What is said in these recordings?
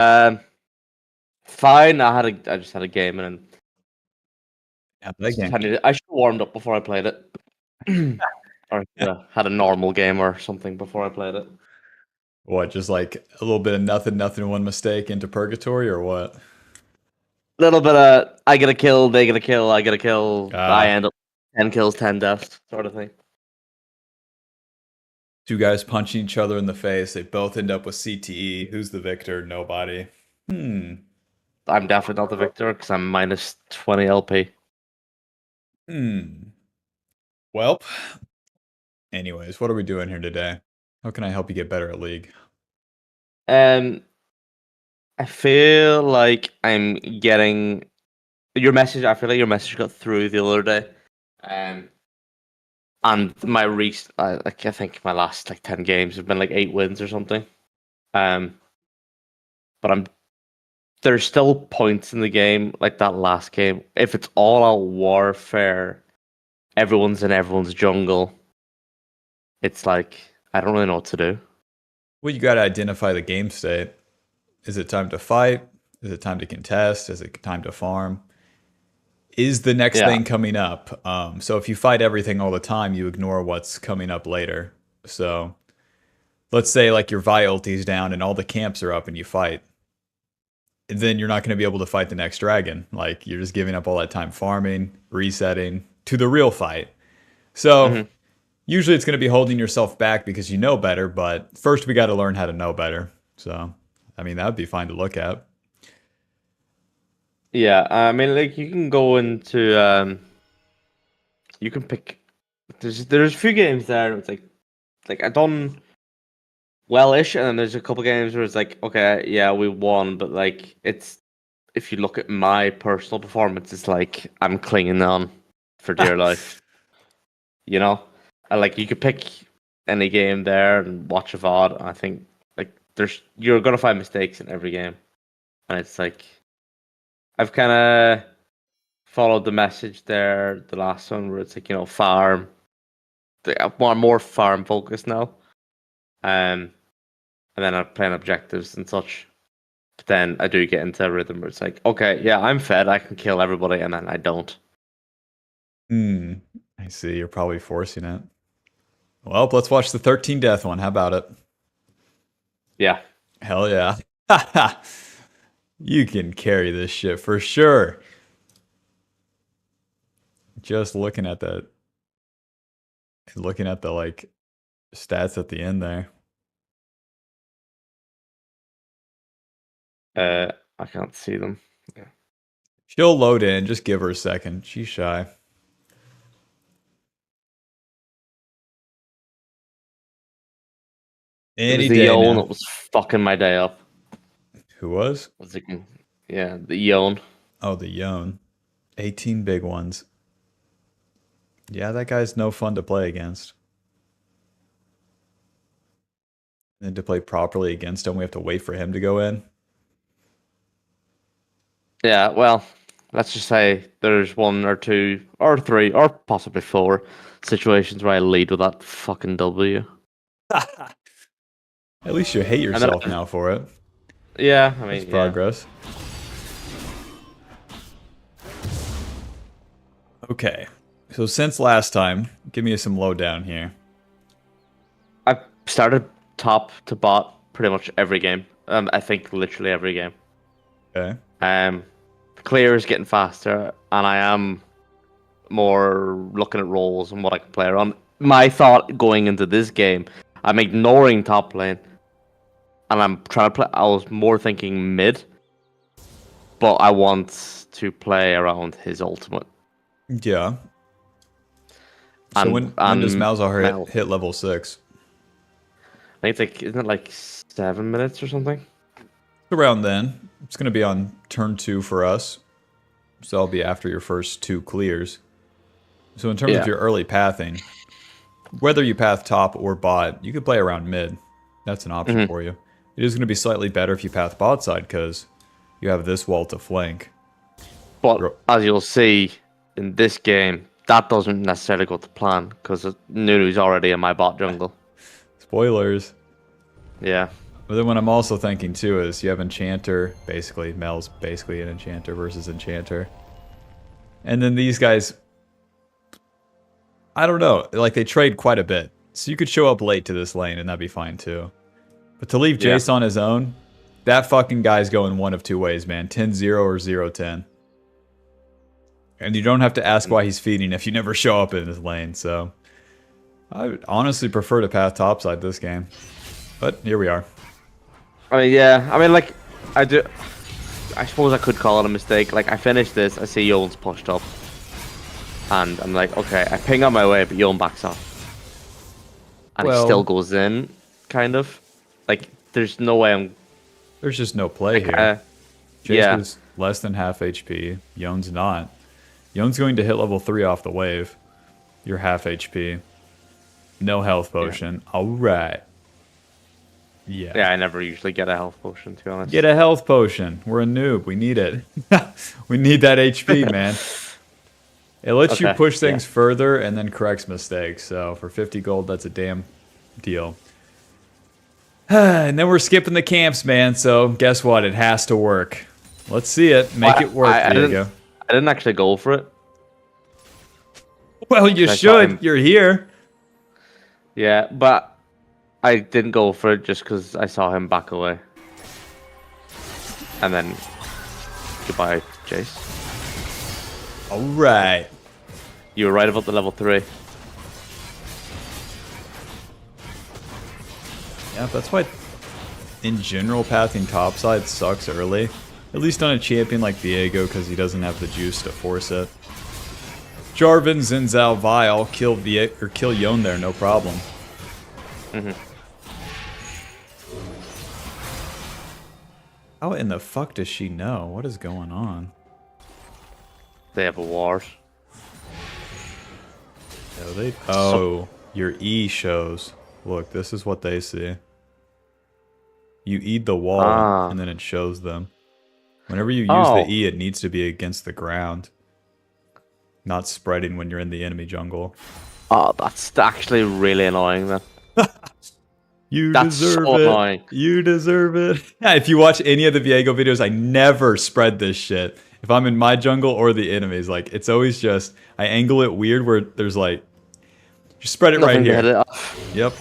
Um, Fine. I just had a game and Yeah, that game. I should have warmed up before I played it, or had a normal game or something before I played it. What, just like a little bit of nothing, one mistake into purgatory, or what? Little bit of I get a kill, they get a kill, I get a kill, I Ah, end up 10 kills, 10 deaths, sort of thing. two guys punching each other in the face. They both end up with CTE. Who's the victor? Nobody. Hmm. I'm definitely not the victor because I'm minus 20 LP. Hmm. Well, anyways, what are we doing here today? How can I help you get better at League? Um, I feel like I'm getting your message. I feel like your message got through the other day. Um, and my like I think my last like 10 games have been like 8 wins or something. Um, but there's still points in the game like that last game. If it's all out warfare, everyone's in everyone's jungle. It's like I don't really know what to do. Well, you got to identify the game state. Is it time to fight? Is it time to contest? Is it time to farm? Is the next Yeah. thing coming up? So if you fight everything all the time, you ignore what's coming up later. So let's say like your Vi ulti's down and all the camps are up and you fight. Then you're not going to be able to fight the next dragon. Like you're just giving up all that time farming, resetting to the real fight. So hmm usually it's going to be holding yourself back because you know better, but first we got to learn how to know better. So, I mean, that would be fine to look at. Yeah. I mean, like you can go into you can pick. There's a few games there. It's like I done well-ish, and then there's a couple games where it's like, okay, yeah, we won, but like it's if you look at my personal performance, it's like I'm clinging on for dear life. You know, and like you could pick any game there and watch a VOD. I think like you're gonna find mistakes in every game, and it's like I've kind of followed the message there, the last one where it's like farm. I'm more farm focused now. Um, and then I'm playing objectives and such. But then I do get into a rhythm where it's like, okay, yeah, I'm fed, I can kill everybody, and then I don't. Hmm. I see. You're probably forcing it. Well, let's watch the 13 death one. How about it? Yeah. Hell yeah. You can carry this shit for sure. Just looking at that, looking at the like stats at the end there. I can't see them. Yeah. She'll load in. Just give her a second. She's shy. It was Any the day Yone now. that was fucking my day up. Who was? Was it, yeah, the Yone. Oh, the Yone. 18 big ones. Yeah, that guy's no fun to play against. And to play properly against him, we have to wait for him to go in. Yeah, well, let's just say there's one or two or three or possibly four situations where I lead with that fucking W. At least you hate And then, yourself now for it. yeah, I That's mean, yeah. progress. Okay. So since last time, give me some lowdown here. I started top to bot pretty much every game. I think literally every game. Okay. Clear is getting faster, and I am more looking at roles and what I can play around. My thought going into this game, I'm ignoring top lane, and I'm trying to play. I was more thinking mid, but I want to play around his ultimate. Yeah. So And when does Malzahar Mel. hit level 6? I think it's like, isn't it like 7 minutes or something? Around then. It's going to be on turn 2 for us. So that'll be after your first 2 clears. So in terms of your early pathing, whether you path top or bot, you could play around mid. That's an option for you. It is going to be slightly better if you path bot side because you have this wall to flank. But as you'll see in this game, that doesn't necessarily go to plan because Nunu's already in my bot jungle. Spoilers. Yeah. But then what I'm also thinking too is you have Enchanter, basically, Mel's basically an Enchanter versus Enchanter. And then these guys, I don't know, like they trade quite a bit. So you could show up late to this lane and that'd be fine too. But to leave Jace on his own, that fucking guy's going one of two ways, man. 10-0 or 0-10. And you don't have to ask why he's feeding if you never show up in his lane, so... I would honestly prefer to path topside this game. But here we are. I mean, yeah. I mean, like, I suppose I could call it a mistake. Like, I finished this, I see Yolen's pushed up. And I'm like, okay, I ping on my way, but Yolen backs off. And he still goes in, kind of. Like, there's no way I'm... There's just no play here. Jace is less than half HP. Yone's not. Yone's going to hit level 3 off the wave. You're half HP. No health potion. Yeah. Alright. Yeah. Yeah, I never usually get a health potion, to be honest. Get a health potion. We're a noob. We need it. We need that HP, man. It lets you push things further and then corrects mistakes. So for 50 gold, that's a damn deal. And then we're skipping the camps, man. So guess what? It has to work. Let's see it. Make it work, Diego. I didn't actually go for it. Well, you should. You're here. Yeah, but I didn't go for it just because I saw him back away. And then, goodbye, Jace. Alright. You were right about the level 3. Yeah, that's why, in general, pathing topside sucks early. At least on a champion like Viego, because he doesn't have the juice to force it. Jarvan, Xin Zhao, Vi kill Yone there, no problem. How in the fuck does she know? What is going on? They have a ward. Oh, your E shows. Look, this is what they see. You eat the wall, and then it shows them. Whenever you use the E, it needs to be against the ground. Not spreading when you're in the enemy jungle. Oh, that's actually really annoying, then. That's deserve so it. Annoying. You deserve it. Yeah, if you watch any of the Viego videos, I never spread this shit. If I'm in my jungle or the enemies, like, it's always just, I angle it weird where there's like, you spread it right here. Yep.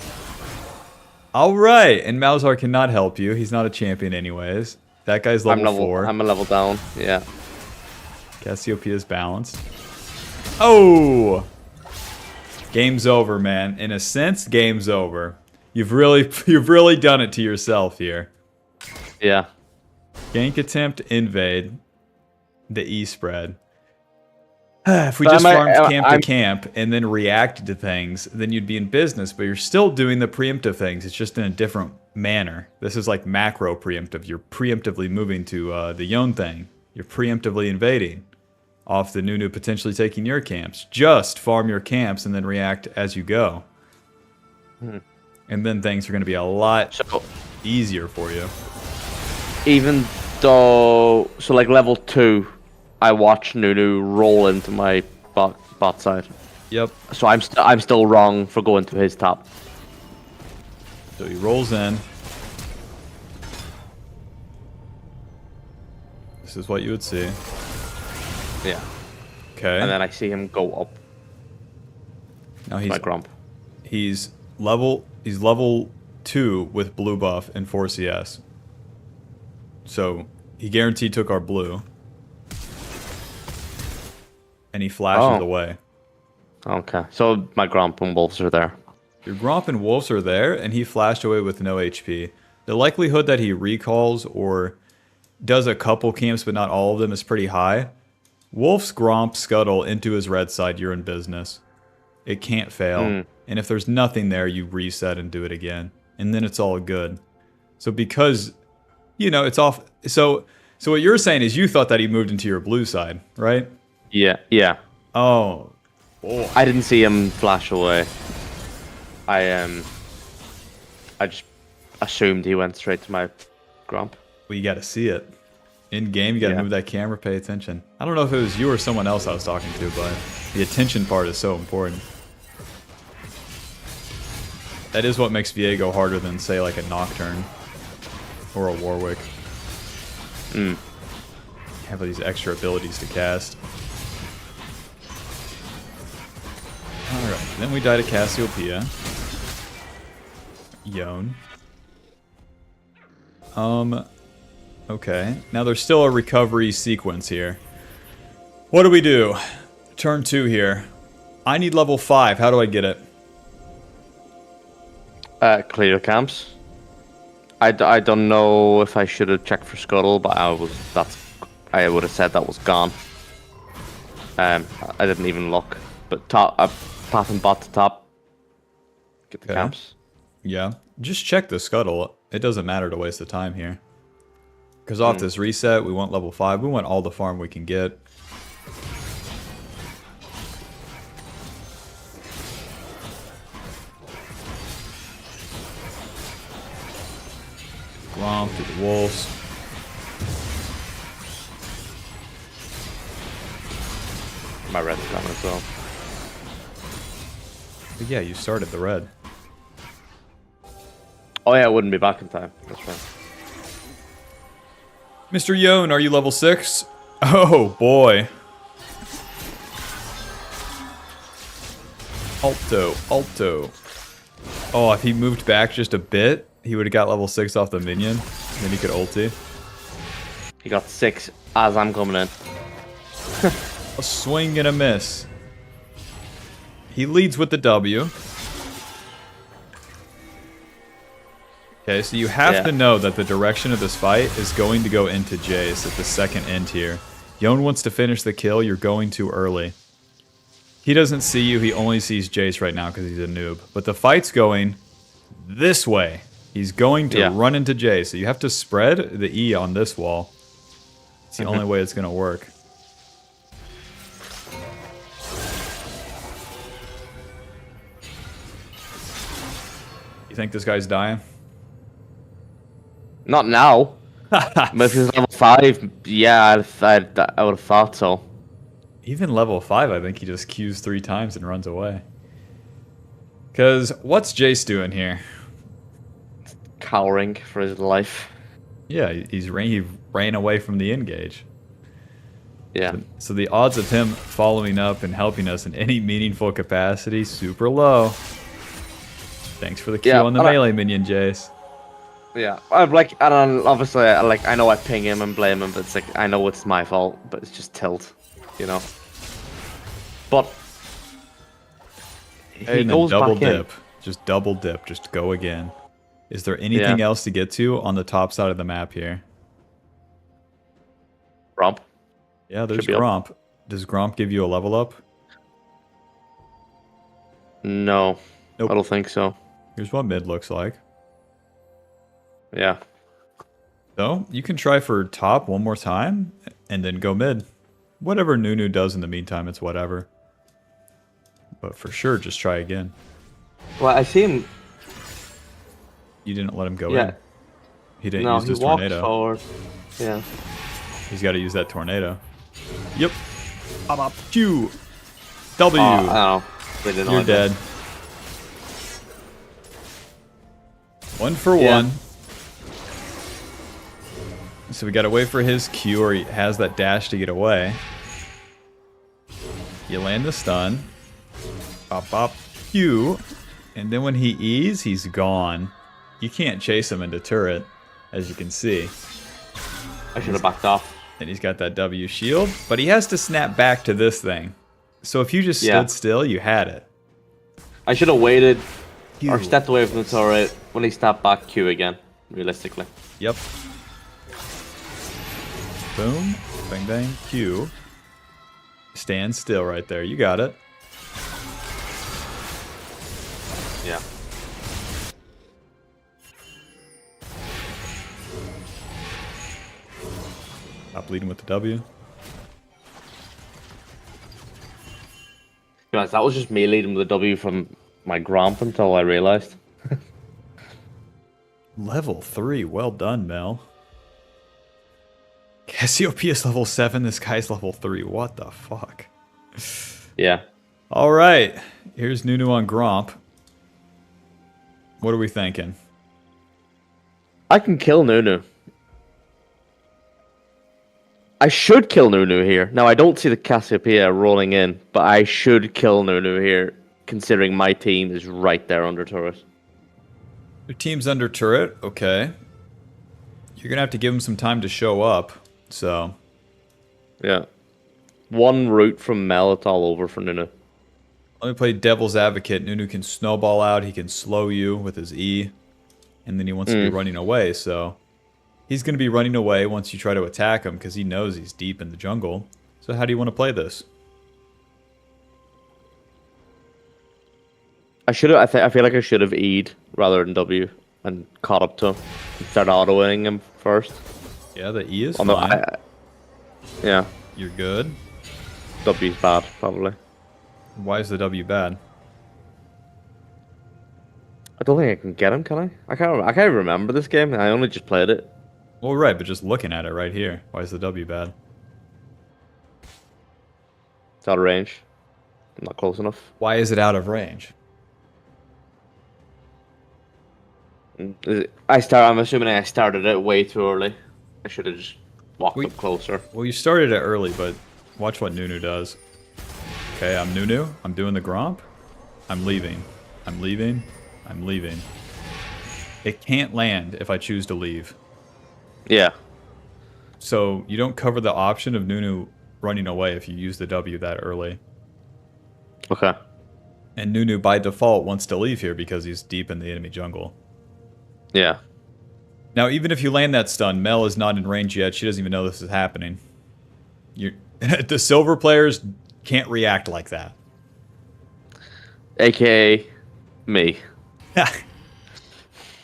Alright, and Malzahar cannot help you. He's not a champion anyways. That guy's level 4. I'm a level down, yeah. Cassiopeia is balanced. Oh! Game's over, man. In a sense, game's over. You've really done it to yourself here. Yeah. Gank attempt, invade. The E spread. If we just farmed camp to camp and then reacted to things, then you'd be in business, but you're still doing the preemptive things. It's just in a different manner. This is like macro preemptive. You're preemptively moving to the Yone thing. You're preemptively invading off the Nunu potentially taking your camps. Just farm your camps and then react as you go. And then things are going to be a lot easier for you. Even though, so like level 2, I watch Nunu roll into my bot side. Yep. So I'm still wrong for going to his top. So he rolls in. This is what you would see. Yeah. Okay. And then I see him go up. Now he's my Grump. He's level 2 with blue buff and 4 CS. So he guaranteed took our blue. And he flashes away. Okay. So my Grump and Wolves are there. Your Grump and Wolves are there, and he flashed away with no HP. The likelihood that he recalls or does a couple camps, but not all of them, is pretty high. Wolf's Grump scuttle into his red side, you're in business. It can't fail. And if there's nothing there, you reset and do it again. And then it's all good. So because, you know, it's off. So what you're saying is you thought that he moved into your blue side, right? Yeah. Oh. I didn't see him flash away. I just assumed he went straight to my Grump. Well, you got to see it. In game, you got to move that camera, pay attention. I don't know if it was you or someone else I was talking to, but the attention part is so important. That is what makes Viego harder than, say, like a Nocturne. Or a Warwick. Mm. Have these extra abilities to cast. Alright, then we die to Cassiopeia. Yone. Okay. Now there's still a recovery sequence here. What do we do? Turn 2 here. I need level 5. How do I get it? Clear your camps. I don't know if I should have checked for Scuttle, but I would have said that was gone. I didn't even look. But path and bot to top. Get the camps. Yeah. Just check the Scuttle. It doesn't matter to waste the time here. Because off this reset, we want level 5. We want all the farm we can get. Gromp to the wolves. My red's coming as well. But yeah, you started the red. Oh yeah, I wouldn't be back in time. That's right. Mr. Yone, are you level 6? Oh boy. Alto, Alto. Oh, if he moved back just a bit, he would have got level 6 off the minion. Then he could ulti. He got 6 as I'm coming in. A swing and a miss. He leads with the W. Okay, so you have to know that the direction of this fight is going to go into Jace at the second end here. Yone wants to finish the kill, you're going too early. He doesn't see you, he only sees Jace right now because he's a noob. But the fight's going this way. He's going to run into Jace, so you have to spread the E on this wall. It's the only way it's going to work. You think this guy's dying? Not now. But if he was level 5, yeah, I would have thought so. Even level 5, I think he just Qs 3 times and runs away. Because what's Jace doing here? Cowering for his life. Yeah, he ran away from the engage. Yeah. So the odds of him following up and helping us in any meaningful capacity, super low. Thanks for the Q on the melee minion, Jace. Yeah, I'm like, and obviously, I know I ping him and blame him, but it's like, I know it's my fault, but it's just tilt, you know. But he goes double back in. dip, just double dip, just go again. Is there anything else to get to on the top side of the map here? Gromp. Yeah, there's Gromp. Does Gromp give you a level up? No, nope. I don't think so. Here's what mid looks like. Yeah. So, you can try for top one more time, and then go mid. Whatever Nunu does in the meantime, it's whatever. But for sure, just try again. Well, I see him. You didn't let him go in. He didn't use his walked tornado. Forward. Yeah. He's got to use that tornado. Yep. Up, Q. W. Oh, you're dead. 1 for 1. So we gotta wait for his Q, or he has that dash to get away. You land the stun. Pop, Q. And then when he E's, he's gone. You can't chase him into turret, as you can see. I should have backed off. And he's got that W shield, but he has to snap back to this thing. So if you just stood still, you had it. I should have waited or stepped away from the turret when he snapped back Q again, realistically. Yep. Boom. Bang, bang. Q. Stand still right there. You got it. Yeah. Stop leading with the W. Guys, that was just me leading with the W from my Gromp until I realized. Level 3. Well done, Mel. Cassiopeia's level 7. This guy's level 3. What the fuck? Yeah. All right. Here's Nunu on Gromp. What are we thinking? I can kill Nunu. I should kill Nunu here. Now, I don't see the Cassiopeia rolling in, but I should kill Nunu here, considering my team is right there under turret. Your team's under turret, okay. You're gonna have to give him some time to show up, so... Yeah. One route from Mel, it's all over for Nunu. Let me play devil's advocate. Nunu can snowball out, he can slow you with his E, and then he wants to be running away, so... He's going to be running away once you try to attack him, because he knows he's deep in the jungle. So how do you want to play this? I should have. I feel like I should have E'd rather than W and caught up to him and started auto-winning him first. Yeah, the E is fine. Yeah. You're good. W's bad, probably. Why is the W bad? I don't think I can get him, can I? I can't remember this game. I only just played it. Well, right, but just looking at it right here. Why is the W bad? It's out of range. I'm not close enough. Why is it out of range? I'm assuming I started it way too early. I should have just walked up closer. Well, you started it early, but watch what Nunu does. Okay, I'm Nunu. I'm doing the Gromp. I'm leaving. I'm leaving. I'm leaving. It can't land if I choose to leave. Yeah. So you don't cover the option of Nunu running away if you use the W that early. Okay. And Nunu by default wants to leave here because he's deep in the enemy jungle. Yeah. Now, even if you land that stun, Mel is not in range yet. She doesn't even know this is happening. The silver players can't react like that. AKA me.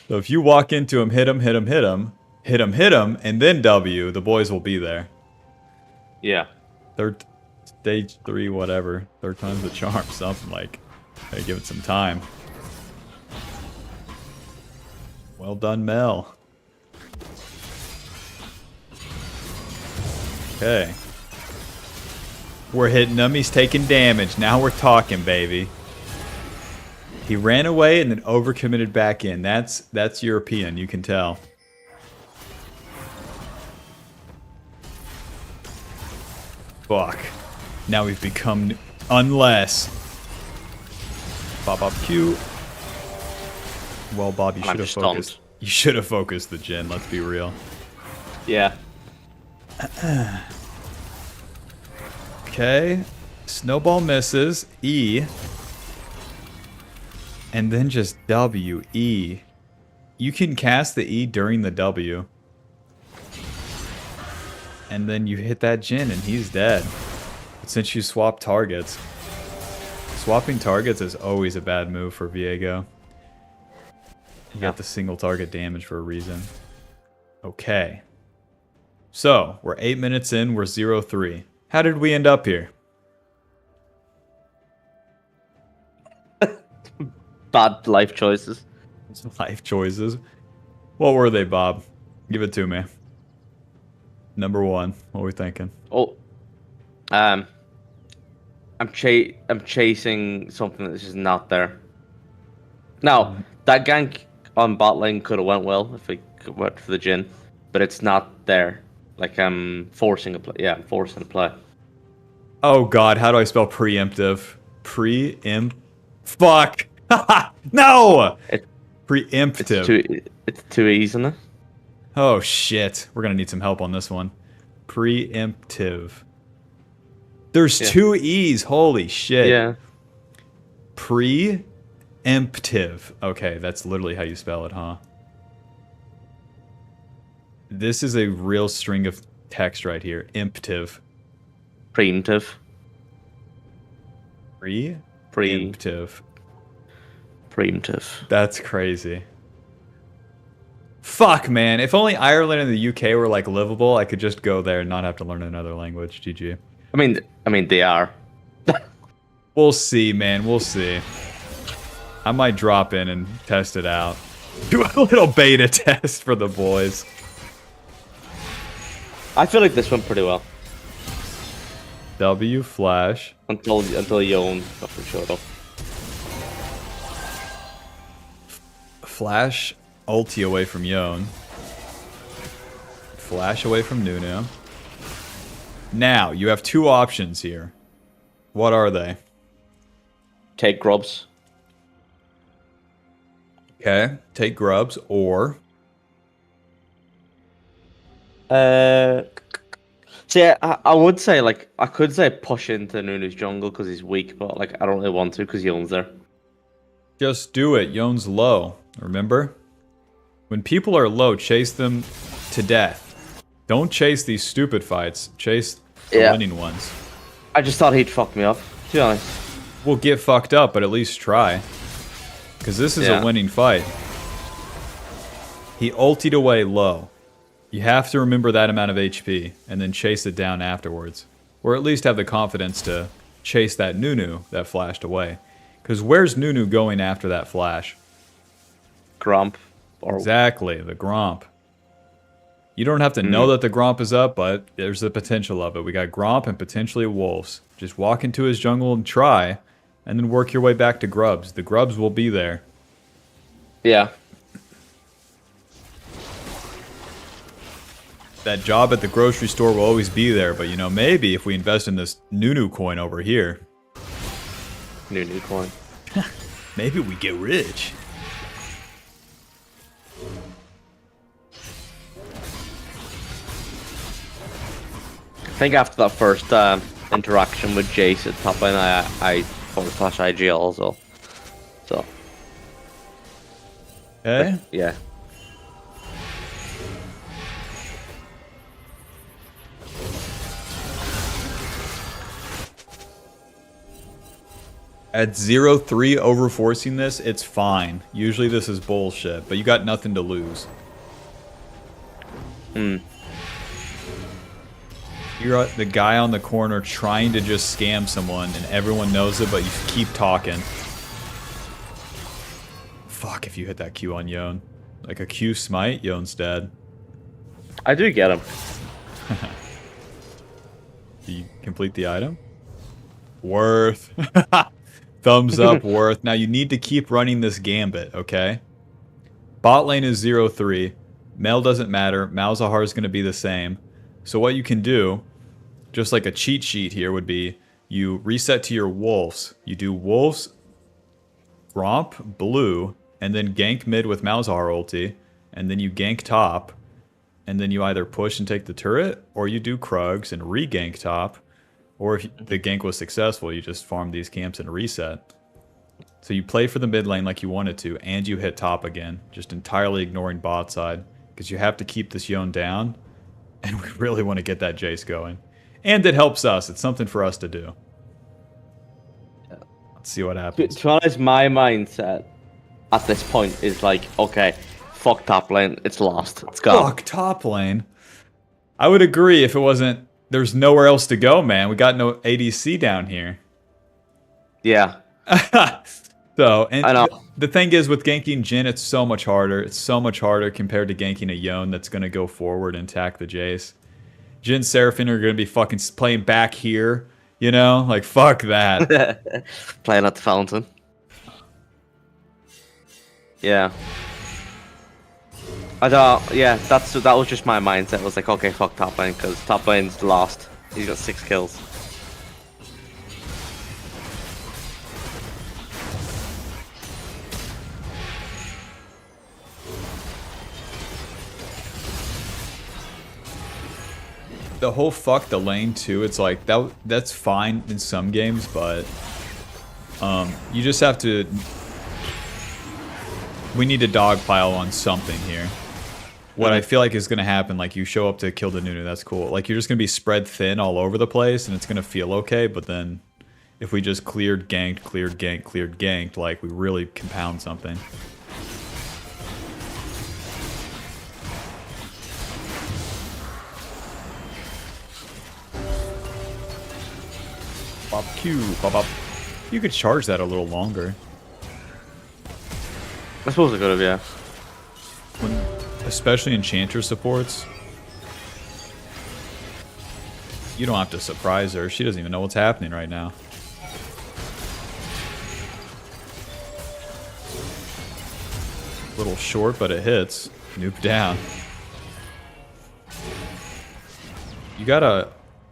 So if you walk into him, hit him, hit him, hit him, hit him, hit him, and then W, the boys will be there. Yeah. Stage 3, whatever. Third time's the charm, something like. Gotta give it some time. Well done, Mel. Okay. We're hitting him, he's taking damage. Now we're talking, baby. He ran away and then overcommitted back in. That's European, you can tell. Fuck. Now we've become... Unless... Bob Q. Well, Bob, you should have focused. You should have focused the Jhin, let's be real. Yeah. Okay. Snowball misses. E. And then just W. E. You can cast the E during the W. And then you hit that Jhin and he's dead. But since you swap targets... Swapping targets is always a bad move for Viego. You got the single target damage for a reason. Okay. So, we're 8 minutes in, we're 0-3. How did we end up here? Bad life choices. Life choices. What were they, Bob? Give it to me. Number 1. What are we thinking? Oh, I'm chasing something that's just not there. Now, that gank on bot lane could have went well if we went for the Jhin, but it's not there. Like I'm forcing a play. Yeah, I'm forcing a play. Oh God, how do I spell preemptive? Fuck. No. Preemptive. It's too easy, isn't it? Oh shit, we're gonna need some help on this one. Preemptive. There's 2 E's. Holy shit. Yeah. Preemptive. Okay, that's literally how you spell it, huh? This is a real string of text right here. Emptive. Preemptive. Preemptive. Preemptive. That's crazy. Fuck, man. If only Ireland and the UK were like livable, I could just go there and not have to learn another language. GG. I mean, they are. We'll see, man. We'll see. I might drop in and test it out. Do a little beta test for the boys. I feel like this went pretty well. W flash. Until Yon fucking showed up. Flash ulti away from Yon. flash away from Nunu. Now, you have two options here. What are they? Take grubs. Okay, take grubs, or... See, I would say, like, I could say push into Nunu's jungle because he's weak, but, like, I don't really want to because Yone's there. Just do it. Yone's low. Remember? When people are low, chase them to death. Don't chase these stupid fights. Chase the winning ones. I just thought he'd fuck me up, to be honest. We'll get fucked up, but at least try. Because this is a winning fight. He ultied away low. You have to remember that amount of HP, and then chase it down afterwards. Or at least have the confidence to chase that Nunu that flashed away. Because where's Nunu going after that flash? Gromp. Exactly, the Gromp. You don't have to know that the Gromp is up, but there's the potential of it. We got Gromp and potentially wolves. Just walk into his jungle and try, and then work your way back to grubs. The grubs will be there. Yeah. That job at the grocery store will always be there, but you know, maybe if we invest in this Nunu coin over here. Nunu coin. Maybe we get rich. I think after that first interaction with Jace at top lane, I forward slash IGL also. So. Okay. Yeah. At 0-3 overforcing this, it's fine. Usually this is bullshit, but you got nothing to lose. You're the guy on the corner trying to just scam someone, and everyone knows it, but you keep talking. Fuck if you hit that Q on Yone. Like a Q smite, Yone's dead. I do get him. Do you complete the item? Worth. Thumbs up, Worth. Now you need to keep running this gambit, okay? Bot lane is 0-3. Mel doesn't matter. Malzahar is going to be the same. So what you can do, just like a cheat sheet here would be, you reset to your wolves. You do wolves, romp, blue, and then gank mid with Malzahar ulti, and then you gank top, and then you either push and take the turret, or you do Krugs and re-gank top, or if the gank was successful, you just farm these camps and reset. So you play for the mid lane like you wanted to, and you hit top again, just entirely ignoring bot side, because you have to keep this Yone down, and we really want to get that Jace going. And it helps us. It's something for us to do. Let's see what happens. To be honest, my mindset at this point is like, okay, fuck top lane, it's lost, it's gone. Fuck top lane. I would agree if it wasn't... There's nowhere else to go, man. We got no ADC down here. Yeah. So, and I know. The thing is, with ganking Jhin, it's so much harder. It's so much harder compared to ganking a Yone that's going to go forward and attack the Jace. Jhin and Seraphine are going to be fucking playing back here, you know? Like, fuck that. Playing at the fountain. Yeah. I thought, yeah, that was just my mindset. It was like, okay, fuck top lane, because top lane's lost. He's got 6 kills. The whole fuck the lane too, it's like that's fine in some games, but you just have to... We need to dogpile on something here. What I feel like is going to happen, like you show up to kill the Nunu, that's cool. Like you're just going to be spread thin all over the place and it's going to feel okay, but then if we just cleared, ganked, cleared, ganked, cleared, ganked, like we really compound something. Pop Q, pop up. You could charge that a little longer. I suppose I could have, yeah. When, especially Enchanter supports. You don't have to surprise her. She doesn't even know what's happening right now. A little short, but it hits. Nuke down. You gotta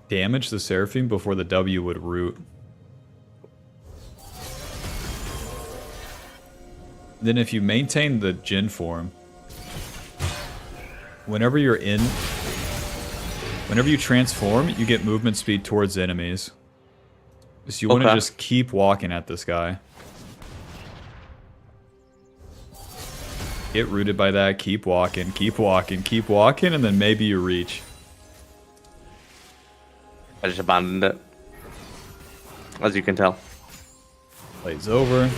damage the Seraphim before the W would root. Then if you maintain the Jin form, whenever you transform, you get movement speed towards enemies. So you want to just keep walking at this guy. Get rooted by that, keep walking, keep walking, keep walking, and then maybe you reach. I just abandoned it. As you can tell. Plays over.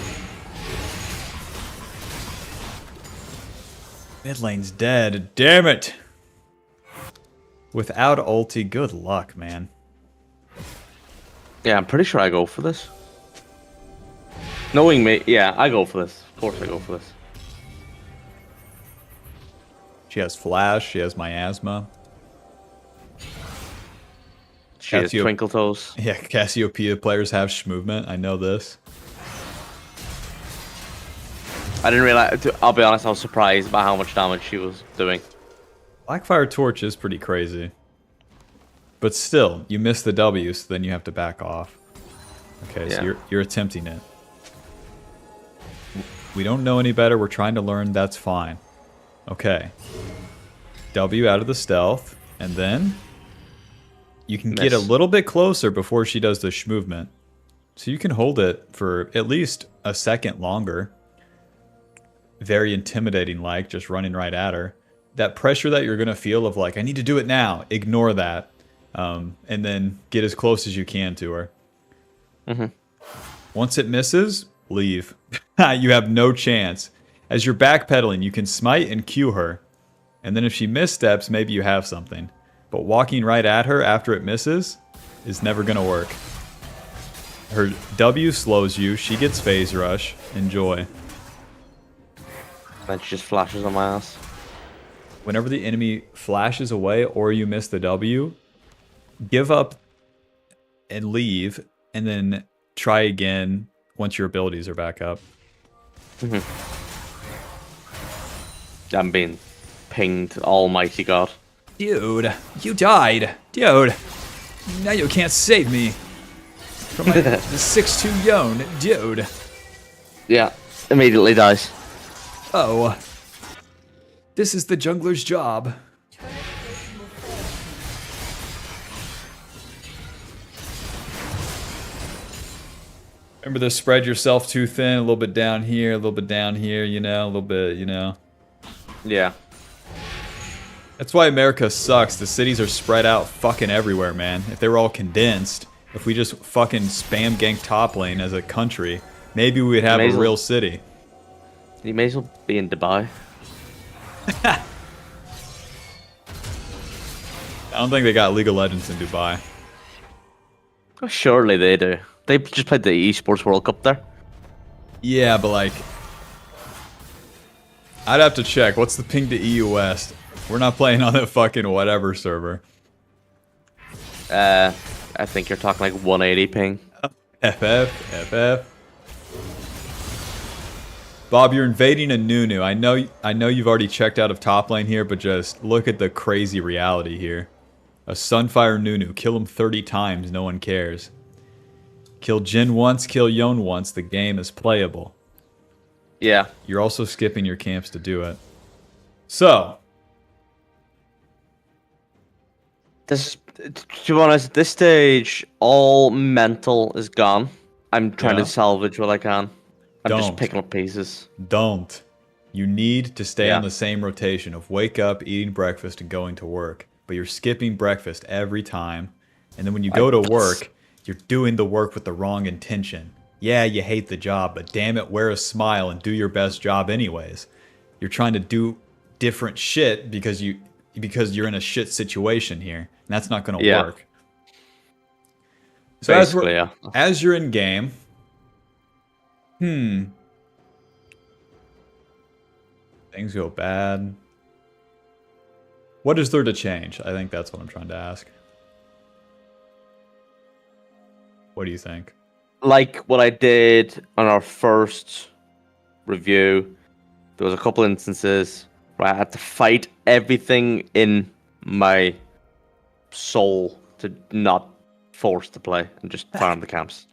Mid lane's dead. Damn it! Without ulti, good luck, man. Yeah, I'm pretty sure I go for this. Knowing me, yeah, I go for this. Of course I go for this. She has flash, she has miasma. She has twinkle toes. Yeah, Cassiopeia players have movement. I know this. I didn't realize, I'll be honest, I was surprised by how much damage she was doing. Blackfire Torch is pretty crazy. But still, you miss the W, so then you have to back off. Okay, so you're attempting it. We don't know any better, we're trying to learn, that's fine. Okay. W out of the stealth, and then you can get a little bit closer before she does the movement. So you can hold it for at least a second longer. Very intimidating, like, just running right at her. That pressure that you're going to feel of, like, I need to do it now, ignore that. And then get as close as you can to her. Once it misses, leave. You have no chance. As you're backpedaling, you can smite and Q her. And then if she missteps, maybe you have something. But walking right at her after it misses is never going to work. Her W slows you. She gets phase rush. Enjoy. Then she just flashes on my ass. Whenever the enemy flashes away or you miss the W, give up and leave, and then try again once your abilities are back up. I'm being pinged, almighty god. Dude, you died. Dude, now you can't save me from the 6-2 Yone. Dude. Yeah, immediately dies. Oh. This is the jungler's job. Remember to spread yourself too thin, a little bit down here, a little bit down here, you know, a little bit, you know. Yeah. That's why America sucks. The cities are spread out fucking everywhere, man. If they were all condensed, if we just fucking spam gank top lane as a country, maybe we'd have a real city. You may as well be in Dubai. I don't think they got League of Legends in Dubai. Oh, surely they do. They just played the Esports World Cup there. Yeah, but like... I'd have to check. What's the ping to EU West? We're not playing on the fucking whatever server. I think you're talking like 180 ping. FF. Bob, you're invading a Nunu. I know you've already checked out of top lane here, but just look at the crazy reality here. A Sunfire Nunu. Kill him 30 times, no one cares. Kill Jin once, kill Yone once, the game is playable. Yeah. You're also skipping your camps to do it. So. To be honest, at this stage, all mental is gone. I'm trying to salvage what I can. I'm just picking up pieces. Don't. You need to stay on the same rotation of wake up, eating breakfast, and going to work. But you're skipping breakfast every time. And then when you go to work, you're doing the work with the wrong intention. Yeah, you hate the job, but damn it, wear a smile and do your best job anyways. You're trying to do different shit because you're in a shit situation here. And that's not going to work. So as you're in game, things go bad. What is there to change? I think that's what I'm trying to ask. What do you think? Like what I did on our first review, there was a couple instances where I had to fight everything in my soul to not force to play and just farm the camps.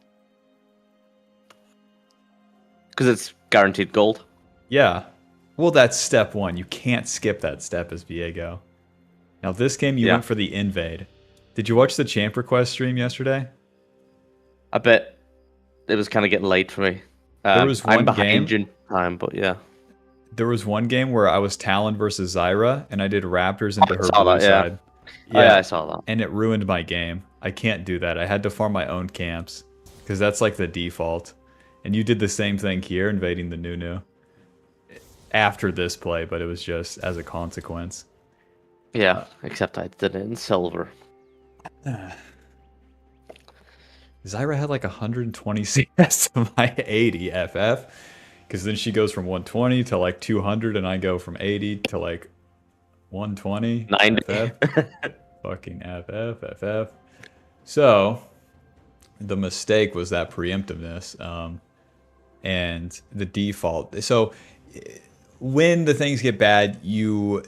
Because it's guaranteed gold. Yeah. Well, that's step one. You can't skip that step as Viego. Now, this game, you went for the invade. Did you watch the Champ Request stream yesterday? I bet it was kind of getting late for me. There was one I'm behind game. in time, but yeah. There was one game where I was Talon versus Zyra, and I did Raptors into her blue that, yeah. side. Yeah, I saw that. And it ruined my game. I can't do that. I had to farm my own camps, because that's like the default. And you did the same thing here, invading the Nunu. After this play, but it was just as a consequence. Yeah, except I did it in silver. Zyra had like 120 CS to my 80 FF. Because then she goes from 120 to like 200, and I go from 80 to like 120. 90. FF. Fucking FF. So, the mistake was that preemptiveness and the default. So, when the things get bad, you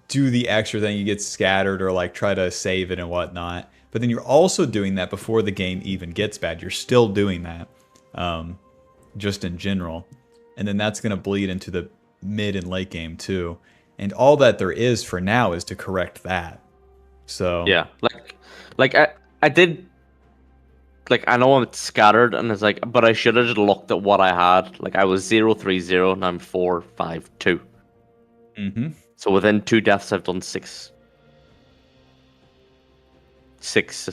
do the extra thing, you get scattered or like try to save it and whatnot. But then you're also doing that before the game even gets bad. You're still doing that, just in general. And then that's going to bleed into the mid and late game too. And all that there is for now is to correct that. So yeah, like I did. Like, I know I'm scattered, and it's like, but I should have just looked at what I had. Like, I was 0-3-0, and I'm 4-5-2. Mm-hmm. So within 2 deaths, I've done 6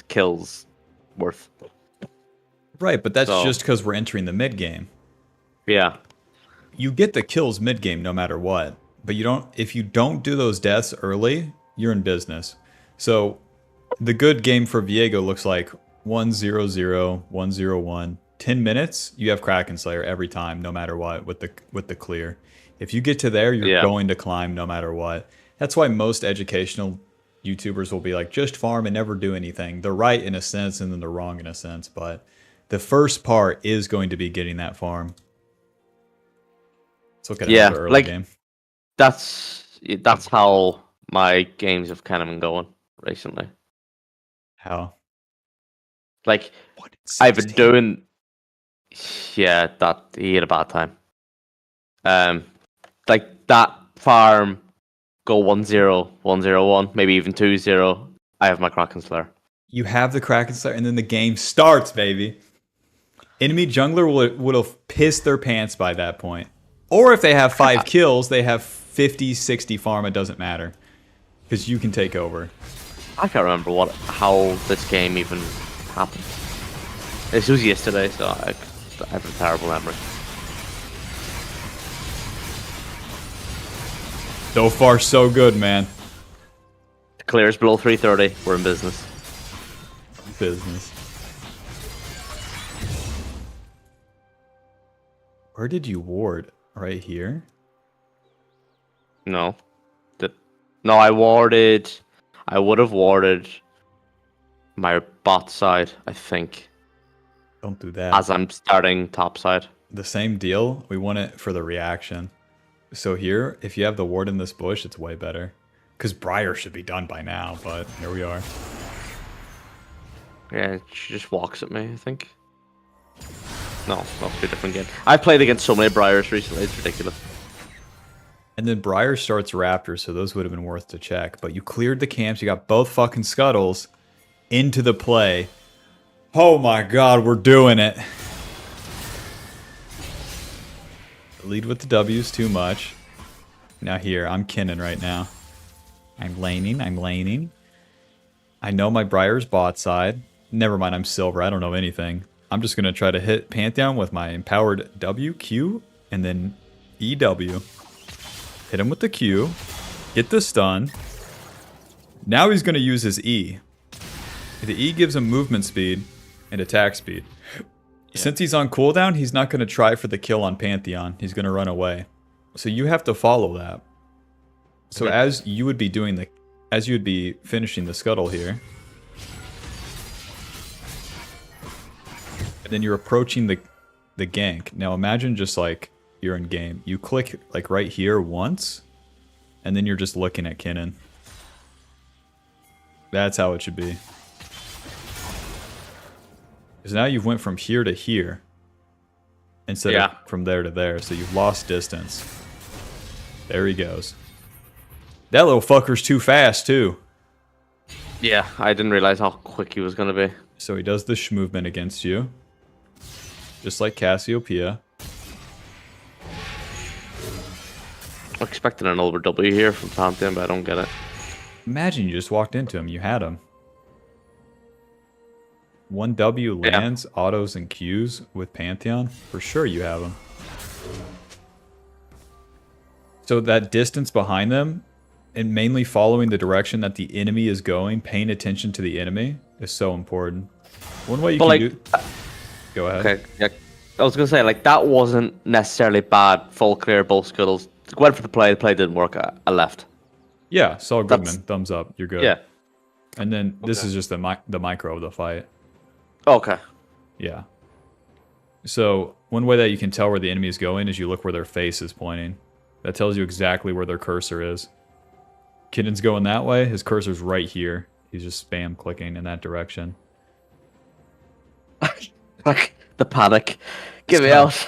kills worth. Right, but that's just because we're entering the mid game. Yeah. You get the kills mid game no matter what, but you don't. If you don't do those deaths early, you're in business. So the good game for Viego looks like 1-0-0, 1-0-1. 10 minutes, you have Kraken Slayer every time, no matter what, with the clear. If you get to there, you're going to climb no matter what. That's why most educational YouTubers will be like, just farm and never do anything. They're right in a sense, and then they're wrong in a sense. But the first part is going to be getting that farm. Let's look at another early game. That's how my games have kind of been going recently. How? Like, I've been doing... Yeah, that he had a bad time. Like, that farm, go 1-0, 1-0-1, maybe even 2-0. I have my Kraken Slayer. You have the Kraken Slayer, and then the game starts, baby. Enemy jungler would have pissed their pants by that point. Or if they have 5 kills, they have 50, 60 farm, it doesn't matter. Because you can take over. I can't remember how this game even happened. This was yesterday, so I have a terrible memory. So far, so good, man. The clear's below 330. We're in business. Where did you ward? Right here? No. No, I warded... I would have warded my bot side, I think. Don't do that. As I'm starting top side. The same deal. We want it for the reaction. So here, if you have the ward in this bush, it's way better. Because Briar should be done by now, but here we are. Yeah, she just walks at me, I think. No, 2 different games. I've played against so many Briars recently, it's ridiculous. And then Briar starts Raptor, so those would have been worth to check. But you cleared the camps, you got both fucking scuttles into the play. Oh my god, we're doing it. Lead with the W's too much. Now here, I'm kinning right now. I'm laning. I know my Briar's bot side. Never mind, I'm silver, I don't know anything. I'm just going to try to hit Pantheon with my empowered W, Q, and then EW. Hit him with the Q. Get the stun. Now he's going to use his E. The E gives him movement speed and attack speed. Yeah. Since he's on cooldown, he's not going to try for the kill on Pantheon. He's going to run away. So you have to follow that. So as you would be finishing the scuttle here, and then you're approaching the gank. Now imagine just like you're in game. You click like right here once, and then you're just looking at Kinnan. That's how it should be. Because now you've went from here to here. Instead of from there to there. So you've lost distance. There he goes. That little fucker's too fast, too. Yeah, I didn't realize how quick he was going to be. So he does the movement against you. Just like Cassiopeia. I'm expecting an over W here from Pantheon, but I don't get it. Imagine you just walked into him. You had him. 1W lands, autos, and Qs with Pantheon. For sure you have him. So that distance behind them, and mainly following the direction that the enemy is going, paying attention to the enemy, is so important. One way you can do... Go ahead. Okay, yeah. I was going to say, like, that wasn't necessarily bad. Full clear, both scuttles. Went for the play didn't work. I left. Yeah, Saul Goodman, thumbs up. You're good. Yeah. And then this is just the micro of the fight. Okay. Yeah. So one way that you can tell where the enemy is going is you look where their face is pointing. That tells you exactly where their cursor is. Kitten's going that way. His cursor's right here. He's just spam clicking in that direction. Like the panic. Get me out.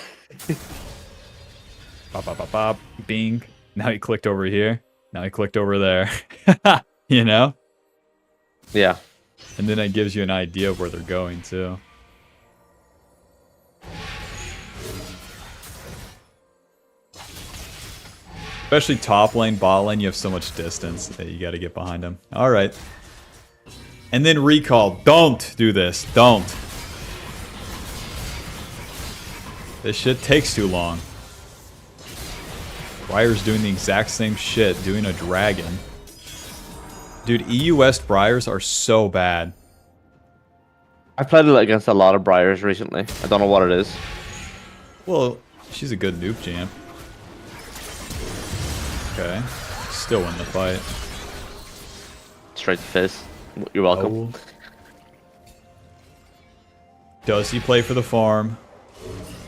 Bop, bop, bop, bop. Bing. Now he clicked over here. Now he clicked over there. You know? Yeah. And then it gives you an idea of where they're going, too. Especially top lane, bot lane, you have so much distance that you got to get behind them. All right. And then recall. Don't do this. Don't. This shit takes too long. Briar's doing the exact same shit, doing a dragon. Dude, EU West Briars are so bad. I've played against a lot of Briars recently. I don't know what it is. Well, she's a good noob champ. Okay. Still win the fight. Straight to face. You're welcome. Oh. Does he play for the farm?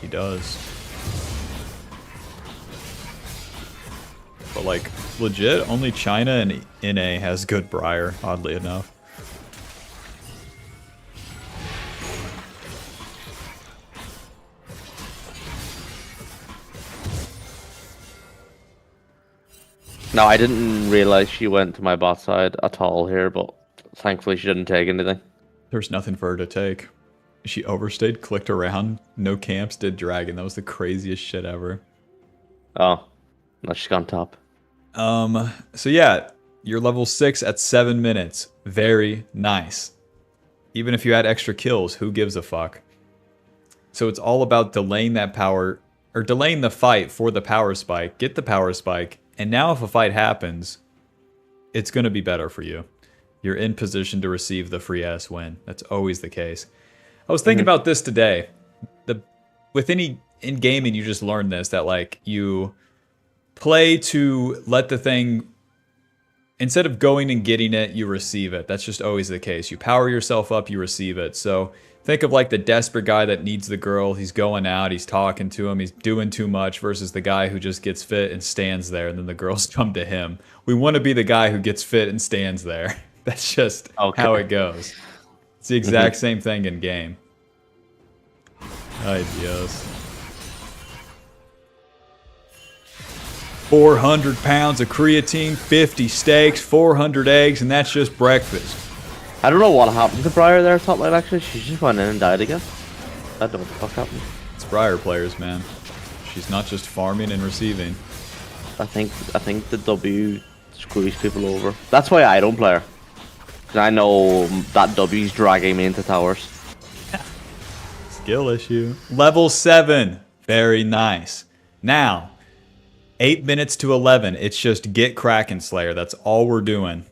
He does. But like, legit, only China and NA has good Briar, oddly enough. No, I didn't realize she went to my bot side at all here, but thankfully she didn't take anything. There's nothing for her to take. She overstayed, clicked around, no camps, did dragon. That was the craziest shit ever. Oh, no, she's gone top. So yeah, you're level 6 at 7 minutes. Very nice. Even if you had extra kills, who gives a fuck? So it's all about delaying that power, or delaying the fight for the power spike, get the power spike, and now if a fight happens, it's going to be better for you. You're in position to receive the free ass win. That's always the case. I was thinking about this today. With any in gaming, you just learn this, that like you play to let the thing, instead of going and getting it, you receive it. That's just always the case. You power yourself up, you receive it. So think of like the desperate guy that needs the girl. He's going out, he's talking to him, he's doing too much, versus the guy who just gets fit and stands there and then the girls come to him. We want to be the guy who gets fit and stands there. That's just how it goes. It's the exact same thing in game. Ay Dios. 400 pounds of creatine, 50 steaks, 400 eggs, and that's just breakfast. I don't know what happened to Briar there top lane actually. She just went in and died again. I don't know what the fuck happened. It's Briar players, man. She's not just farming and receiving. I think the W screws people over. That's why I don't play her. Because I know that W's dragging me into towers. Skill issue. Level 7. Very nice. Now, 8 minutes to 11. It's just get Kraken Slayer. That's all we're doing.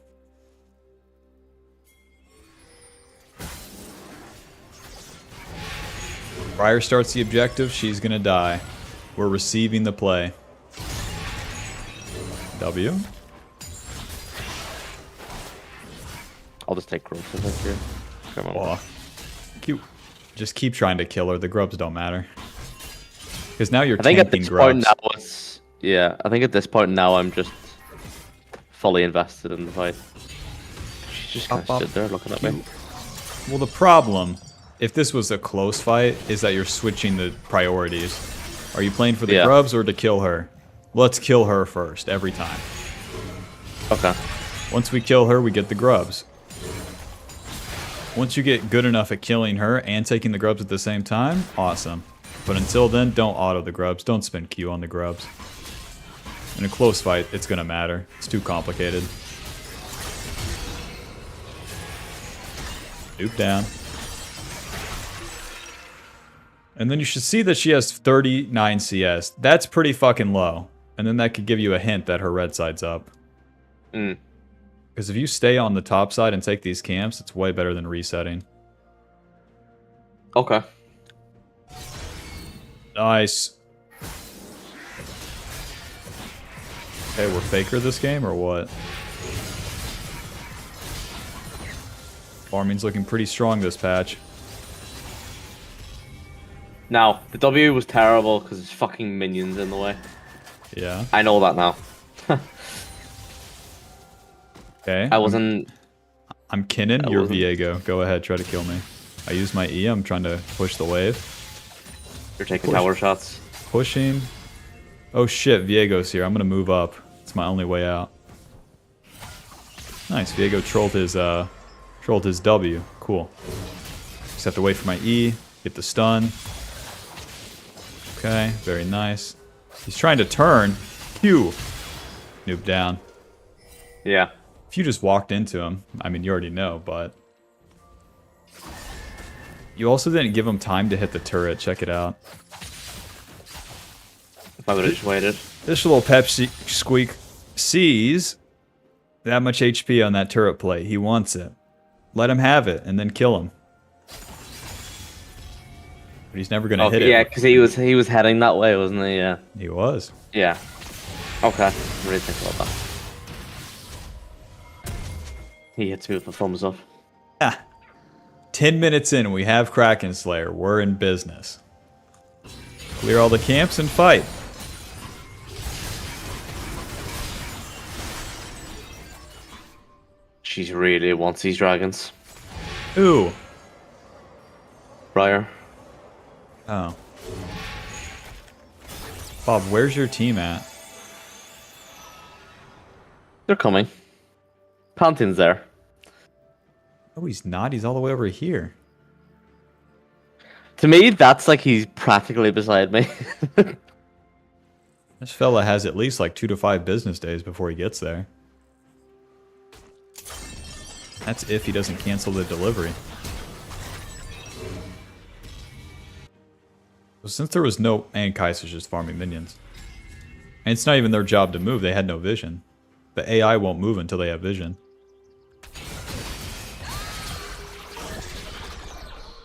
Briar starts the objective. She's going to die. We're receiving the play. W. I'll just take grubs, I think, here. Come on. Just keep trying to kill her. The grubs don't matter. Because now you're I think at tanking this grubs. point now it's... Yeah, I think at this point now I'm just fully invested in the fight. She's just kind of stood there looking at me. Well, the problem, if this was a close fight, is that you're switching the priorities. Are you playing for the grubs or to kill her? Let's kill her first, every time. Okay. Once we kill her, we get the grubs. Once you get good enough at killing her and taking the grubs at the same time, awesome. But until then, don't auto the grubs. Don't spend Q on the grubs. In a close fight, it's going to matter. It's too complicated. Nuke down. And then you should see that she has 39 CS. That's pretty fucking low. And then that could give you a hint that her red side's up. Because if you stay on the top side and take these camps, it's way better than resetting. Okay. Nice. Okay, we're faker this game or what? Farming's looking pretty strong this patch. Now, the W was terrible because there's fucking minions in the way. Yeah. I know that now. Okay. I wasn't... I'm Kinnan, you're Viego. Go ahead, try to kill me. I used my E, I'm trying to push the wave. You're taking tower shots. Pushing. Oh shit, Viego's here. I'm gonna move up. It's my only way out. Nice, Viego trolled his W. Cool. Just have to wait for my E, get the stun. Okay, very nice. He's trying to turn. Q. Noob down. Yeah. If you just walked into him, I mean, you already know, but... You also didn't give him time to hit the turret. Check it out. I would have just waited. This little Pepsi squeak sees that much HP on that turret plate. He wants it. Let him have it, and then kill him. But he's never gonna hit it. Yeah, because he was heading that way, wasn't he? Yeah. He was. Yeah. Okay. I'm really thinking about that. He hits me with a thumbs up. Ah. 10 minutes in, we have Kraken Slayer. We're in business. Clear all the camps and fight. She really wants these dragons. Ooh. Briar. Oh. Bob, where's your team at? They're coming. Pantheon's there. Oh, he's not. He's all the way over here. To me, that's like he's practically beside me. This fella has at least like 2 to 5 business days before he gets there. That's if he doesn't cancel the delivery. Well, since there was no... And Kaiser's just farming minions. And it's not even their job to move. They had no vision. The AI won't move until they have vision.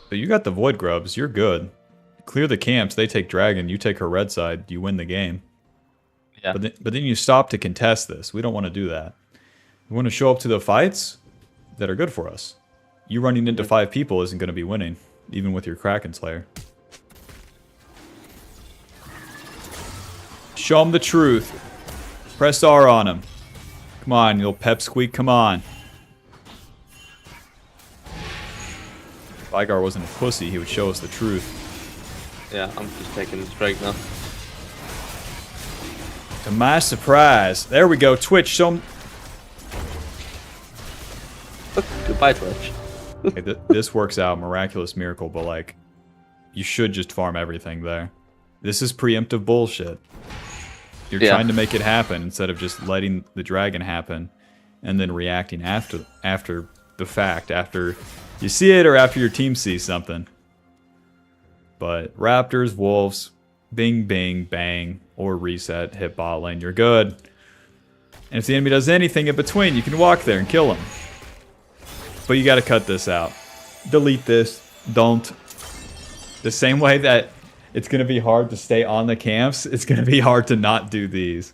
But you got the Void Grubs. You're good. Clear the camps. They take Dragon. You take her red side. You win the game. Yeah. But then you stop to contest this. We don't want to do that. We want to show up to the fights that are good for us. You running into 5 people isn't going to be winning, even with your Kraken Slayer. Show him the truth. Press R on him. Come on, you little pep squeak, come on. If Igar wasn't a pussy, he would show us the truth. Yeah, I'm just taking the strike now. To my surprise. There we go, Twitch, show him... Goodbye, Twitch. Okay, this works out, miraculous miracle, but like, you should just farm everything there. This is preemptive bullshit. You're trying to make it happen instead of just letting the dragon happen and then reacting after the fact, after you see it or after your team sees something. But Raptors, Wolves, bing, bing, bang, or reset, hit bot lane, you're good. And if the enemy does anything in between, you can walk there and kill him. But you gotta cut this out. Delete this. Don't. The same way that it's gonna be hard to stay on the camps, it's gonna be hard to not do these.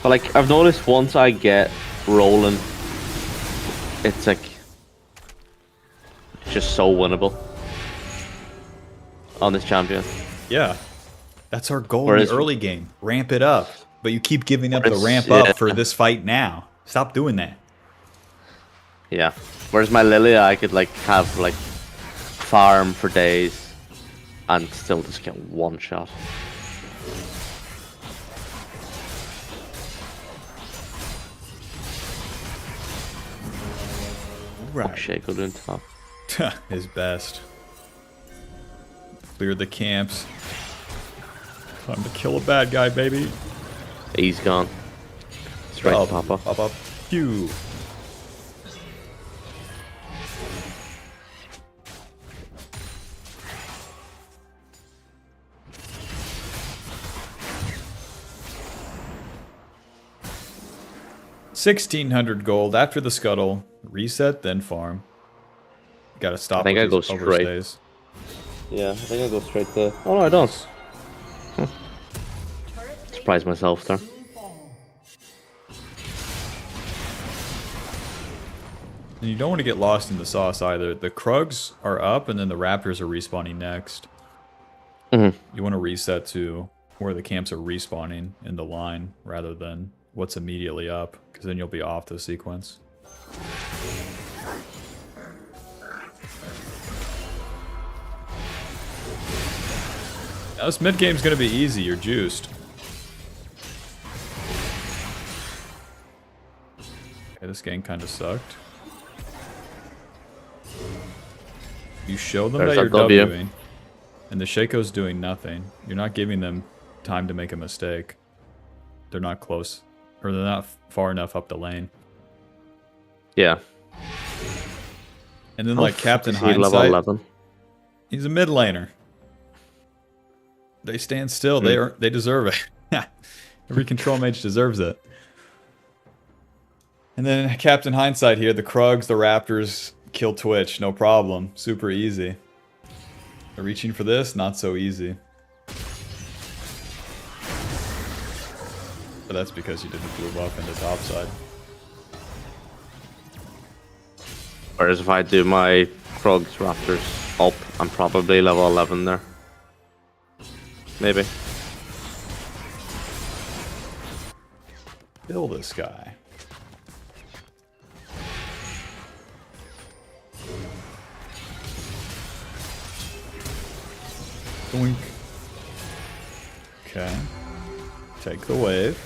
But like, I've noticed once I get rolling, it's like just so winnable on this champion. Yeah. That's our goal Whereas- in the early game. Ramp it up. But you keep giving up the Whereas- ramp yeah. up for this fight now. Stop doing that. Yeah. Whereas my Lilia, I could like have like farm for days and still just get one shot. Right. Shaco doing top. His best. Clear the camps. Time to kill a bad guy, baby. He's gone. Straight to Papa. Papa. Pew. $1,600 gold after the scuttle. Reset, then farm. Gotta stop. I think with I go these straight. overstays. Yeah, I think I'll go straight to... Oh no, I don't. Surprised myself there. And you don't want to get lost in the sauce either. The Krugs are up, and then the Raptors are respawning next. Mm-hmm. You want to reset to where the camps are respawning in the line, rather than what's immediately up, because then you'll be off the sequence. Now this mid game's gonna be easy. You're juiced. Okay, this game kind of sucked. You show them There's that you're that W. Wing, and the Shaco's doing nothing. You're not giving them time to make a mistake. They're not close, or they're not far enough up the lane. Yeah. And then, How like the Captain fuck is he level Hindsight, 11? he's a mid laner. They stand still. They deserve it. Every control mage deserves it. And then Captain Hindsight here, the Krugs, the Raptors, kill Twitch, no problem. Super easy. They're reaching for this, not so easy. But that's because you didn't blue buff into topside. Whereas if I do my Krugs Raptors up, I'm probably level 11 there. Maybe. Kill this guy. Doink. Okay. Take the wave.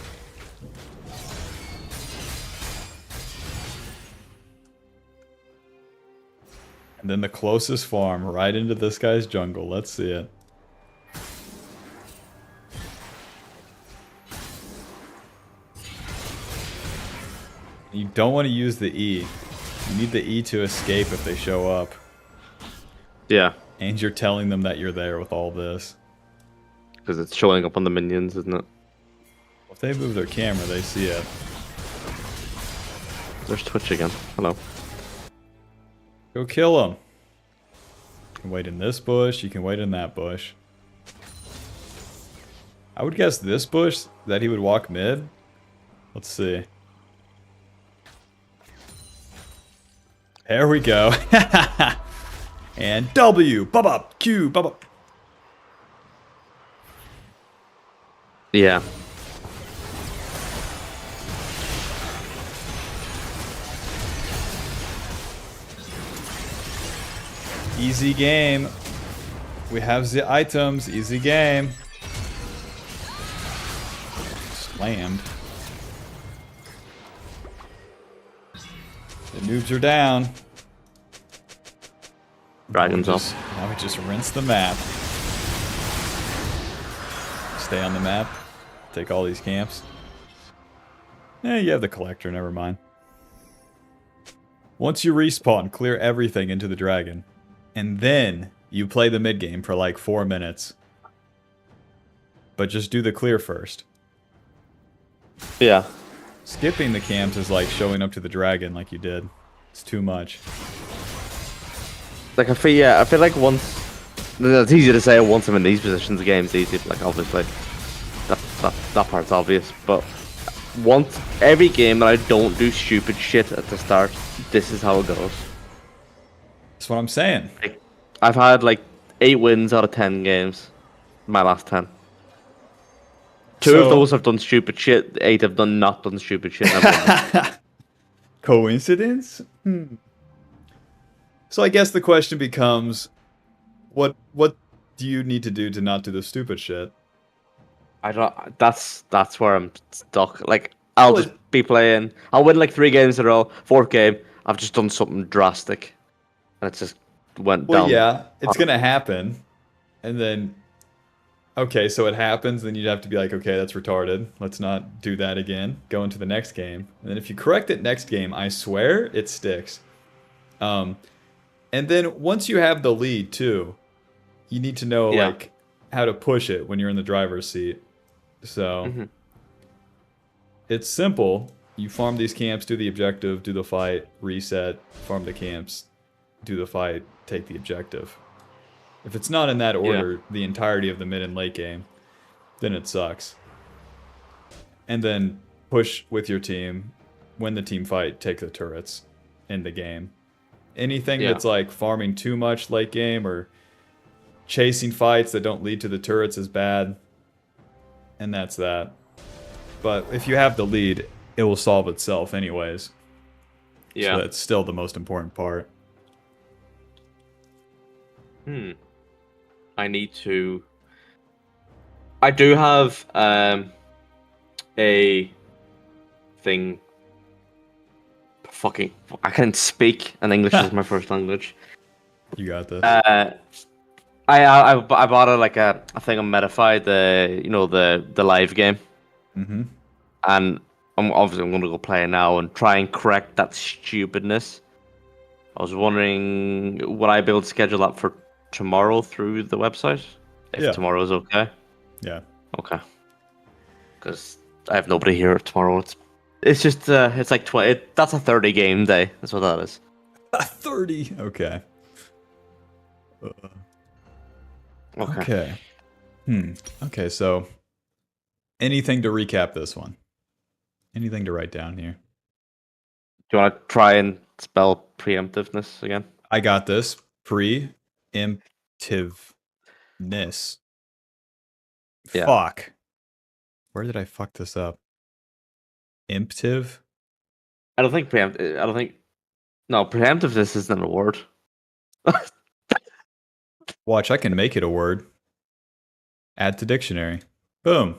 And then the closest farm right into this guy's jungle. Let's see it. You don't want to use the E. You need the E to escape if they show up. Yeah. And you're telling them that you're there with all this. Because it's showing up on the minions, isn't it? If they move their camera, they see it. There's Twitch again. Hello. Go kill him. You can wait in this bush, you can wait in that bush. I would guess this bush that he would walk mid. Let's see. There we go. And W, bub Q, bub. Yeah. Easy game. We have the items. Easy game. Slammed. The noobs are down. Dragons up. Now we just rinse the map. Stay on the map. Take all these camps. You have the collector, never mind. Once you respawn, clear everything into the dragon. And then you play the mid game for like 4 minutes. But just do the clear first. Yeah. Skipping the camps is like showing up to the dragon like you did. It's too much. Like I feel like once it's easy to say once I'm in these positions the game's easy, but like obviously that part's obvious, but once every game that I don't do stupid shit at the start, this is how it goes. That's what I'm saying. Like, I've had like 8 wins out of 10 games. My last 10. Two of those have done stupid shit. 8 have not done stupid shit. Coincidence? So I guess the question becomes, what do you need to do to not do the stupid shit? I don't. That's where I'm stuck. Like I'll just be playing. I'll win like 3 games in a row. 4th game, I've just done something drastic, and it just went Well, down. yeah, it's gonna happen, and then okay, so it happens, then you'd have to be like, okay, that's retarded. Let's not do that again. Go into the next game, and then if you correct it next game, I swear it sticks. And then once you have the lead too, you need to know Yeah. like how to push it when you're in the driver's seat. So it's simple. You farm these camps, do the objective, do the fight, reset, farm the camps, do the fight, take the objective. If it's not in that order, the entirety of the mid and late game, then it sucks. And then push with your team, win the team fight, take the turrets in the game. Anything that's like farming too much late game or chasing fights that don't lead to the turrets is bad. And that's that. But if you have the lead, it will solve itself anyways. Yeah. So that's still the most important part. I need to. I do have a thing. Fucking, I can't speak, and English is my first language. You got this. I bought a thing on Metafy, the live game, Mm-hmm. and I'm going to go play it now and try and correct that stupidness. I was wondering, would I be able to schedule that for tomorrow through the website? If tomorrow is okay. Yeah. Okay. Because I have nobody here tomorrow. It's just it's like 20. That's a 30 game day. That's what that is. 30. Okay. Okay. Okay, so anything to recap this one? Anything to write down here? Do you want to try and spell preemptiveness again? I got this. Preemptiveness. Yeah. Fuck. Where did I fuck this up? Imptive? I don't think No, preemptiveness isn't a word. Watch, I can make it a word. Add to dictionary. Boom.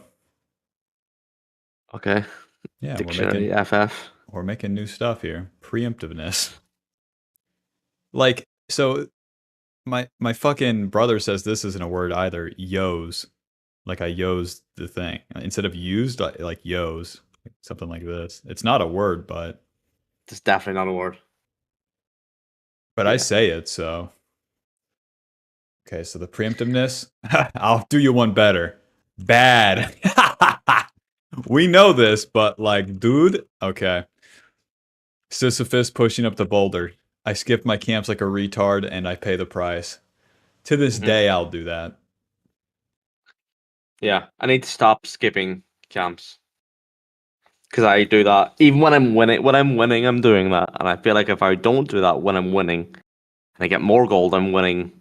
Okay. Yeah, Dictionary we're making new stuff here. Preemptiveness. Like, so my fucking brother says this isn't a word either. Yos. Like I yos the thing. Instead of used, like yos. Something like this. It's not a word, but It's definitely not a word. But I say it, so. Okay, so the preemptiveness. I'll do you one better. Bad. We know this, but like, dude. Okay. Sisyphus pushing up the boulder. I skip my camps like a retard and I pay the price. To this day, I'll do that. Yeah, I need to stop skipping camps. Because I do that even when I'm winning. When I'm winning, I'm doing that, and I feel like if I don't do that when I'm winning, and I get more gold, I'm winning.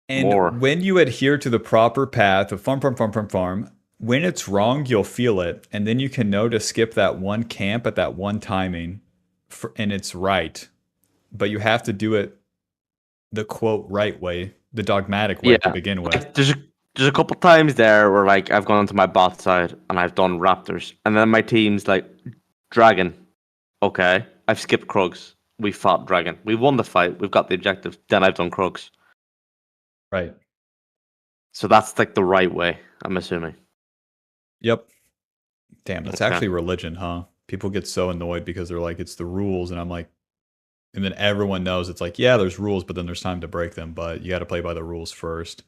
And more. When you adhere to the proper path of farm, when it's wrong, you'll feel it, and then you can know to skip that one camp at that one timing, and it's right. But you have to do it the quote right way, the dogmatic way to begin with. Like, there's a couple times there where like I've gone onto my bot side and I've done raptors, and then my team's like dragon. Okay, I've skipped Krugs. We fought dragon. We won the fight. We've got the objective. Then I've done Krugs. Right. So that's like the right way, I'm assuming. Yep. Damn, that's actually religion, huh? People get so annoyed because they're like, it's the rules, and I'm like, and then everyone knows it's like, yeah, there's rules, but then there's time to break them, but you got to play by the rules first.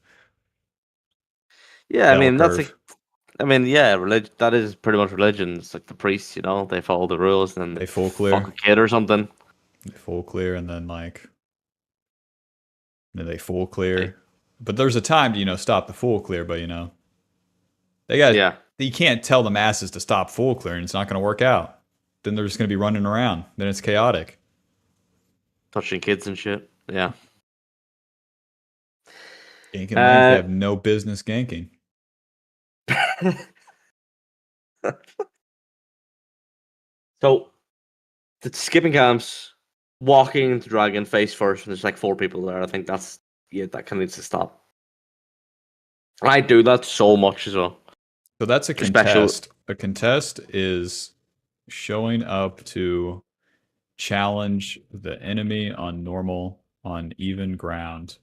Yeah, I mean that's like, yeah, religion. That is pretty much religion. It's like the priests, they follow the rules, and they full clear, fuck a kid or something. They full clear, and then they full clear. But there's a time to stop the full clear. But they got you can't tell the masses to stop full clear, and it's not going to work out. Then they're just going to be running around. Then it's chaotic, touching kids and shit. Yeah, ganking lanes they have no business ganking. So the skipping camps, walking into dragon face first, and there's like 4 people there. I think that's that kind of needs to stop. I do that so much as well. So that's a Special. contest. A contest is showing up to challenge the enemy on normal, on even ground.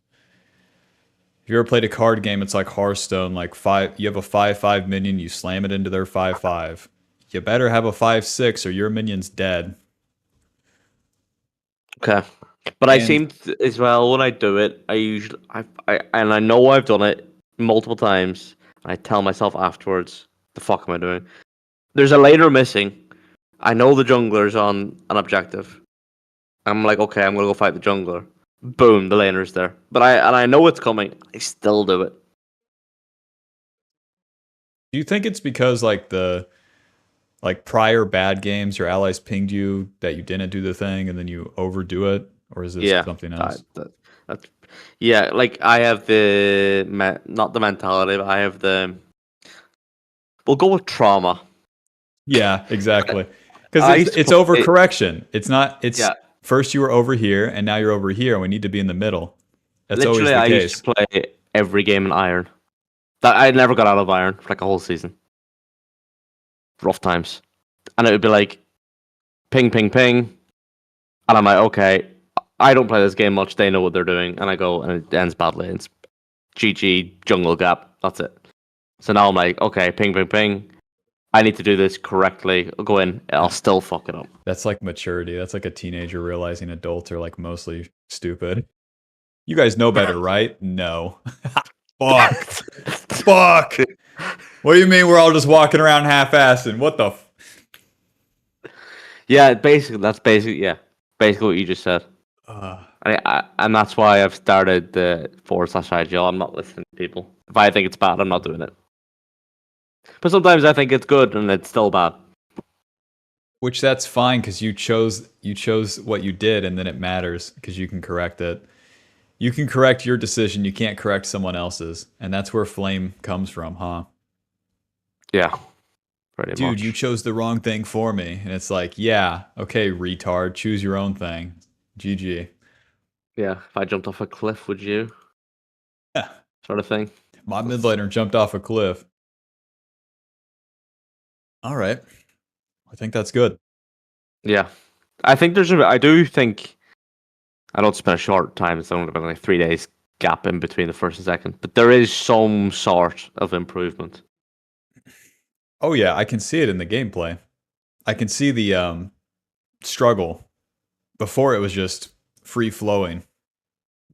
If you ever played a card game, it's like Hearthstone. Like you have a 5/5 minion, you slam it into their 5/5. You better have a 5/6 or your minion's dead. Okay, but I seem as well when I do it. I usually and I know I've done it multiple times. I tell myself afterwards, "The fuck am I doing?" There's a laner missing. I know the jungler's on an objective. I'm like, okay, I'm gonna go fight the jungler. Boom, the laner's there. But I know it's coming. I still do it. Do you think it's because like prior bad games, your allies pinged you that you didn't do the thing, and then you overdo it, or is this something else? That's yeah. Like I have not the mentality, but I have the. We'll go with trauma. Yeah, exactly. Because it's overcorrection. It's not. It's first you were over here, and now you're over here. And we need to be in the middle. That's literally, always the case. I used to play every game in Iron. That I never got out of Iron for like a whole season. Rough times, and it would be like, ping, ping, ping, and I'm like, okay, I don't play this game much. They know what they're doing, and I go, and it ends badly. It's GG jungle gap. That's it. So now I'm like, okay, ping, ping, ping. I need to do this correctly. I'll go in. I'll still fuck it up. That's like maturity. That's like a teenager realizing adults are like mostly stupid. You guys know better, right? No. Fuck. Fuck. What do you mean we're all just walking around half-assing? What the? Yeah, basically, that's basically what you just said. And that's why I've started the /IGL. I'm not listening to people. If I think it's bad, I'm not doing it. But sometimes I think it's good and it's still bad. Which that's fine because you chose what you did, and then it matters because you can correct it. You can correct your decision. You can't correct someone else's, and that's where flame comes from, huh? Yeah, pretty much. Dude, you chose the wrong thing for me, and it's like, yeah, okay, retard, choose your own thing. GG. Yeah, if I jumped off a cliff, would you? Yeah, sort of thing. My mid laner jumped off a cliff. All right. I think that's good. Yeah. I think I do think, I know it's been a short time, it's only been like 3 days gap in between the first and second, but there is some sort of improvement. Oh yeah, I can see it in the gameplay. I can see the struggle. Before it was just free flowing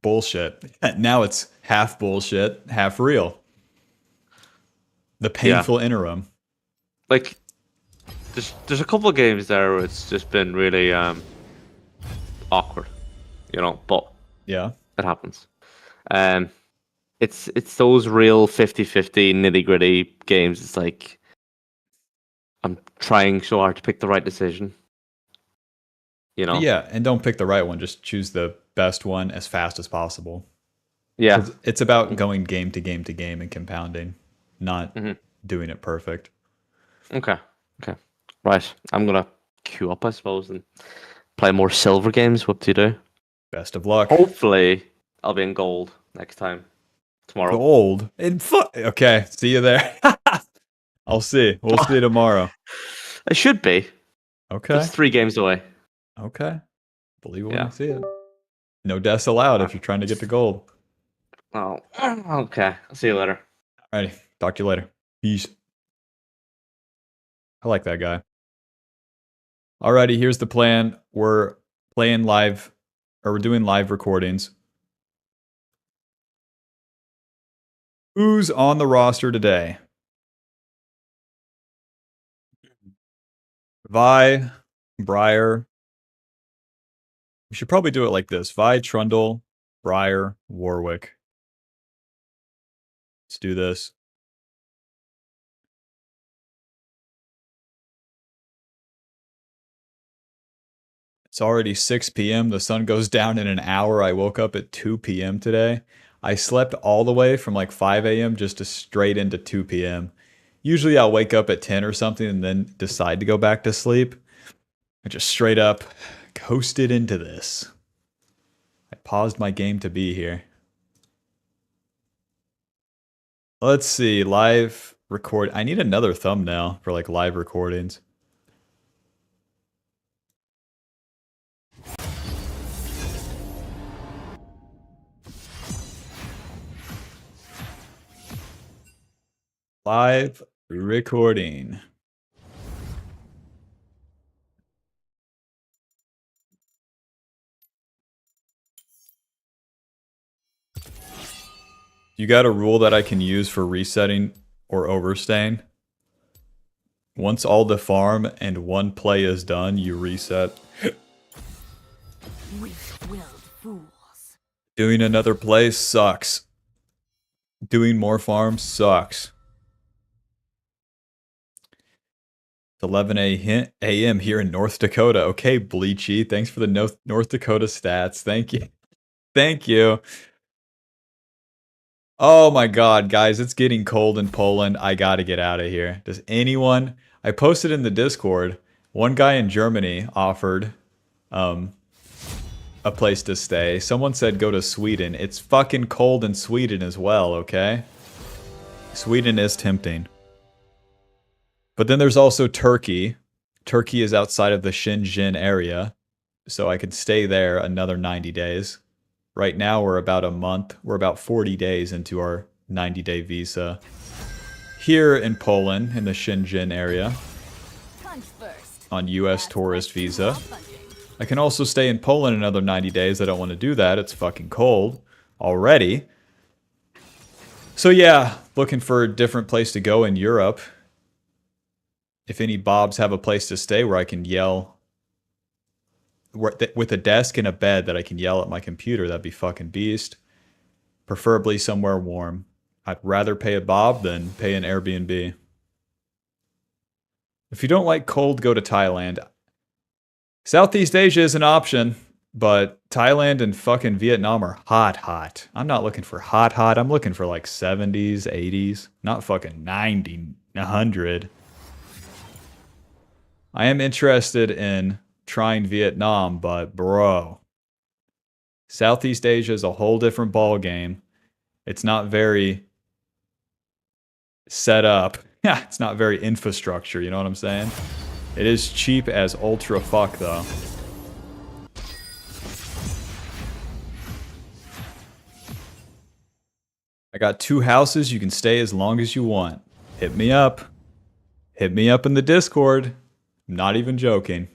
bullshit. Now it's half bullshit, half real. The painful interim. Like, there's a couple of games there where it's just been really awkward, but yeah, it happens. It's those real 50-50 nitty-gritty games. It's like I'm trying so hard to pick the right decision. Yeah, and don't pick the right one. Just choose the best one as fast as possible. Yeah. It's about going game to game to game and compounding, not doing it perfect. Okay. Right. I'm going to queue up, I suppose, and play more silver games. What do you do? Best of luck. Hopefully, I'll be in gold next time. Tomorrow. Gold? Okay, see you there. I'll see. We'll see tomorrow. I should be. Okay. It's 3 games away. Okay. Believe it when you see it. No deaths allowed if you're trying to get to gold. Oh, okay. I'll see you later. Alrighty. Talk to you later. Peace. I like that guy. Alrighty, here's the plan. We're playing live, or we're doing live recordings. Who's on the roster today? Vi, Briar. We should probably do it like this. Vi, Trundle, Briar, Warwick. Let's do this. It's already 6 p.m. The sun goes down in an hour. I woke up at 2 p.m. today. I slept all the way from like 5 a.m. just to straight into 2 p.m. Usually I'll wake up at 10 or something and then decide to go back to sleep. I just straight up coasted into this. I paused my game to be here. Let's see, live record. I need another thumbnail for like live recordings. Live recording. You got a rule that I can use for resetting or overstaying? Once all the farm and one play is done, you reset. Weak-willed fools. Doing another play sucks. Doing more farms sucks. It's 11 a.m. here in North Dakota. Okay, Bleachy, thanks for the North Dakota stats. Thank you. Thank you. Oh my god, guys, it's getting cold in Poland. I gotta get out of here. Does anyone... I posted in the Discord, one guy in Germany offered a place to stay. Someone said go to Sweden. It's fucking cold in Sweden as well, okay? Sweden is tempting. But then there's also Turkey. Turkey is outside of the Shenzhen area, so I could stay there another 90 days. Right now, we're about a month. We're about 40 days into our 90-day visa. Here in Poland, in the Shenzhen area, on US tourist visa. I can also stay in Poland another 90 days. I don't want to do that. It's fucking cold already. So yeah, looking for a different place to go in Europe. If any Bobs have a place to stay where I can yell with a desk and a bed that I can yell at my computer, that'd be fucking beast. Preferably somewhere warm. I'd rather pay a Bob than pay an Airbnb. If you don't like cold, go to Thailand. Southeast Asia is an option, but Thailand and fucking Vietnam are hot. I'm not looking for hot. I'm looking for like 70s, 80s, not fucking 90, 100. I am interested in trying Vietnam, but bro, Southeast Asia is a whole different ball game. It's not very set up. Yeah, it's not very infrastructure, you know what I'm saying? It is cheap as ultra fuck though. I got 2 houses, you can stay as long as you want. Hit me up. Hit me up in the Discord. I'm not even joking.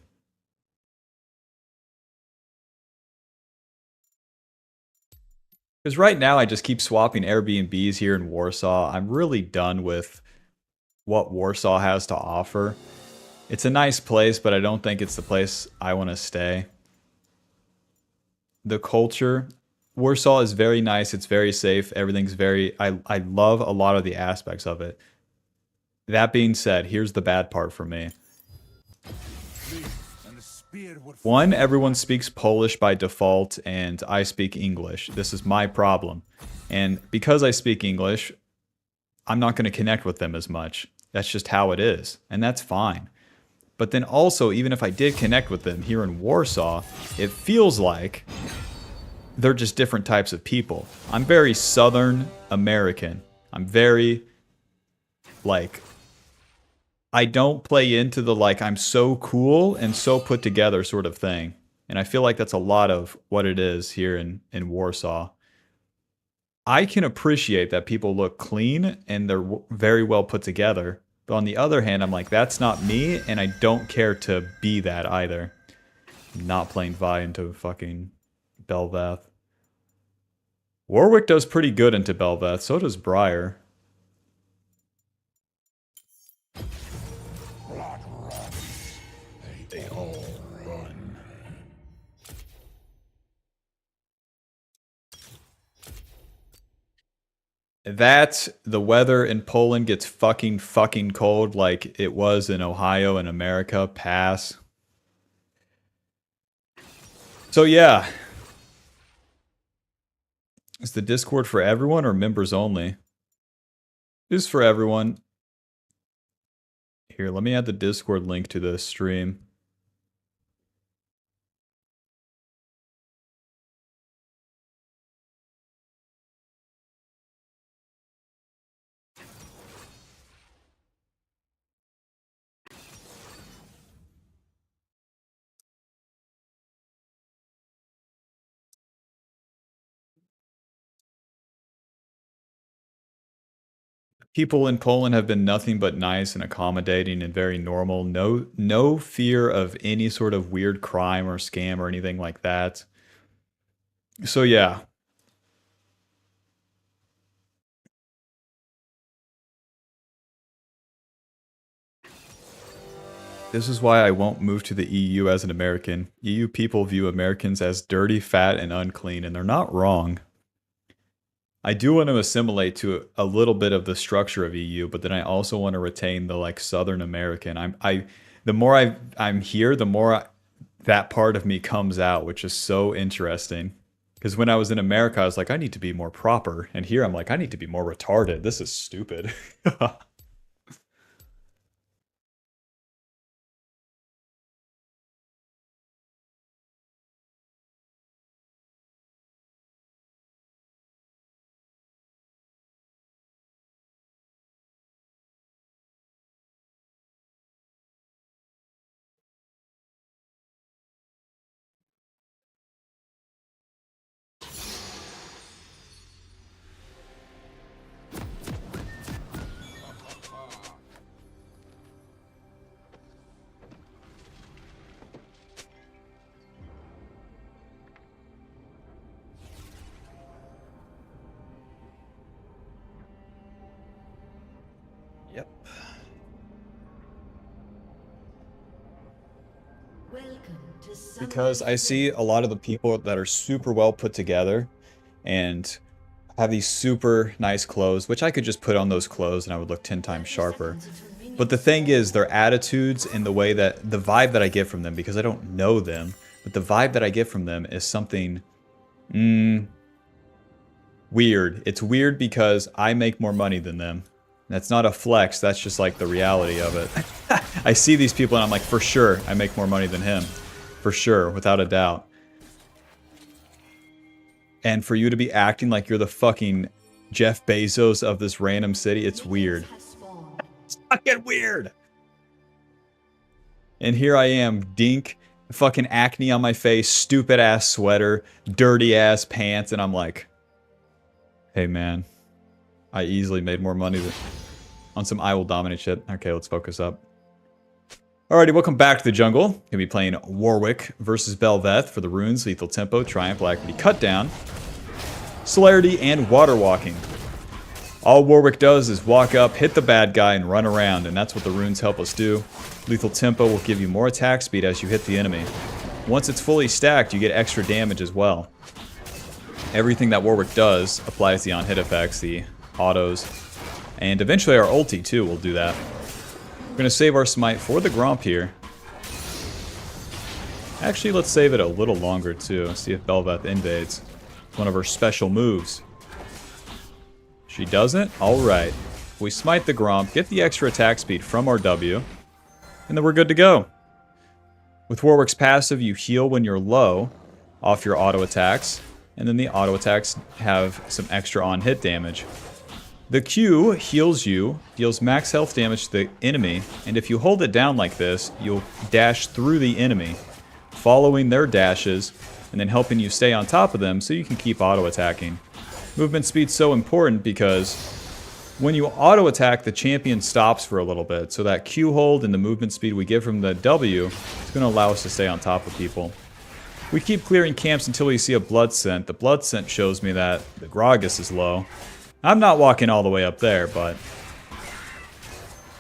Because right now I just keep swapping Airbnbs here in Warsaw. I'm really done with what Warsaw has to offer. It's a nice place, but I don't think it's the place I want to stay. The culture. Warsaw is very nice. It's very safe. Everything's very... I love a lot of the aspects of it. That being said, here's the bad part for me. 1, everyone speaks Polish by default, and I speak English. This is my problem. And because I speak English, I'm not going to connect with them as much. That's just how it is, and that's fine. But then also, even if I did connect with them here in Warsaw, it feels like they're just different types of people. I'm very Southern American. I'm very, like... I don't play into the, like, I'm so cool and so put together sort of thing. And I feel like that's a lot of what it is here in Warsaw. I can appreciate that people look clean and they're very well put together. But on the other hand, I'm like, that's not me, and I don't care to be that either. I'm not playing Vi into fucking Belveth. Warwick does pretty good into Belveth, so does Briar. They all run. That the weather in Poland gets fucking cold like it was in Ohio and America. Pass. So yeah. Is the Discord for everyone or members only? It is for everyone. Here, let me add the Discord link to this stream. People in Poland have been nothing but nice and accommodating and very normal. No fear of any sort of weird crime or scam or anything like that. So yeah. This is why I won't move to the EU as an American. EU people view Americans as dirty, fat, and unclean, and they're not wrong. I do want to assimilate to a little bit of the structure of EU, but then I also want to retain the like Southern American. The more I'm here, the more that part of me comes out, which is so interesting. Because when I was in America, I was like, I need to be more proper, and here I'm like, I need to be more retarded. This is stupid. Yep. Because I see a lot of the people that are super well put together and have these super nice clothes, which I could just put on those clothes and I would look 10 times sharper. But the thing is, their attitudes and the way that, the vibe that I get from them, because I don't know them, but the vibe that I get from them is something weird. It's weird because I make more money than them. That's not a flex, that's just like the reality of it. I see these people and I'm like, for sure, I make more money than him. For sure, without a doubt. And for you to be acting like you're the fucking Jeff Bezos of this random city, it's weird. It's fucking weird! And here I am, dink, fucking acne on my face, stupid ass sweater, dirty ass pants, and I'm like, hey man, I easily made more money than on some I will dominate shit. Okay, let's focus up. Alrighty, welcome back to the jungle. Gonna be playing Warwick versus Belveth for the runes, lethal tempo, triumph, alacrity, cut down, celerity, and water walking. All Warwick does is walk up, hit the bad guy, and run around, and that's what the runes help us do. Lethal tempo will give you more attack speed as you hit the enemy. Once it's fully stacked, you get extra damage as well. Everything that Warwick does applies the on-hit effects, the autos, and eventually our ulti too will do that. We're going to save our smite for the Gromp here. Actually, let's save it a little longer too, see if Belveth invades. One of her special moves. She doesn't? Alright. We smite the Gromp, get the extra attack speed from our W, and then we're good to go. With Warwick's passive, you heal when you're low off your auto attacks, and then the auto attacks have some extra on-hit damage. The Q heals you, deals max health damage to the enemy, and if you hold it down like this, you'll dash through the enemy, following their dashes, and then helping you stay on top of them so you can keep auto-attacking. Movement speed's so important because when you auto-attack, the champion stops for a little bit, so that Q hold and the movement speed we get from the W is going to allow us to stay on top of people. We keep clearing camps until we see a blood scent. The blood scent shows me that the Gragas is low. I'm not walking all the way up there, but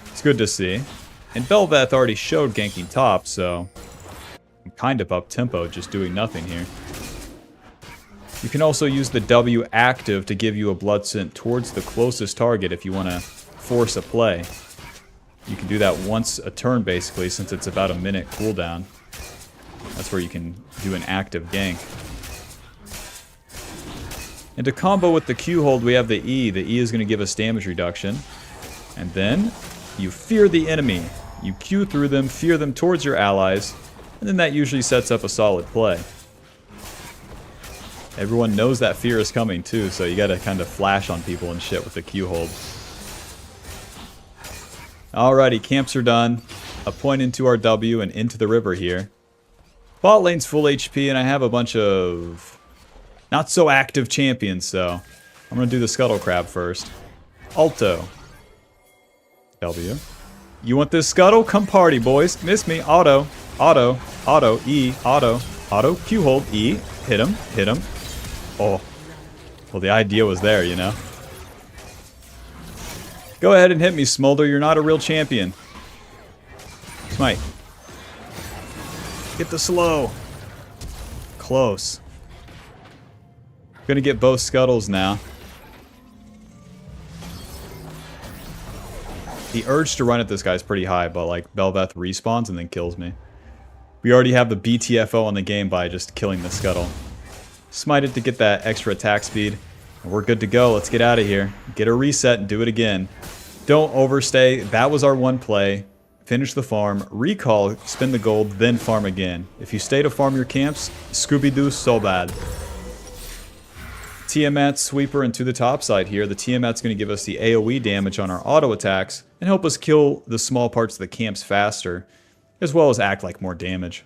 it's good to see. And Belveth already showed ganking top, so I'm kind of up tempo, just doing nothing here. You can also use the W active to give you a blood scent towards the closest target if you want to force a play. You can do that once a turn, basically, since it's about a minute cooldown. That's where you can do an active gank. And to combo with the Q hold, we have the E. The E is going to give us damage reduction. And then you fear the enemy. You Q through them, fear them towards your allies, and then that usually sets up a solid play. Everyone knows that fear is coming too, so you gotta kind of flash on people and shit with the Q hold. Alrighty, camps are done. A point into our W and into the river here. Bot lane's full HP, and I have a bunch of not so active champions, so I'm gonna do the Scuttle Crab first. Alto. W. You want this Scuttle? Come party, boys. Miss me. Auto. Auto. Auto. E. Auto. Auto. Q hold. E. Hit him. Hit him. Oh. Well, the idea was there, you know. Go ahead and hit me, Smolder. You're not a real champion. Smite. Get the slow. Close. Gonna get both Scuttles now. The urge to run at this guy is pretty high, but like Bel'Veth respawns and then kills me. We already have the BTFO on the game by just killing the Scuttle. Smite it to get that extra attack speed. And we're good to go. Let's get out of here. Get a reset and do it again. Don't overstay. That was our one play. Finish the farm, recall, spend the gold, then farm again. If you stay to farm your camps, Scooby-Doo so bad. Tiamat, Sweeper, and to the top side here. The Tiamat's going to give us the AoE damage on our auto attacks and help us kill the small parts of the camps faster, as well as act like more damage.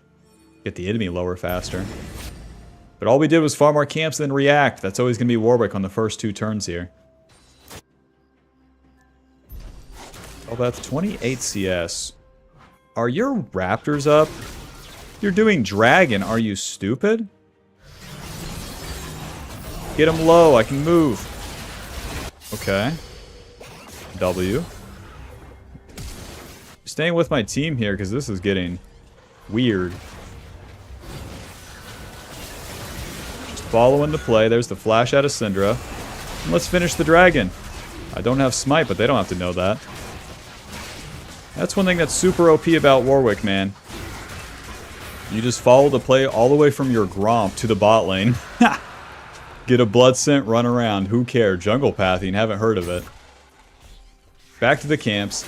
Get the enemy lower faster. But all we did was farm our camps and then react. That's always going to be Warwick on the first 2 turns here. Oh, that's 28 CS. Are your raptors up? You're doing dragon. Are you stupid? Get him low. I can move. Okay. W. Staying with my team here because this is getting weird. Just following the play. There's the flash out of Syndra. And let's finish the dragon. I don't have smite, but they don't have to know that. That's one thing that's super OP about Warwick, man. You just follow the play all the way from your Gromp to the bot lane. Get a blood scent, run around. Who cares? Jungle pathing, haven't heard of it. Back to the camps.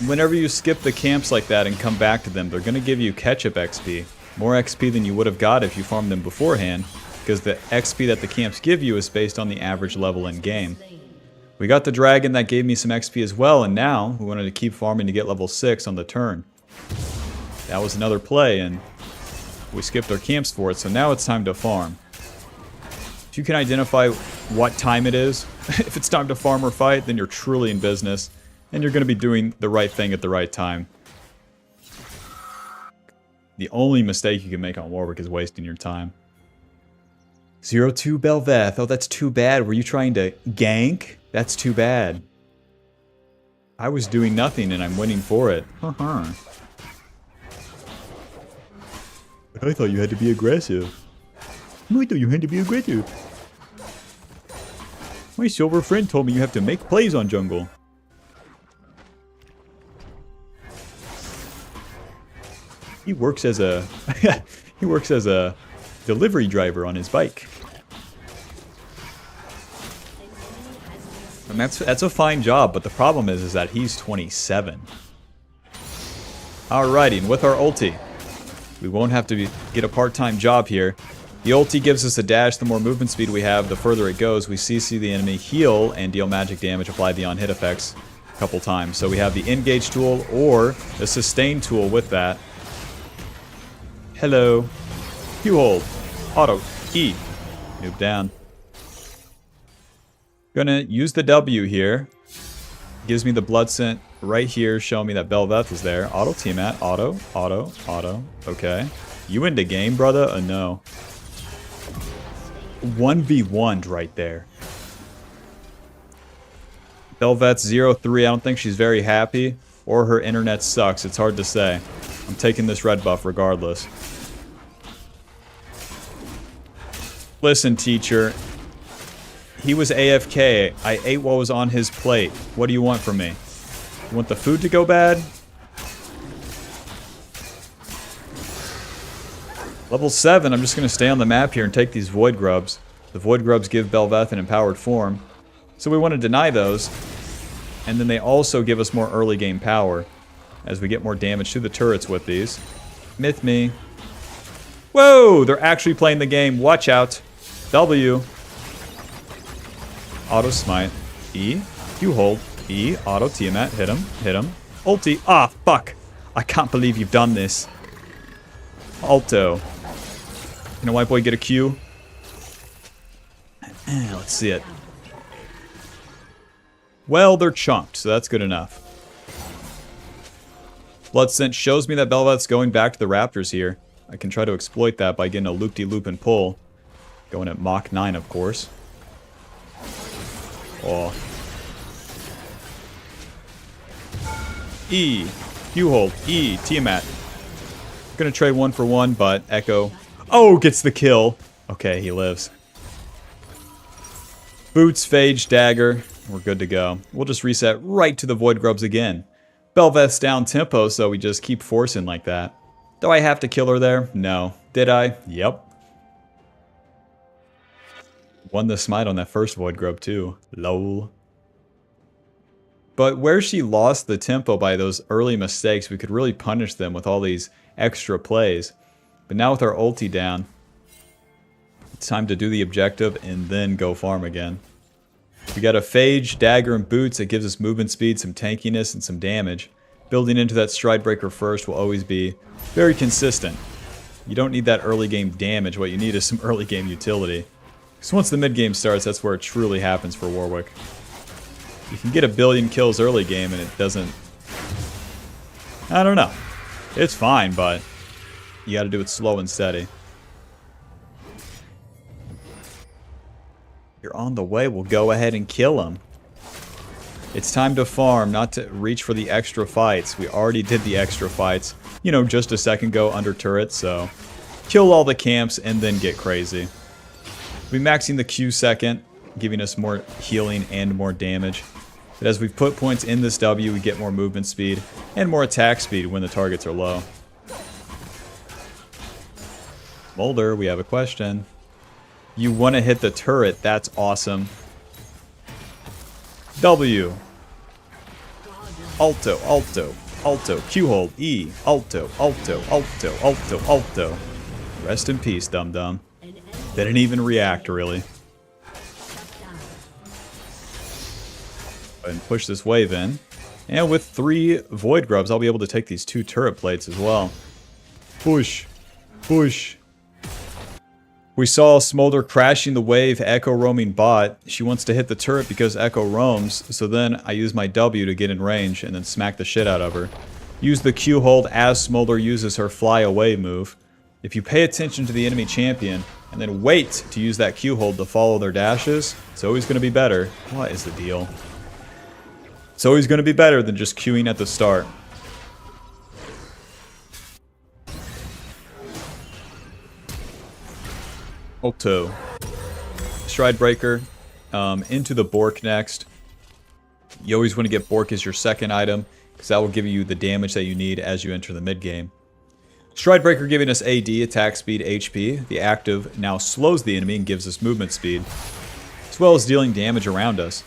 Whenever you skip the camps like that and come back to them, they're going to give you catch-up XP. More XP than you would have got if you farmed them beforehand, because the XP that the camps give you is based on the average level in game. We got the dragon that gave me some XP as well, and now we wanted to keep farming to get level 6 on the turn. That was another play, and we skipped our camps for it, so now it's time to farm. If you can identify what time it is, if it's time to farm or fight, then you're truly in business, and you're going to be doing the right thing at the right time. The only mistake you can make on Warwick is wasting your time. 0-2 Bel'Veth. Oh, that's too bad. Were you trying to gank? That's too bad. I was doing nothing and I'm winning for it. I thought you had to be aggressive. I thought you had to be aggressive. My silver friend told me you have to make plays on jungle. He works as a he works as a delivery driver on his bike. And that's a fine job, but the problem is that he's 27. Alrighty, and with our ulti, we won't have to get a part-time job here. The ulti gives us a dash. The more movement speed we have, the further it goes. We CC the enemy, heal, and deal magic damage, apply the on-hit effects a couple times. So we have the engage tool or the sustain tool with that. Hello. Q hold. Auto. E. Move down. Gonna use the W here. Gives me the blood scent right here, showing me that Bel'Veth is there. Auto Tiamat. Auto. Auto. Auto. Okay. You into game, brother? No. 1v1'd right there. Bel'Veth's 0-3. I don't think she's very happy. Or her internet sucks. It's hard to say. I'm taking this red buff regardless. Listen, teacher. He was AFK. I ate what was on his plate. What do you want from me? You want the food to go bad? Level 7, I'm just going to stay on the map here and take these Void Grubs. The Void Grubs give Bel'Veth an empowered form. So we want to deny those. And then they also give us more early game power. as we get more damage to the turrets with these. Myth me. Whoa! They're actually playing the game. Watch out. W. Auto smite. E. Q hold. E. Auto Tiamat. Hit him. Hit him. Ulti. Ah, fuck. I can't believe you've done this. Alto. Can a white boy get a Q? Let's see it. Well, they're chunked, so that's good enough. Blood Scent shows me that Bel'Veth's going back to the Raptors here. I can try to exploit that by getting a loop-de-loop and pull. Going at Mach 9, of course. Oh. E. Q-hold. E. Tiamat. Gonna trade 1 for 1, but Echo... Oh, gets the kill. Okay, he lives. Boots, Phage, Dagger. We're good to go. We'll just reset right to the Void Grubs again. Bel'Veth's down tempo, so we just keep forcing like that. Do I have to kill her there? No. Did I? Yep. Won the smite on that first Void Grub too. Lol. But where she lost the tempo by those early mistakes, we could really punish them with all these extra plays. But now with our ulti down, it's time to do the objective and then go farm again. We got a Phage, Dagger, and Boots that gives us movement speed, some tankiness, and some damage. Building into that Stride Breaker first will always be very consistent. You don't need that early game damage, what you need is some early game utility. Because once the mid game starts, that's where it truly happens for Warwick. You can get a billion kills early game and it doesn't... I don't know. It's fine, but you gotta do it slow and steady. You're on the way, we'll go ahead and kill him. It's time to farm, not to reach for the extra fights. We already did the extra fights, you know, just a second ago under turrets, so... Kill all the camps and then get crazy. We'll be maxing the Q second, giving us more healing and more damage. But as we've put points in this W, we get more movement speed and more attack speed when the targets are low. Mulder, we have a question. You want to hit the turret, that's awesome. W. Alto, Alto, Alto, Q hold, E, Alto, Alto, Alto, Alto, Alto. Rest in peace, dum-dum. They didn't even react, really. And push this wave in. And with 3 Void Grubs, I'll be able to take these 2 turret plates as well. Push. Push. We saw Smolder crashing the wave, Echo roaming bot. She wants to hit the turret because Echo roams, so then I use my W to get in range and then smack the shit out of her. Use the Q hold as Smolder uses her fly away move. If you pay attention to the enemy champion, and then wait to use that Q hold to follow their dashes, it's always going to be better. What is the deal? It's always going to be better than just queuing at the start. Alto. Stride Breaker. Into the Bork next. You always want to get Bork as your second item, because that will give you the damage that you need as you enter the mid game. Stride Breaker giving us AD, attack speed, HP. The active now slows the enemy and gives us movement speed, as well as dealing damage around us.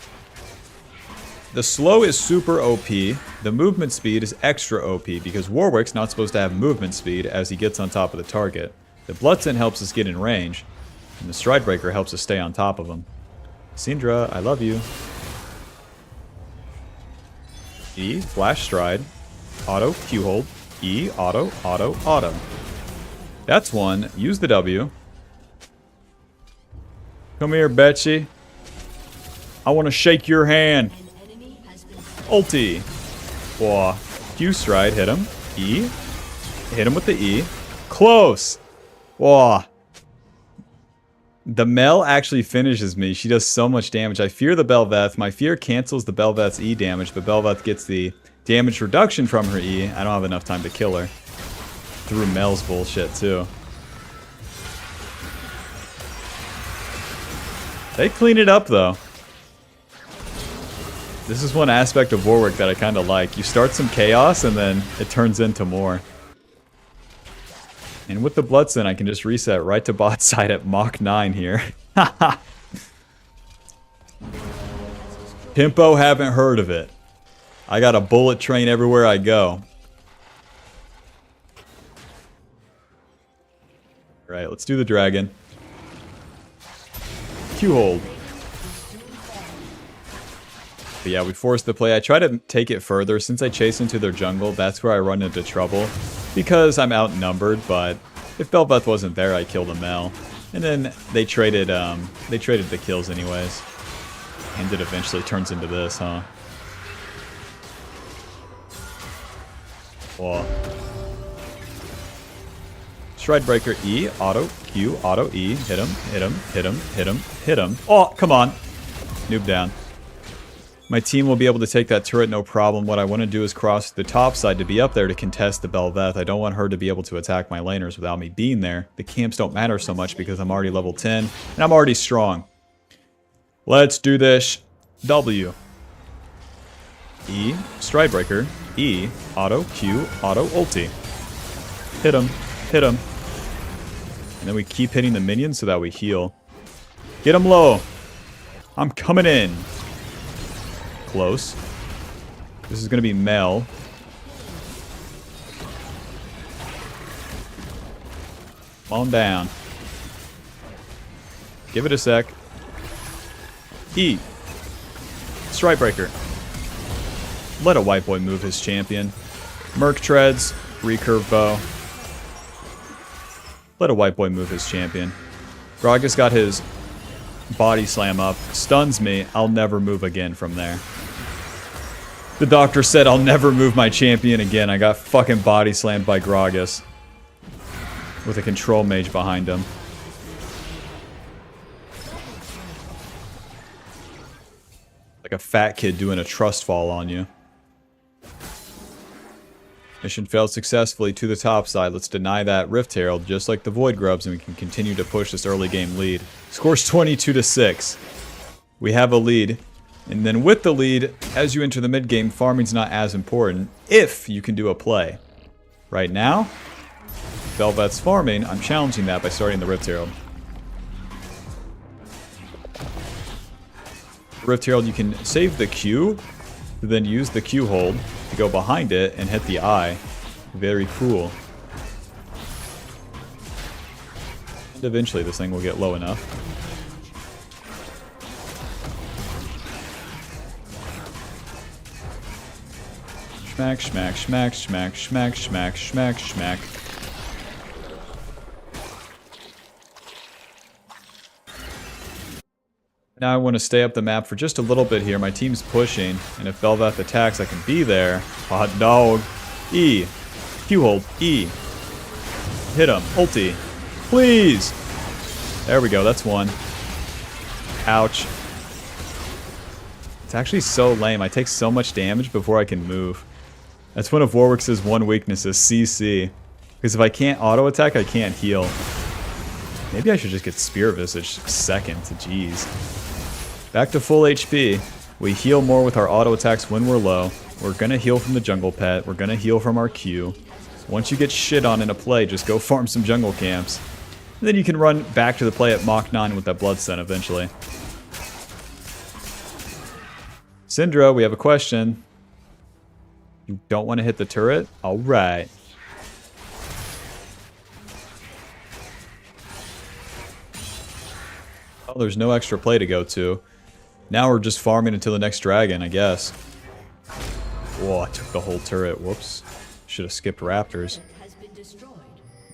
The slow is super OP. The movement speed is extra OP, because Warwick's not supposed to have movement speed as he gets on top of the target. The Bloodstone helps us get in range, and the Stride Breaker helps us stay on top of him. Syndra, I love you. E, Flash Stride. Auto, Q hold. E, auto, auto, auto. That's one. Use the W. Come here, Betsy. I want to shake your hand. Ulti. Whoa. Q stride, hit him. E. Hit him with the E. Close. Whoa. The Mel actually finishes me. She does so much damage. I fear the Bel'Veth. My fear cancels the Bel'Veth's E damage, but Bel'Veth gets the damage reduction from her E. I don't have enough time to kill her. Through Mel's bullshit, too. They clean it up, though. This is one aspect of Warwick that I kind of like. You start some chaos, and then it turns into more. And with the Bloodstone, I can just reset right to bot side at Mach 9 here. Pimpo, haven't heard of it. I got a bullet train everywhere I go. Right, let's do the dragon. Q hold. But yeah, we forced the play. I try to take it further. Since I chase into their jungle, that's where I run into trouble. Because I'm outnumbered, but if Bel'Veth wasn't there, I'd kill the Mel. And then they traded the kills anyways. And it eventually turns into this, huh? Whoa. Stridebreaker E, auto, Q, auto, E, hit him, hit him, hit him, hit him, hit him. Oh, come on. Noob down. My team will be able to take that turret, no problem. What I want to do is cross the top side to be up there to contest the Bel'Veth. I don't want her to be able to attack my laners without me being there. The camps don't matter so much because I'm already level 10 and I'm already strong. Let's do this. W. E, Stridebreaker. E, auto, Q, auto, ulti. Hit him, hit him. And then we keep hitting the minions so that we heal. Get him low. I'm coming in. Close. This is going to be Mel. Come on down. Give it a sec. E. Stridebreaker. Let a white boy move his champion. Merc treads. Recurve bow. Let a white boy move his champion. Gragas got his body slam up. Stuns me. I'll never move again from there. The doctor said I'll never move my champion again. I got fucking body slammed by Gragas. With a control mage behind him. Like a fat kid doing a trust fall on you. Mission failed successfully to the top side. Let's deny that Rift Herald just like the Void Grubs and we can continue to push this early game lead. Scores 22-6. We have a lead. And then with the lead, as you enter the mid game, farming's not as important if you can do a play. Right now, Bel'Veth's farming. I'm challenging that by starting the Rift Herald. Rift Herald, you can save the Q, then use the Q hold to go behind it and hit the I. Very cool. And eventually this thing will get low enough. Smack, smack, smack, smack, smack, smack, smack, smack. Now I want to stay up the map for just a little bit here. My team's pushing, and if Bel'Veth attacks, I can be there. Hot dog. E. Q hold. E. Hit him. Ulti. Please. There we go. That's one. Ouch. It's actually so lame. I take so much damage before I can move. That's one of Warwick's one weaknesses, CC. Because if I can't auto attack, I can't heal. Maybe I should just get Spear Visage second. Jeez. Back to full HP. We heal more with our auto attacks when we're low. We're going to heal from the jungle pet. We're going to heal from our Q. Once you get shit on in a play, just go farm some jungle camps. And then you can run back to the play at Mach 9 with that Blood Scent eventually. Syndra, we have a question. You don't want to hit the turret? Alright. Oh, there's no extra play to go to. Now we're just farming until the next dragon, I guess. Whoa, I took the whole turret. Whoops. Should have skipped raptors.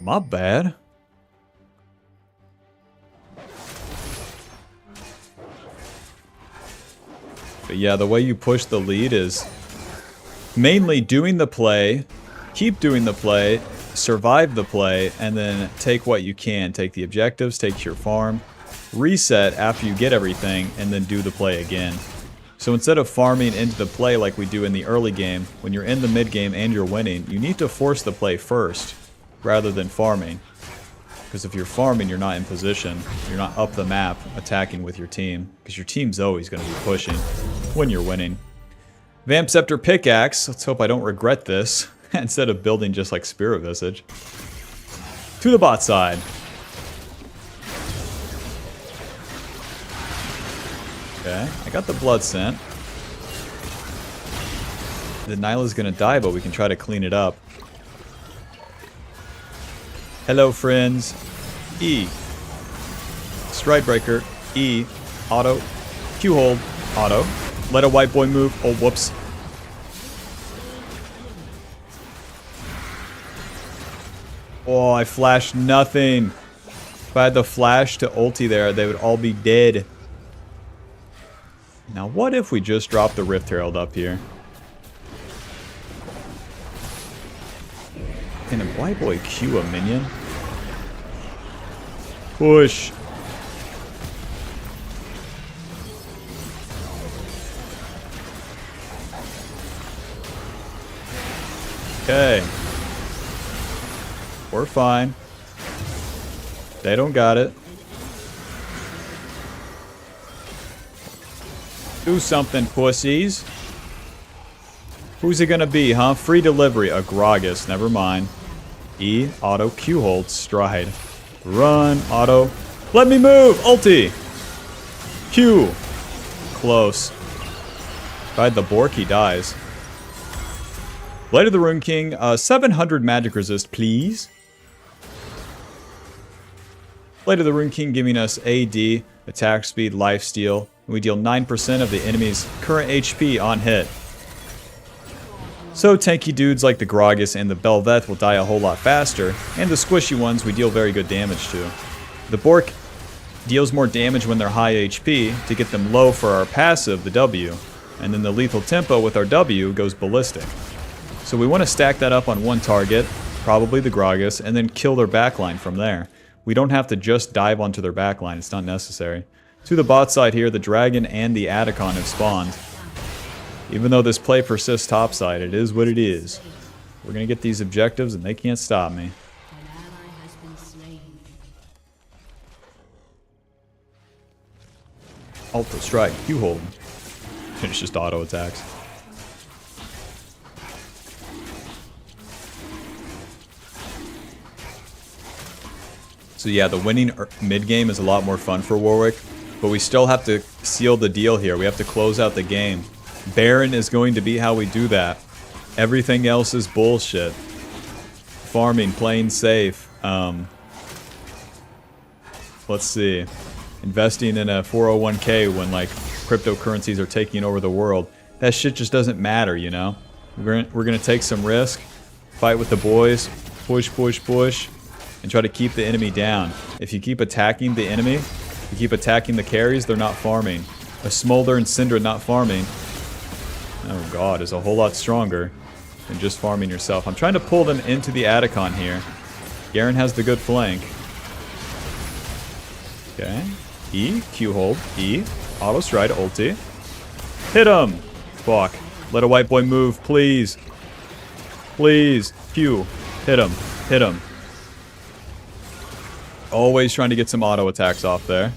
My bad. But yeah, the way you push the lead is mainly doing the play, keep doing the play, survive the play, and then take what you can. Take the objectives, take your farm, reset after you get everything, and then do the play again. So instead of farming into the play like we do in the early game, when you're in the mid game and you're winning, you need to force the play first, rather than farming. Because if you're farming, you're not in position. You're not up the map attacking with your team. Because your team's always going to be pushing when you're winning. Vamp Scepter Pickaxe. Let's hope I don't regret this. Instead of building just like Spirit Visage. To the bot side. Okay, I got the Blood Scent. The Nyla's going to die, but we can try to clean it up. Hello, friends. E. Stride breaker. E. Auto. Q hold. Auto. Let a white boy move. Oh, whoops. Oh, I flashed nothing. If I had the flash to ulti there, they would all be dead. Now, what if we just drop the Rift Herald up here? Can a white boy Q a minion? Push. Okay. We're fine. They don't got it. Do something, pussies. Who's it gonna be, huh? Free delivery. A Gragas. Never mind. E. Auto. Q hold. Stride. Run. Auto. Let me move. Ulti. Q. Close. If I had the Bork, he dies. Blade of the Rune King. 700 magic resist, please. Blade of the Rune King giving us AD, attack speed, lifesteal. We deal 9% of the enemy's current HP on hit. So tanky dudes like the Gragas and the Bel'Veth will die a whole lot faster, and the squishy ones we deal very good damage to. The Bork deals more damage when they're high HP to get them low for our passive, the W, and then the lethal tempo with our W goes ballistic. So we want to stack that up on one target, probably the Gragas, and then kill their backline from there. We don't have to just dive onto their backline, it's not necessary. To the bot side here, the Dragon and the Atacon have spawned. Even though this play persists topside, it is what it is. We're going to get these objectives and they can't stop me. Ultra strike, Q hold. It's just auto attacks. So yeah, the winning mid game is a lot more fun for Warwick, but we still have to seal the deal here. We have to close out the game. Baron is going to be how we do that. Everything else is bullshit. Farming, playing safe. Let's see. Investing in a 401k when like cryptocurrencies are taking over the world. That shit just doesn't matter, you know? We're gonna take some risk, fight with the boys, push, push, push, and try to keep the enemy down. If you keep attacking the enemy, you keep attacking the carries, they're not farming. A Smolder and Syndra not farming, oh god, is a whole lot stronger than just farming yourself. I'm trying to pull them into the Atacon here. Garen has the good flank. Okay. E, Q hold, E, auto stride, ulti. Hit him! Fuck. Let a white boy move, please. Please. Q. Hit him. Hit him. Always trying to get some auto attacks off there.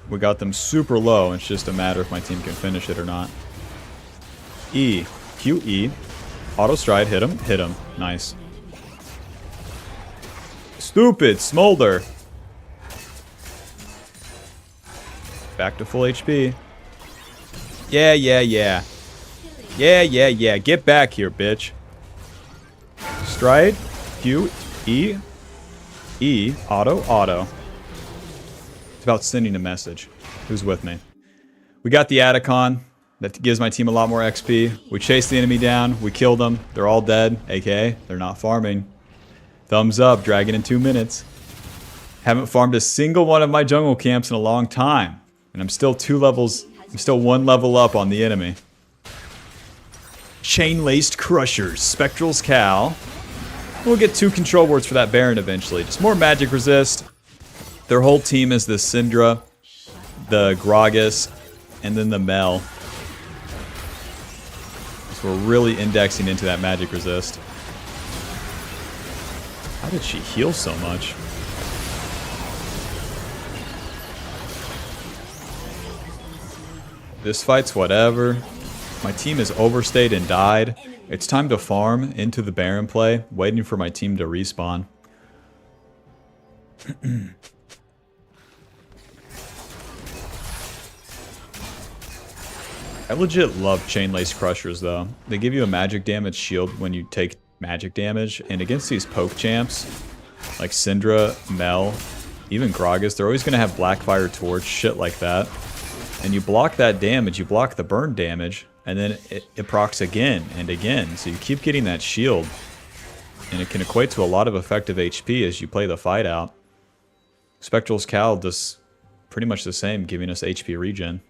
We got them super low. It's just a matter if my team can finish it or not. E. Q, E. Auto stride. Hit him. Hit him. Nice. Stupid. Smolder. Back to full HP. Yeah, yeah, yeah. Yeah, yeah, yeah. Get back here, bitch. Stride. Q. E. E. Auto. Auto. It's about sending a message. Who's with me? We got the Atacon. That gives my team a lot more XP. We chase the enemy down. We kill them. They're all dead. AKA, they're not farming. Thumbs up. Dragon in 2 minutes. Haven't farmed a single one of my jungle camps in a long time. And I'm still 1 level up on the enemy. Chain-laced Crushers. Spectral's Cal. We'll get 2 control wards for that Baron eventually. Just more magic resist. Their whole team is the Syndra, the Gragas, and then the Mel. So we're really indexing into that magic resist. How did she heal so much? This fight's whatever. My team is overstayed and died. It's time to farm into the Baron play, waiting for my team to respawn. I legit love Chain-Laced Crushers though. They give you a magic damage shield when you take magic damage, and against these poke champs, like Syndra, Mel, even Gragas, they're always going to have Blackfire Torch, shit like that. And you block that damage, you block the burn damage, and then it procs again and again. So you keep getting that shield. And it can equate to a lot of effective HP as you play the fight out. Spectral's Cowl does pretty much the same, giving us HP regen.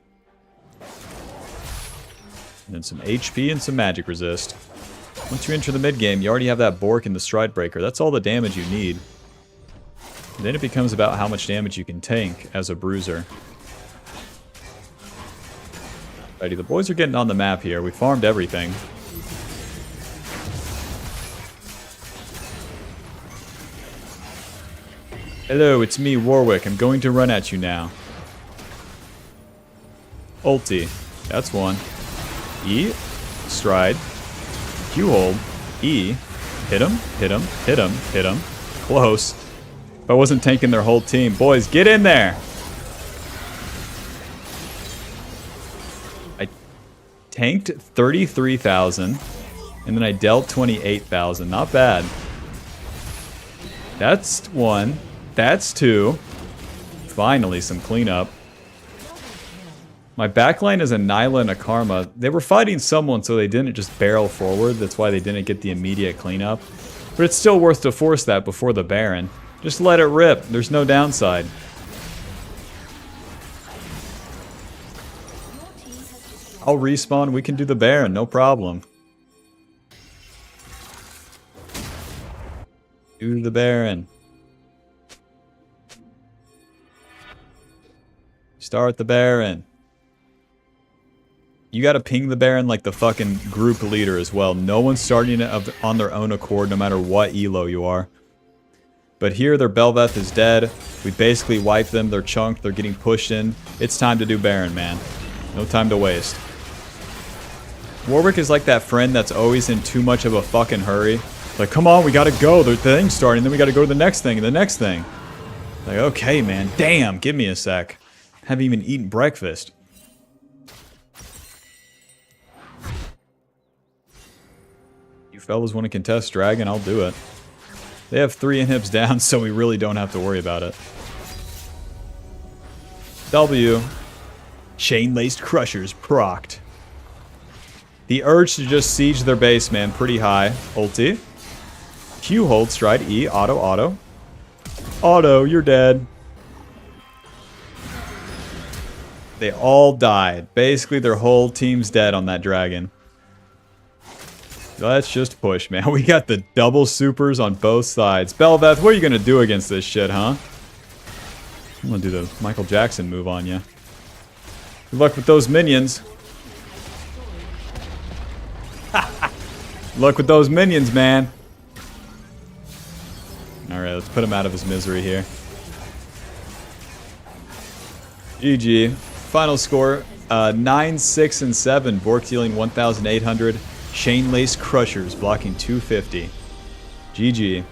And then some HP and some magic resist. Once you enter the mid game, you already have that Bork and the Stride Breaker. That's all the damage you need. And then it becomes about how much damage you can tank as a bruiser. Alrighty, the boys are getting on the map here. We farmed everything. Hello, it's me, Warwick. I'm going to run at you now. Ulti. That's one. E. Stride. Q hold. E. Hit him, hit him, hit him, hit him. Close. If I wasn't tanking their whole team. Boys, get in there! I tanked 33,000. And then I dealt 28,000. Not bad. That's one. That's two. Finally, some cleanup. My backline is a Nyla and a Karma. They were fighting someone, so they didn't just barrel forward. That's why they didn't get the immediate cleanup. But it's still worth to force that before the Baron. Just let it rip. There's no downside. I'll respawn. We can do the Baron. No problem. Do the Baron. Start the Baron. You gotta ping the Baron like the fucking group leader as well. No one's starting it on their own accord, no matter what elo you are. But here, their Bel'Veth is dead. We basically wipe them. They're chunked. They're getting pushed in. It's time to do Baron, man. No time to waste. Warwick is like that friend that's always in too much of a fucking hurry. Like, come on, we gotta go. The thing's starting. Then we gotta go to the next thing and the next thing. Like, okay, man. Damn, give me a sec. Haven't even eaten breakfast. You fellas want to contest Dragon? I'll do it. They have 3 inhibs down, so we really don't have to worry about it. W. Chain-laced Crushers procced. The urge to just siege their base, man, pretty high. Ulti. Q hold, stride, E, auto, auto. Auto, you're dead. They all died. Basically, their whole team's dead on that dragon. Let's just push, man. We got the double supers on both sides. Bel'Veth, what are you going to do against this shit, huh? I'm going to do the Michael Jackson move on you. Good luck with those minions. Good luck with those minions, man. Alright, let's put him out of his misery here. GG. Final score, 9, 6, and 7. Bork dealing 1,800. Chain-laced Crushers blocking 250. GG.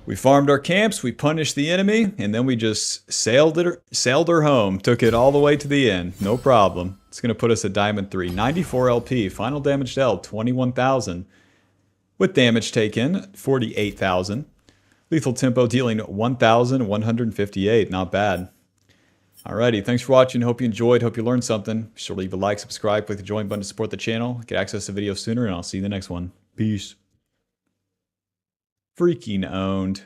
We farmed our camps, we punished the enemy, and then we just sailed her home. Took it all the way to the end. No problem. It's going to put us at Diamond 3. 94 LP. Final damage dealt, 21,000. With damage taken, 48,000. Lethal tempo dealing 1,158. Not bad. Alrighty, thanks for watching. Hope you enjoyed. Hope you learned something. Be sure to leave a like, subscribe, click the join button to support the channel. Get access to videos sooner, and I'll see you in the next one. Peace. Freaking owned.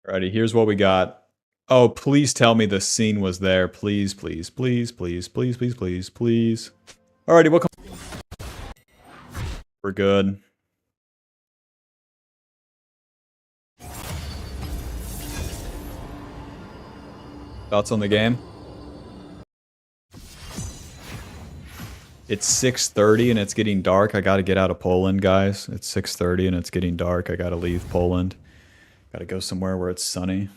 Alrighty, here's what we got. Oh, please tell me the scene was there. Please, please, please, please, please, please, please, please. Alrighty, welcome. We're good. Thoughts on the game? It's 6:30 and it's getting dark. I gotta get out of Poland, guys. It's 6:30 and it's getting dark. I gotta leave Poland. Gotta go somewhere where it's sunny.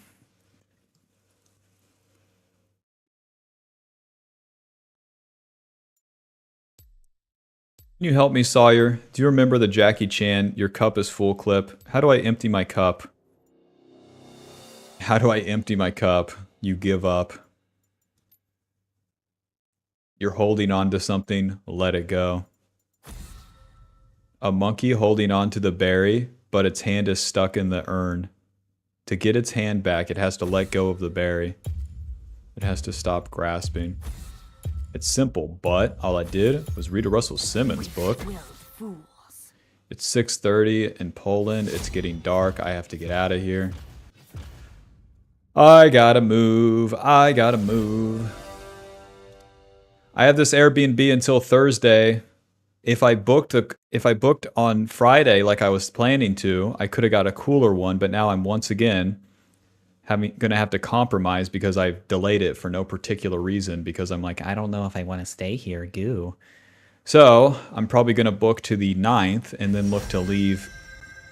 Can you help me, Sawyer? Do you remember the Jackie Chan, your cup is full clip? How do I empty my cup? How do I empty my cup? You give up. You're holding on to something, let it go. A monkey holding on to the berry, but its hand is stuck in the urn. To get its hand back, it has to let go of the berry. It has to stop grasping. It's simple, but all I did was read a Russell Simmons book. Willed fools. It's 6:30 in Poland. It's getting dark. I have to get out of here. I gotta move. I gotta move. I have this Airbnb until Thursday. If I booked on Friday like I was planning to, I could have got a cooler one, but now I'm once again gonna have to compromise because I've delayed it for no particular reason because I'm like, I don't know if I want to stay here, goo. So I'm probably gonna book to the 9th and then look to leave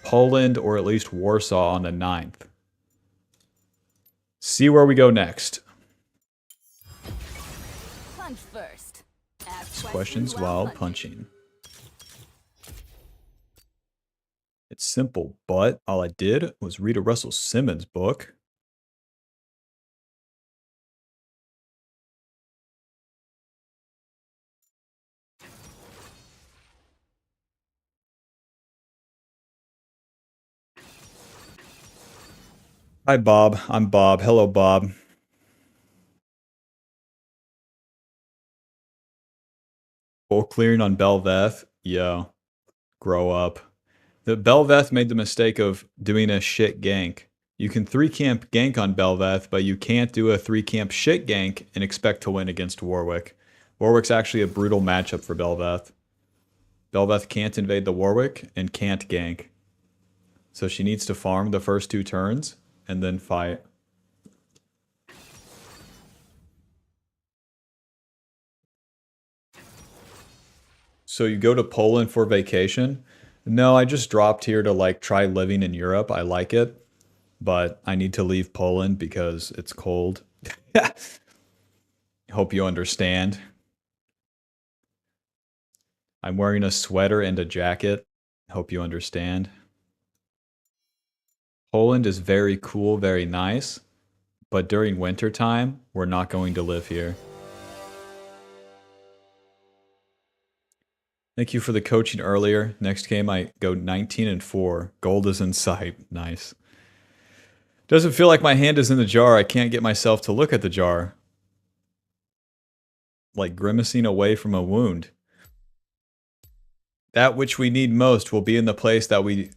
Poland or at least Warsaw on the 9th. See where we go next. Punch first. Ask Questions while punching. It's simple, but all I did was read a Russell Simmons book. Hi, Bob. I'm Bob. Hello, Bob. Full clearing on Belveth. Yo, grow up. The Belveth made the mistake of doing a shit gank. You can 3-camp gank on Belveth, but you can't do a 3-camp shit gank and expect to win against Warwick. Warwick's actually a brutal matchup for Belveth. Belveth can't invade the Warwick and can't gank. So she needs to farm the first 2 turns and then fight. So you go to Poland for vacation? No, I just dropped here to like try living in Europe. I like it, but I need to leave Poland because it's cold. Hope you understand. I'm wearing a sweater and a jacket. Hope you understand. Poland is very cool, very nice, but during winter time, we're not going to live here. Thank you for the coaching earlier. Next game, I go 19-4. Gold is in sight. Nice. Doesn't feel like my hand is in the jar. I can't get myself to look at the jar. Like grimacing away from a wound. That which we need most will be in the place that we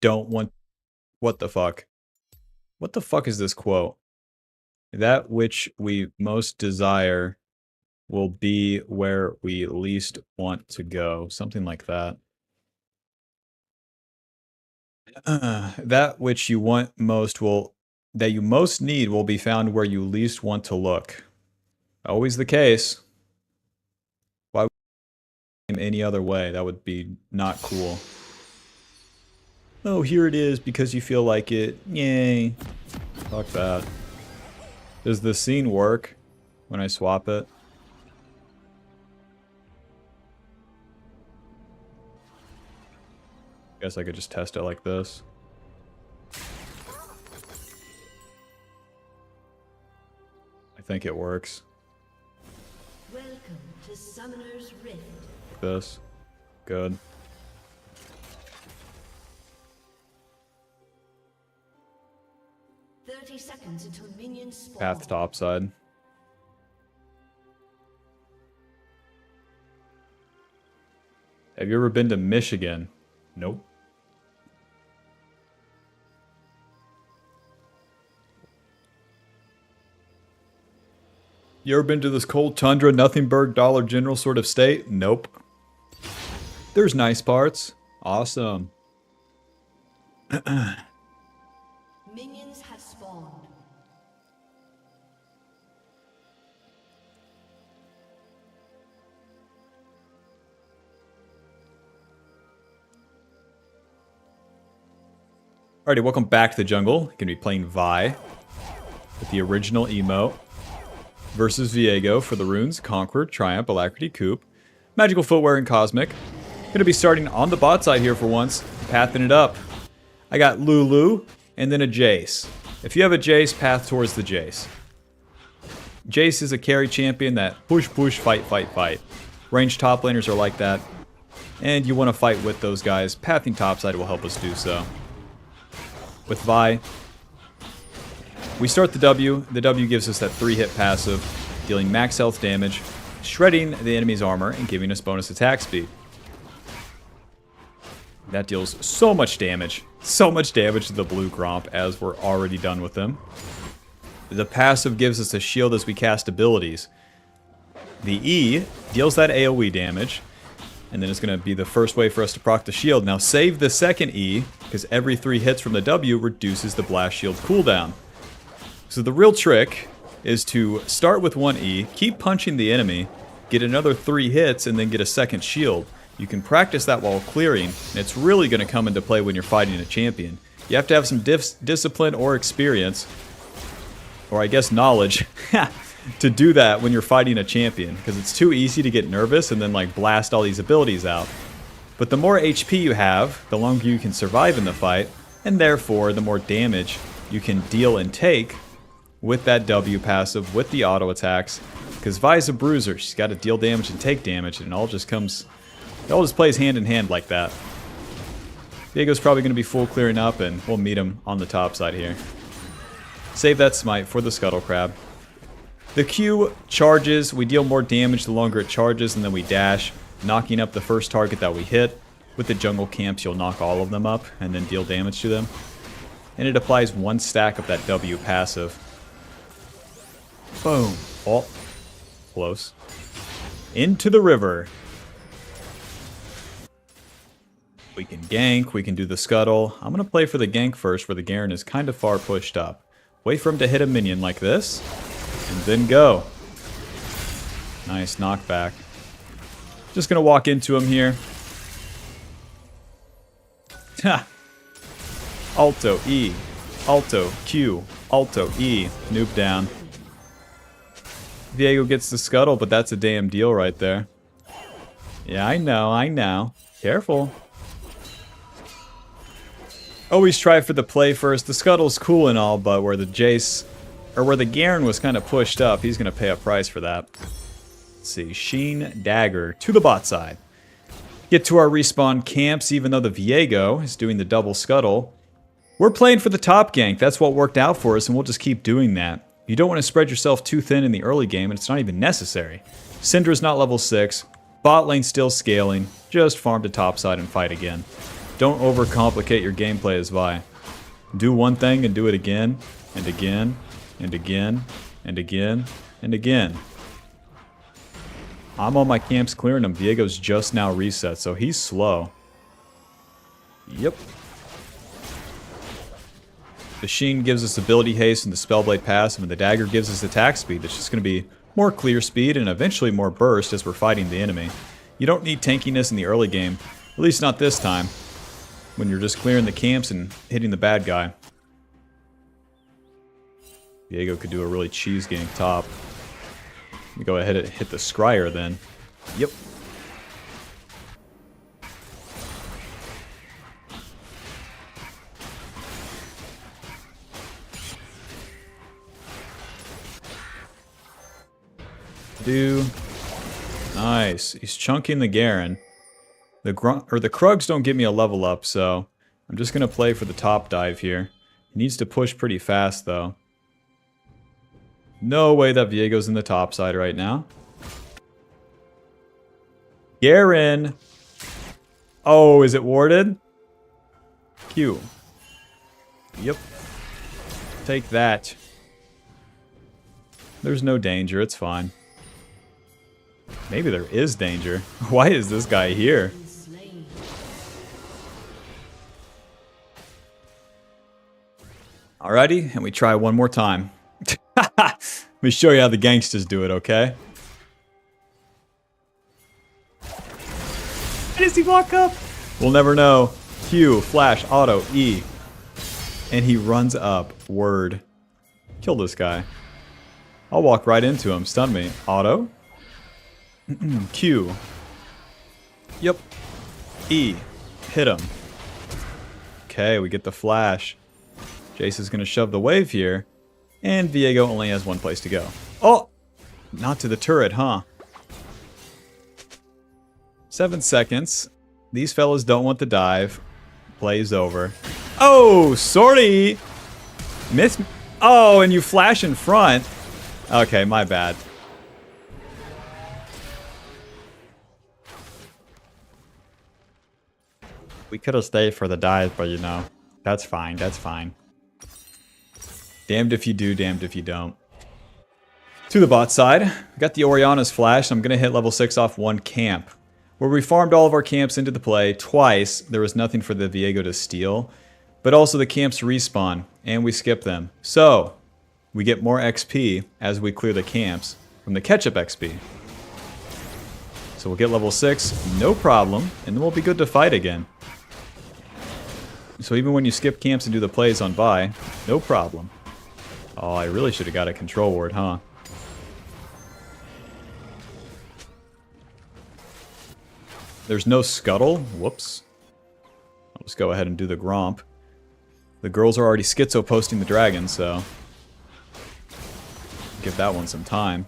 don't want. What the fuck? What the fuck is this quote? That which we most desire will be where we least want to go. Something like that. That which you want most that you most need will be found where you least want to look. Always the case. Why would you name any other way? That would be not cool. Oh, here it is because you feel like it. Yay. Fuck that. Does the scene work when I swap it? Guess I could just test it like this. I think it works. Welcome to Summoner's Rift. Like this. Good. Seconds until minions spawn. Path topside. Have you ever been to Michigan? Nope. You ever been to this cold tundra, Nothingburg, Dollar General sort of state? Nope. There's nice parts. Awesome. Minions have spawned. Alrighty, welcome back to the jungle. Gonna be playing Vi with the original emote versus Viego for the runes Conquer, Triumph, Alacrity, Coupe, Magical Footwear, and Cosmic. Gonna be starting on the bot side here for once, pathing it up. I got Lulu and then a Jace. If you have a Jace, path towards the Jace. Jace is a carry champion that push, push, fight, fight, fight. Ranged top laners are like that. And you want to fight with those guys. Pathing topside will help us do so. With Vi, we start the W. The W gives us that 3-hit passive, dealing max health damage, shredding the enemy's armor, and giving us bonus attack speed. That deals so much damage. So much damage to the blue Gromp as we're already done with them. The passive gives us a shield as we cast abilities. The E deals that AoE damage, and then it's going to be the first way for us to proc the shield. Now save the second E, because every 3 hits from the W reduces the blast shield cooldown. So the real trick is to start with 1 E, keep punching the enemy, get another 3 hits, and then get a second shield. You can practice that while clearing, and it's really going to come into play when you're fighting a champion. You have to have some discipline or experience, or I guess knowledge, to do that when you're fighting a champion, because it's too easy to get nervous and then like blast all these abilities out. But the more HP you have, the longer you can survive in the fight, and therefore the more damage you can deal and take with that W passive, with the auto attacks, because Vi's a bruiser. She's got to deal damage and take damage, and it all just plays hand in hand like that. Diego's probably going to be full clearing up, and we'll meet him on the top side here. Save that smite for the Scuttle Crab. The Q charges. We deal more damage the longer it charges, and then we dash, knocking up the first target that we hit. With the jungle camps, you'll knock all of them up and then deal damage to them. And it applies 1 stack of that W passive. Boom. Oh, close. Into the river. We can gank, we can do the scuttle. I'm going to play for the gank first, where the Garen is kind of far pushed up. Wait for him to hit a minion like this, and then go. Nice knockback. Just going to walk into him here. Ha! Alto E, Alto Q, Alto E, noob down. Viego gets the scuttle, but that's a damn deal right there. Yeah, I know. Careful. Always try for the play first. The scuttle's cool and all, but where the Jace, or where the Garen was kind of pushed up, he's going to pay a price for that. Let's see, Sheen Dagger to the bot side. Get to our respawn camps, even though the Viego is doing the double scuttle. We're playing for the top gank. That's what worked out for us, and we'll just keep doing that. You don't want to spread yourself too thin in the early game, and it's not even necessary. Syndra's not level 6. Bot lane still scaling. Just farm to topside and fight again. Don't overcomplicate your gameplay as Vi. Do one thing and do it again, and again, and again, and again, and again. I'm on my camps clearing them. Viego's just now reset, so he's slow. Yep. The Sheen gives us ability haste and the Spellblade passive, and the Dagger gives us attack speed. It's just going to be more clear speed and eventually more burst as we're fighting the enemy. You don't need tankiness in the early game, at least not this time, when you're just clearing the camps and hitting the bad guy. Viego could do a really cheese gank top. Let me go ahead and hit the Scryer then. Yep. Nice. He's chunking the Garen. The Krugs don't give me a level up, so I'm just gonna play for the top dive here. He needs to push pretty fast though. No way that Viego's in the top side right now. Garen! Oh, is it warded? Q. Yep. Take that. There's no danger, it's fine. Maybe there is danger. Why is this guy here? Alrighty, and we try one more time. Let me show you how the gangsters do it, okay? Why does he walk up? We'll never know. Q, flash, auto, E. And he runs up. Word. Kill this guy. I'll walk right into him. Stun me. Auto. Q. Yep. E. Hit him. Okay, we get the flash. Jace is going to shove the wave here. And Viego only has one place to go. Oh! Not to the turret, huh? 7 seconds. These fellas don't want the dive. Play's over. Oh, sorry! Miss. Oh, and you flash in front. Okay, my bad. We could have stayed for the dive, but you know, that's fine, that's fine. Damned if you do, damned if you don't. To the bot side, we got the Oriana's flash. I'm going to hit level 6 off one camp. Where we farmed all of our camps into the play twice, there was nothing for the Viego to steal. But also the camps respawn, and we skip them. So, we get more XP as we clear the camps from the ketchup XP. So we'll get level 6, no problem, and then we'll be good to fight again. So even when you skip camps and do the plays on buy, no problem. Oh, I really should have got a control ward, huh? There's no scuttle. Whoops. I'll just go ahead and do the Gromp. The girls are already schizo posting the dragon, so give that one some time.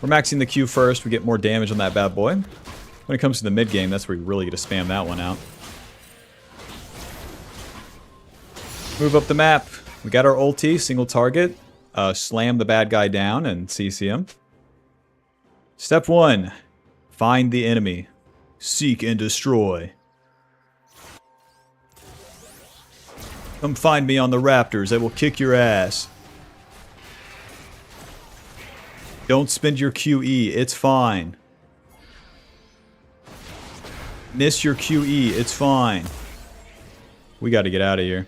We're maxing the Q first. We get more damage on that bad boy. When it comes to the mid game, that's where we really get to spam that one out. Move up the map. We got our ulti, single target. Slam the bad guy down and CC him. Step 1. Find the enemy. Seek and destroy. Come find me on the Raptors. I will kick your ass. Don't spend your QE. It's fine. Miss your QE. It's fine. We got to get out of here.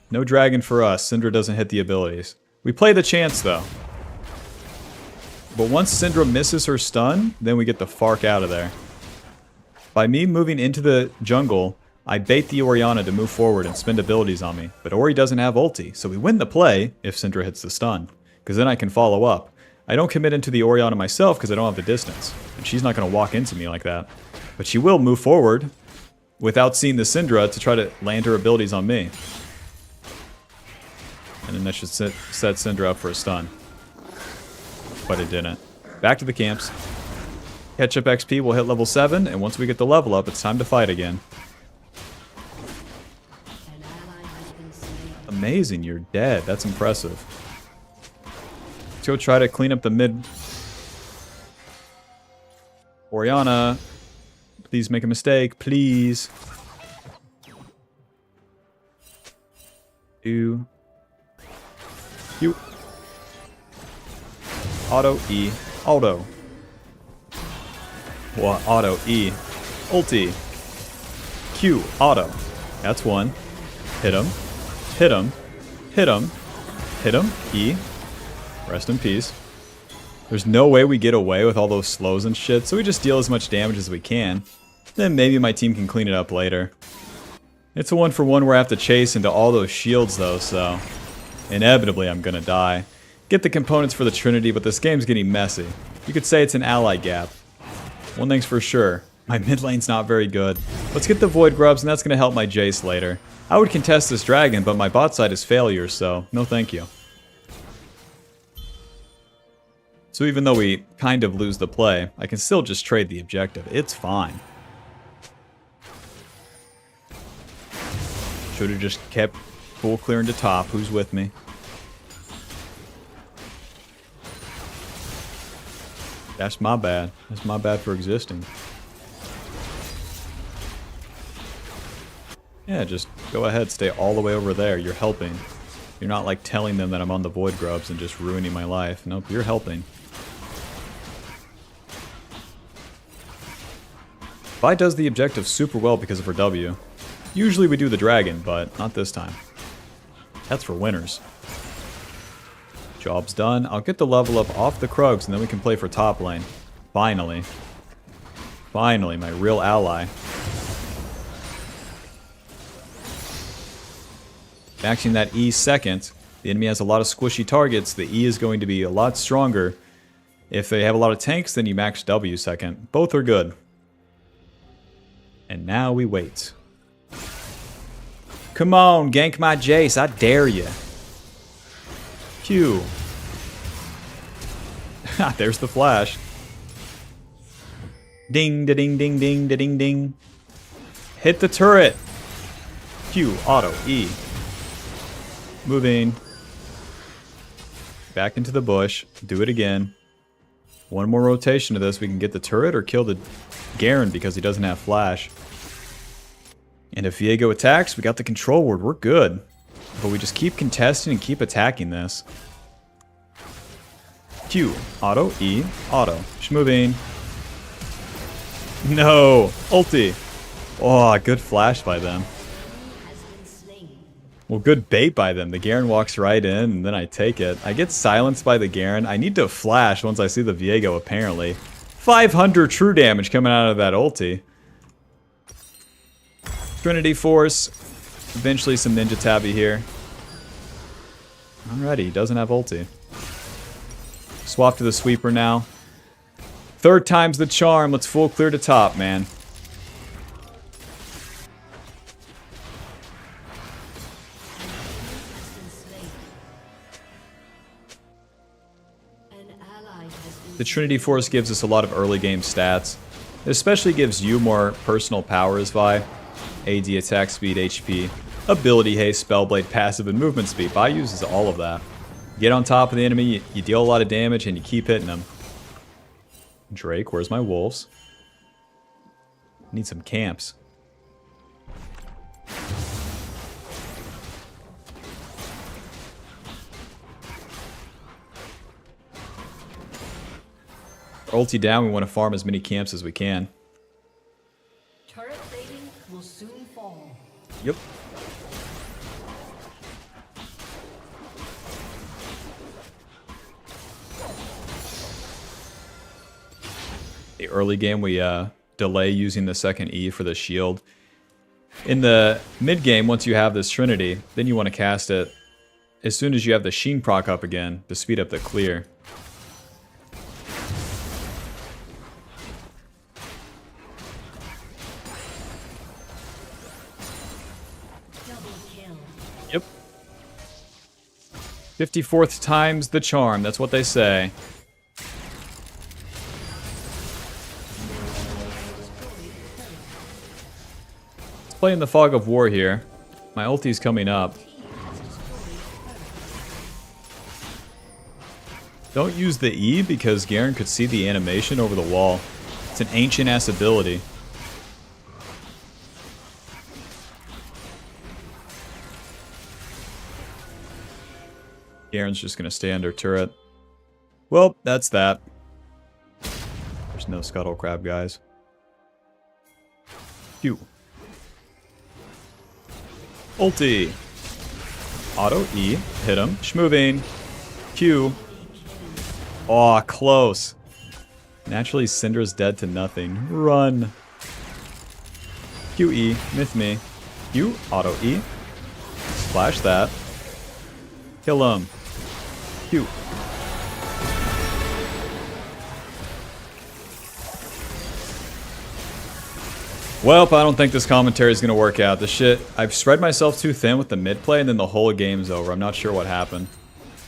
No dragon for us. Syndra doesn't hit the abilities. We play the chance, though. But once Syndra misses her stun, then we get the fark out of there. By me moving into the jungle, I bait the Oriana to move forward and spend abilities on me. But Ori doesn't have ulti, so we win the play if Syndra hits the stun. Because then I can follow up. I don't commit into the Oriana myself because I don't have the distance. And she's not going to walk into me like that. But she will move forward without seeing the Syndra to try to land her abilities on me. And then that should set Syndra up for a stun. But it didn't. Back to the camps. Ketchup XP will hit level 7, and once we get the level up, it's time to fight again. Amazing, you're dead. That's impressive. Let's go try to clean up the mid. Oriana, please make a mistake, please. You. Auto E. Auto. What? Auto E. Ulti. Q. Auto. That's one. Hit him. Hit him. Hit him. Hit him. E. Rest in peace. There's no way we get away with all those slows and shit, so we just deal as much damage as we can. Then maybe my team can clean it up later. It's a 1-for-1 where I have to chase into all those shields though, so inevitably I'm gonna die. Get the components for the Trinity, but this game's getting messy. You could say it's an ally gap. One thing's for sure, my mid lane's not very good. Let's get the Void Grubs, and that's gonna help my Jace later. I would contest this dragon, but my bot side is failure, so no thank you. So even though we kind of lose the play, I can still just trade the objective. It's fine. Should have just kept full clearing to top. Who's with me? That's my bad. That's my bad for existing. Yeah, just go ahead, stay all the way over there. You're helping. You're not like telling them that I'm on the Void Grubs and just ruining my life. Nope, you're helping. Vi does the objective super well because of her W. Usually we do the dragon, but not this time. That's for winners. Job's done. I'll get the level up off the Krugs and then we can play for top lane. Finally. Finally, my real ally. Maxing that E second. The enemy has a lot of squishy targets. The E is going to be a lot stronger. If they have a lot of tanks, then you max W second. Both are good. And now we wait. Come on, gank my Jace. I dare you. Q. There's the flash. Ding, da ding, ding, ding, da ding, ding. Hit the turret. Q, auto, E. Moving. Back into the bush. Do it again. One more rotation of this. We can get the turret or kill the Garen because he doesn't have flash. And if Viego attacks, we got the control ward. We're good. But we just keep contesting and keep attacking this. Q, auto, E, auto. Moving. No! Ulti! Oh, good flash by them. Well, good bait by them. The Garen walks right in, and then I take it. I get silenced by the Garen. I need to flash once I see the Viego, apparently. 500 true damage coming out of that ulti. Trinity Force. Eventually some Ninja Tabby here. Alrighty, he doesn't have ulti. Swap to the sweeper now. Third time's the charm. Let's full clear to top, man. The Trinity Force gives us a lot of early game stats. It especially gives you more personal powers, Vi. AD, attack speed, HP, ability haste, spellblade, passive, and movement speed. Vi uses all of that. Get on top of the enemy, you deal a lot of damage, and you keep hitting them. Drake, where's my wolves? Need some camps. Ulti down, we want to farm as many camps as we can. Turret plating will soon fall. Yep. The early game, we delay using the second E for the shield. In the mid game, once you have this Trinity, then you want to cast it as soon as you have the Sheen proc up again to speed up the clear. Yep. 54th time's the charm, that's what they say. Let's play in the fog of war here. My ulti's coming up. Don't use the E because Garen could see the animation over the wall. It's an ancient ass ability. Garen's just gonna stay under turret. Well, that's that. There's no scuttle crab, guys. Q. Ulti. Auto E. Hit him. Schmoving. Q. Aw, close. Naturally, Syndra's dead to nothing. Run. QE. Myth me. Q. Auto E. Splash that. Kill him. Q. Well, I don't think this commentary is going to work out. This shit, I've spread myself too thin with the mid play and then the whole game's over. I'm not sure what happened.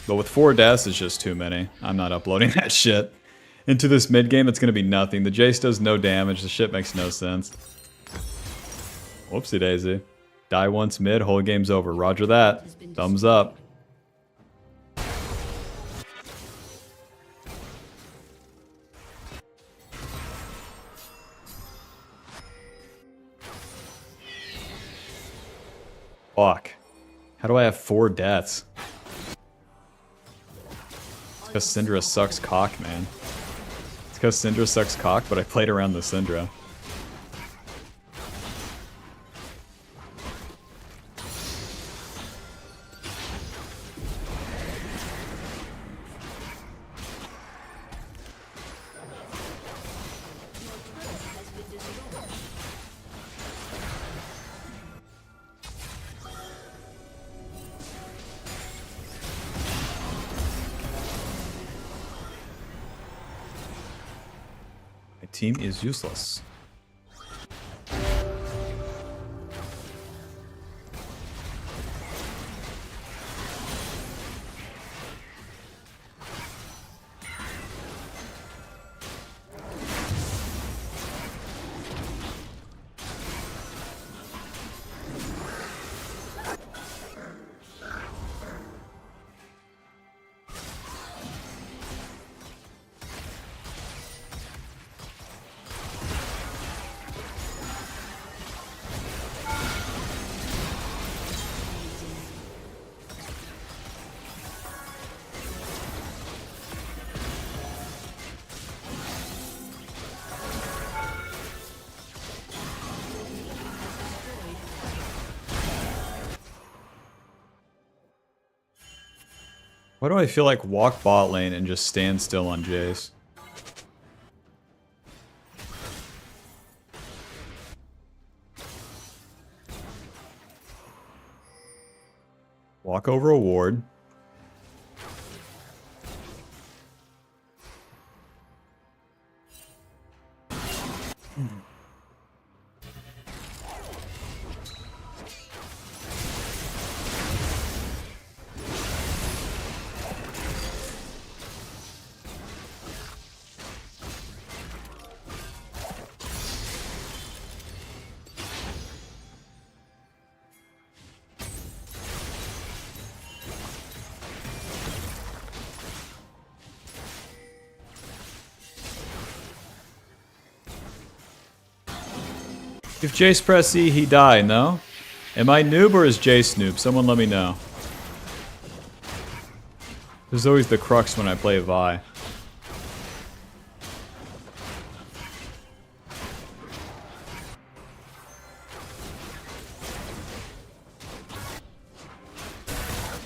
But with 4 deaths, it's just too many. I'm not uploading that shit. Into this mid game, it's going to be nothing. The Jace does no damage. The shit makes no sense. Whoopsie daisy. Die once mid, whole game's over. Roger that. Thumbs up. Fuck. How do I have 4 deaths? It's because Syndra sucks cock, man. It's because Syndra sucks cock, but I played around the Syndra. Team is useless. Why do I feel like walk bot lane and just stand still on Jace? Walk over a ward. If Jace press E, he die, no? Am I noob or is Jace noob? Someone let me know. There's always the crux when I play Vi.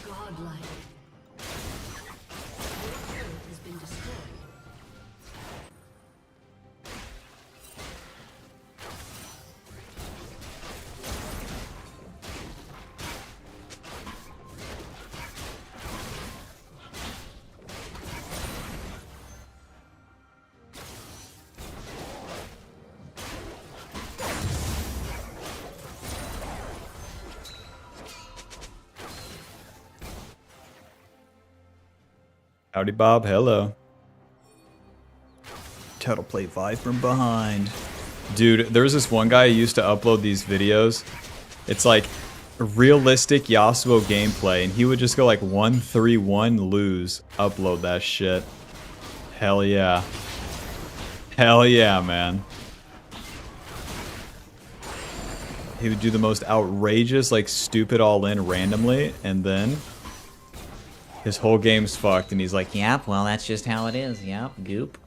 Godlike. Your turret has been destroyed. Howdy Bob, hello. How to play Vi from behind. Dude, there was this one guy who used to upload these videos. It's like realistic Yasuo gameplay, and he would just go like 1-3-1 lose. Upload that shit. Hell yeah. Hell yeah, man. He would do the most outrageous, like stupid all-in randomly, and then his whole game's fucked, and he's like, Yep, well, that's just how it is. Yep, goop.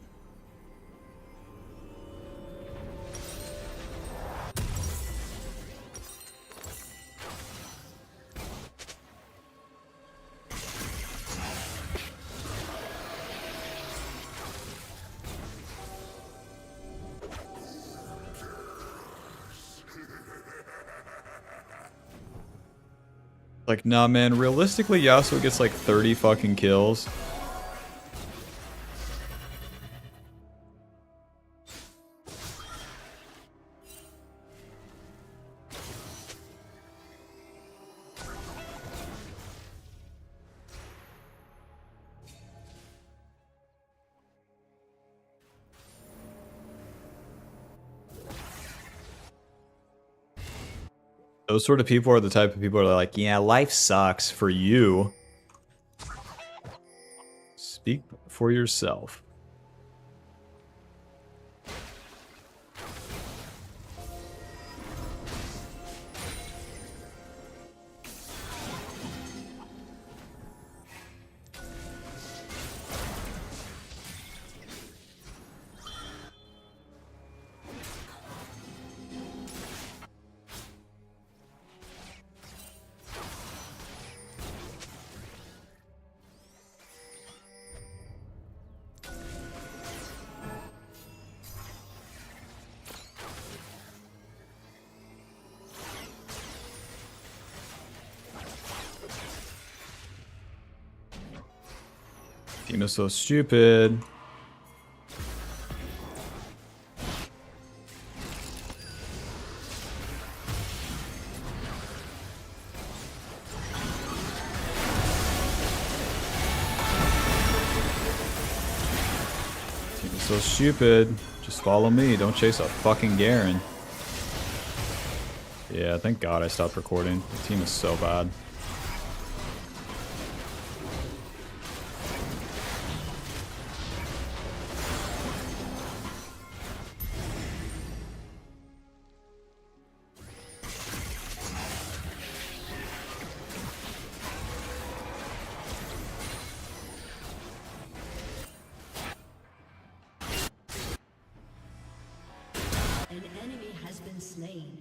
like, nah, man, realistically, Yasuo gets like 30 fucking kills. Those sort of people are the type of people that are like, yeah, life sucks for you. Speak for yourself. Team is so stupid. Team is so stupid. Just follow me. Don't chase a fucking Garen. Yeah, thank God I stopped recording. The team is so bad. An enemy has been slain.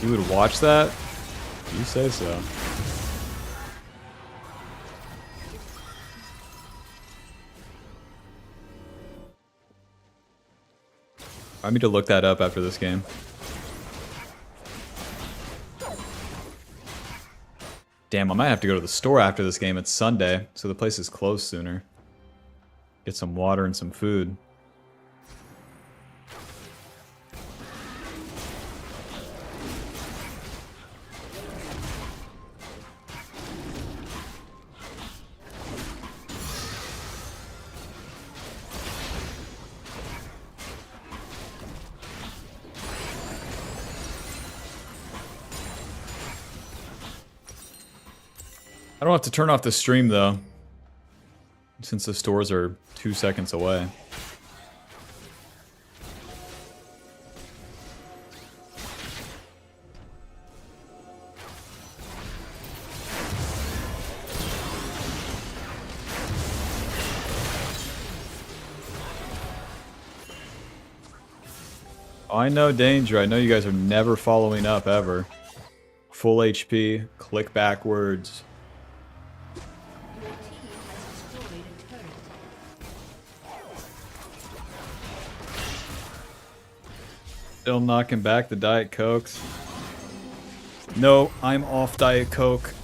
You would watch that? You say so. I need to look that up after this game. Damn, I might have to go to the store after this game. It's Sunday, so the place is closed sooner. Get some water and some food. I don't have to turn off the stream though, since the stores are 2 seconds away. I know danger. I know you guys are never following up ever. Full HP, click backwards. Your team has destroyed a turret. Still knocking back the Diet Cokes. No, I'm off Diet Coke.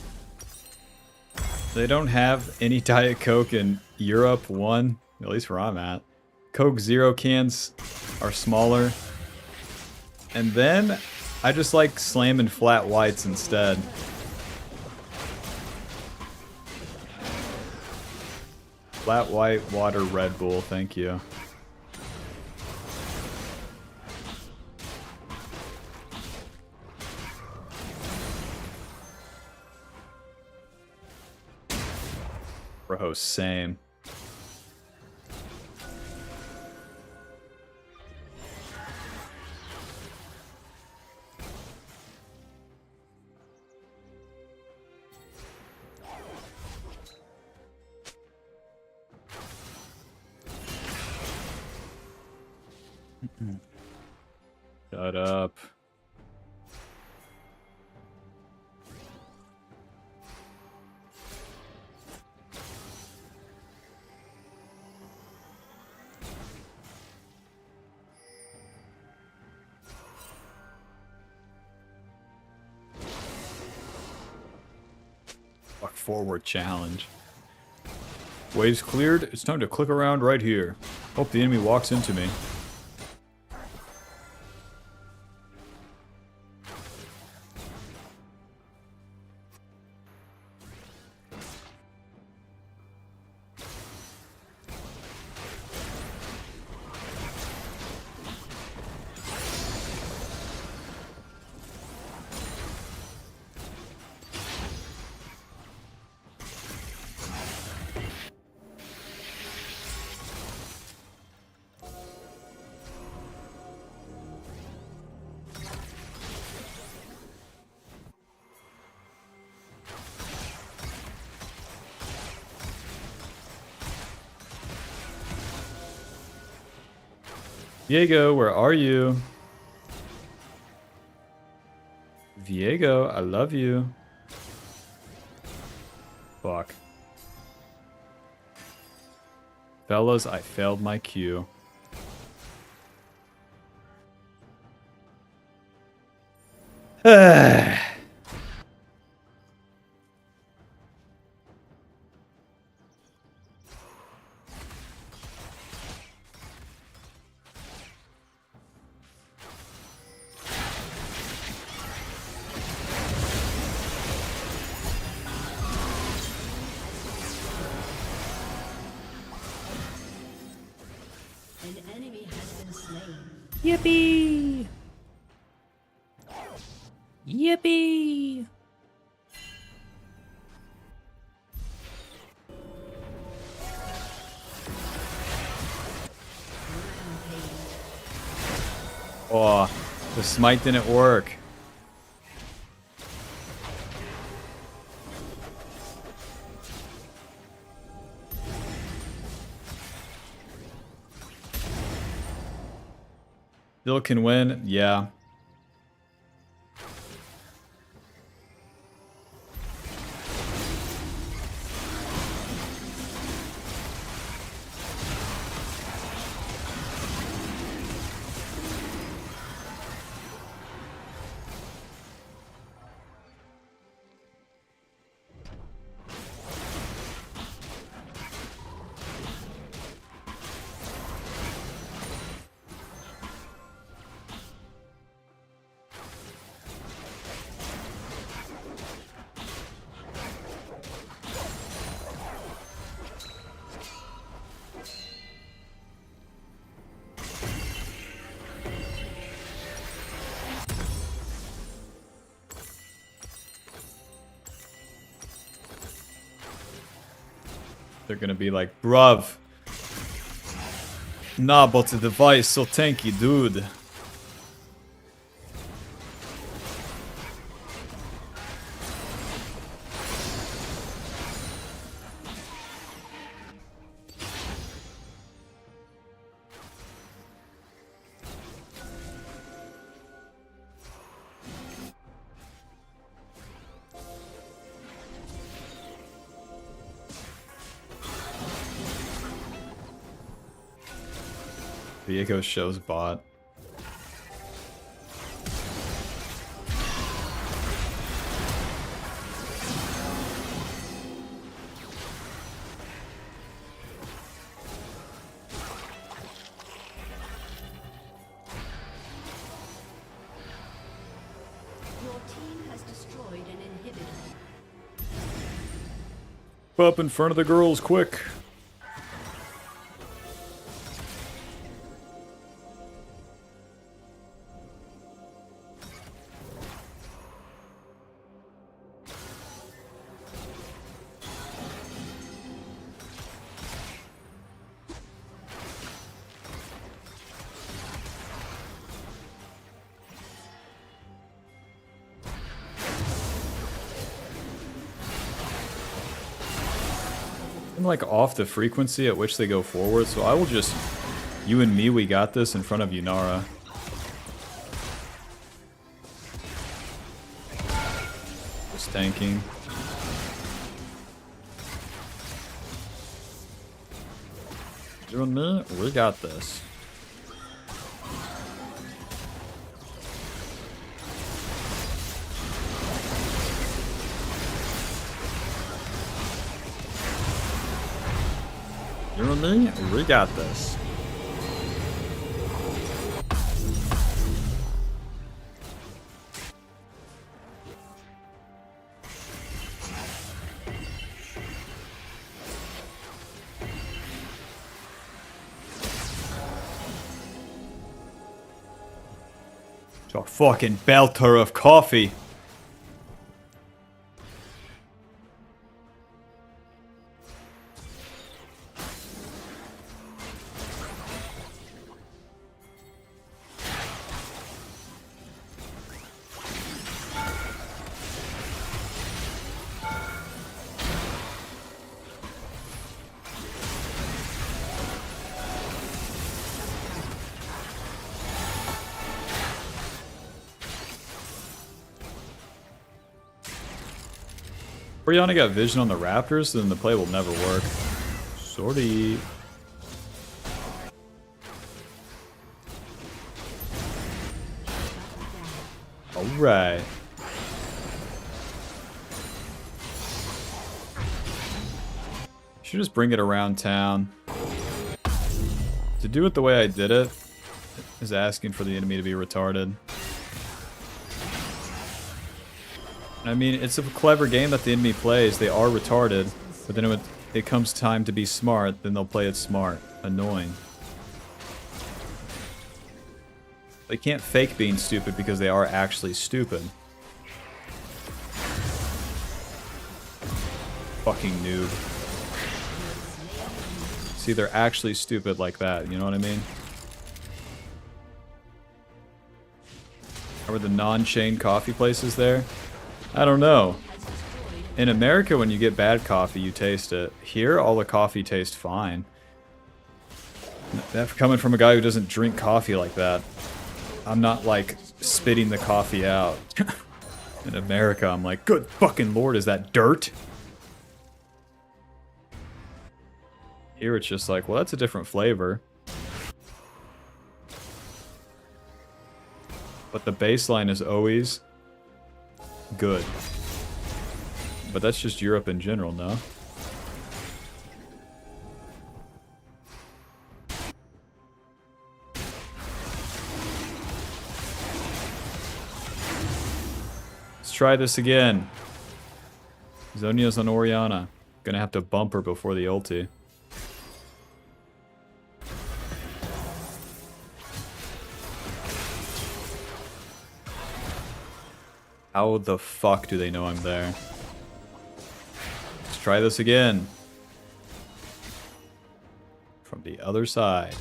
They don't have any Diet Coke in Europe, one, at least where I'm at. Coke Zero cans are smaller. And then, I just like slamming flat whites instead. Flat white water Red Bull, thank you. Bro, same. Shut up. Walk forward challenge. Waves cleared. It's time to click around right here. Hope the enemy walks into me. Diego, where are you? Diego, I love you. Fuck. Fellas, I failed my cue. An enemy has been slain. Yippee! Yippee! Oh, the smite didn't work. Still can win, yeah. They're gonna be like, bruv. Nah, but the device so tanky, dude. Viego shows bot. Your team has destroyed an inhibitor. Up in front of the girls, quick. I'm like off the frequency at which they go forward, so I will just... You and me, we got this in front of Yunara. Just tanking. You and me, we got this. You and me, we got this. It's a fucking belter of coffee. Brianna got vision on the Raptors, then the play will never work. Sorry. Alright. Should just bring it around town. To do it the way I did it is asking for the enemy to be retarded. I mean, it's a clever game that the enemy plays. They are retarded, but then when it comes time to be smart, then they'll play it smart. Annoying. They can't fake being stupid because they are actually stupid. Fucking noob. See, they're actually stupid like that, you know what I mean? Or the non-chain coffee places there? I don't know. In America, when you get bad coffee, you taste it. Here, all the coffee tastes fine. That coming from a guy who doesn't drink coffee like that. I'm not, like, spitting the coffee out. In America, I'm like, good fucking lord, is that dirt? Here, it's just like, well, that's a different flavor. But the baseline is always... good. But that's just Europe in general, no? Let's try this again. Zonia's on Oriana. Gonna have to bump her before the ulti. How the fuck do they know I'm there? Let's try this again. from the other side.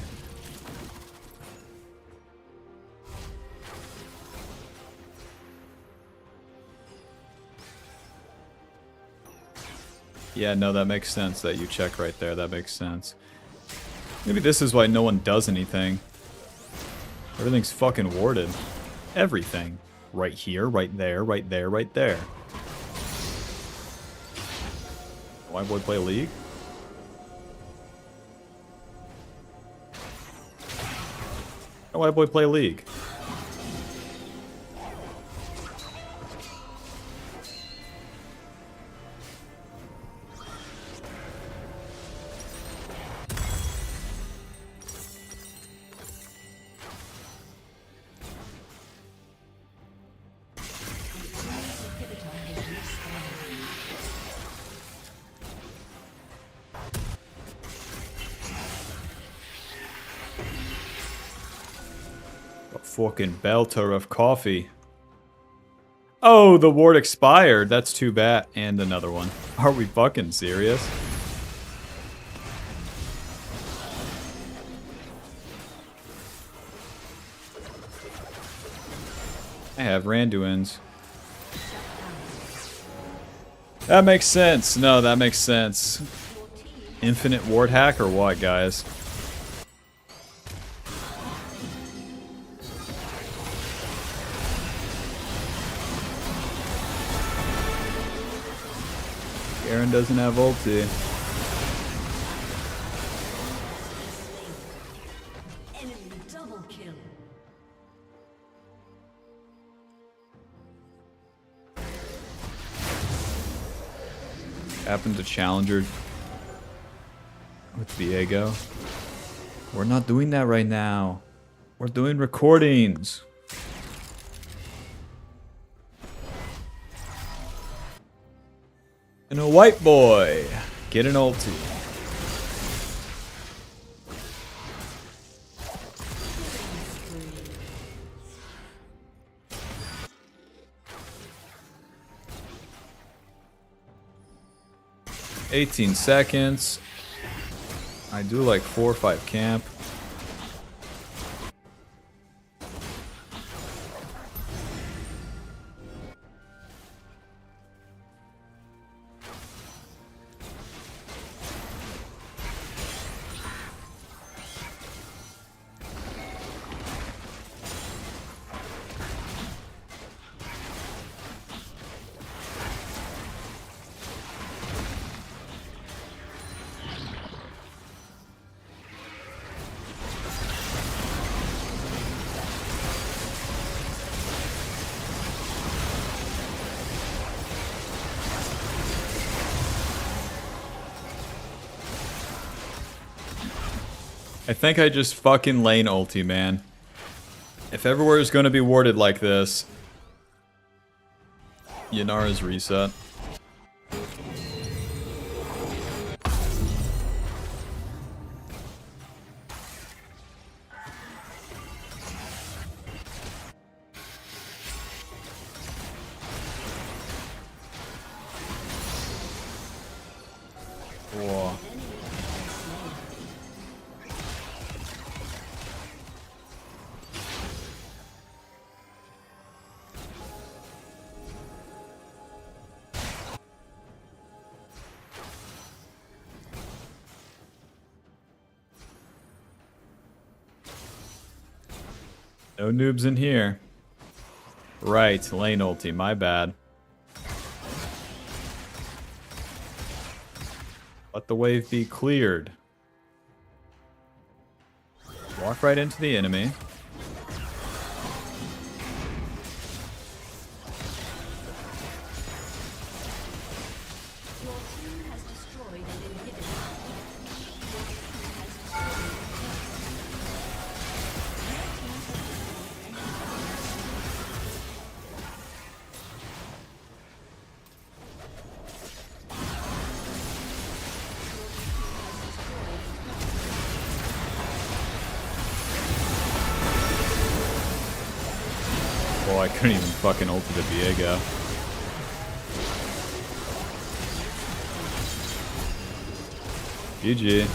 Yeah, no, that makes sense that you check right there. That makes sense. Maybe this is why no one does anything. Everything's fucking warded. Everything. Right here, right there, right there, right there. Why boy play League? Why boy play League? A fucking belter of coffee. Oh, the ward expired. That's too bad. And another one. Are we fucking serious? I have Randuins. That makes sense. No, that makes sense. Infinite ward hack or what, guys? Aaron doesn't have ulti. Enemy double kill. Happened to Challenger with Viego. We're not doing that right now. We're doing recordings. And a white boy. Get an ulti. "18 seconds. I do like 4 or 5 camp. I think I just fucking lane ulti, man. If everywhere is going to be warded like this, Yanara's reset. Whoa. No noobs in here. Right, lane ulti, my bad. Let the wave be cleared. Walk right into the enemy. Your team has destroyed an inhibitor. Your team has destroyed Oh, I couldn't even fucking ulti the Viego. GG.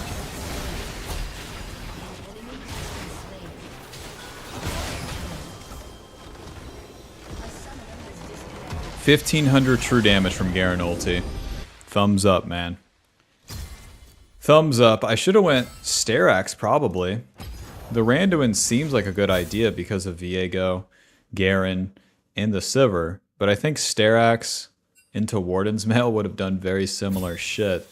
1,500 true damage from Garen ulti. Thumbs up, man. Thumbs up. I should have went Sterax, probably. The Randuin seems like a good idea because of Viego, Garen, and the Sivir. But I think Sterax into Warden's Mail would have done very similar shit.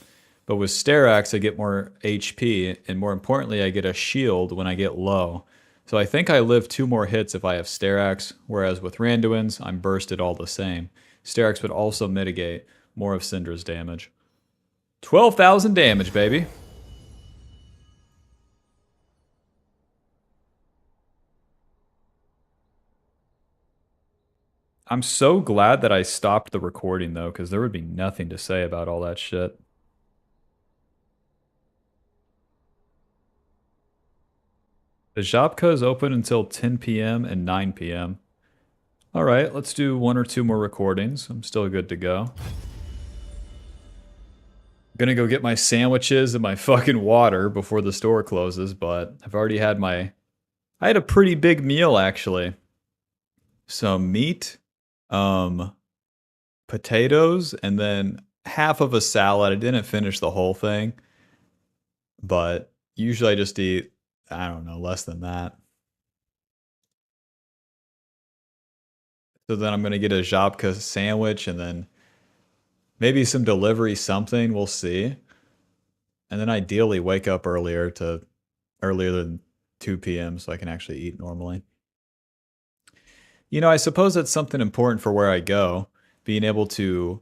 But with Sterax, I get more HP, and more importantly, I get a shield when I get low. So I think I live 2 more hits if I have Sterax, whereas with Randuins, I'm bursted all the same. Sterax would also mitigate more of Syndra's damage. 12,000 damage, baby. I'm so glad that I stopped the recording, though, because there would be nothing to say about all that shit. The Żabka is open until 10 p.m. and 9 p.m. All right, let's do 1 or 2 more recordings. I'm still good to go. I'm gonna go get my sandwiches and my fucking water before the store closes, but I've already had my... I had a pretty big meal, actually. Some meat, potatoes, and then half of a salad. I didn't finish the whole thing, but usually I just eat, I don't know, less than that. So then I'm going to get a Żabka sandwich and then maybe some delivery something, we'll see. And then ideally wake up earlier than 2 p.m. so I can actually eat normally. You know, I suppose that's something important for where I go, being able to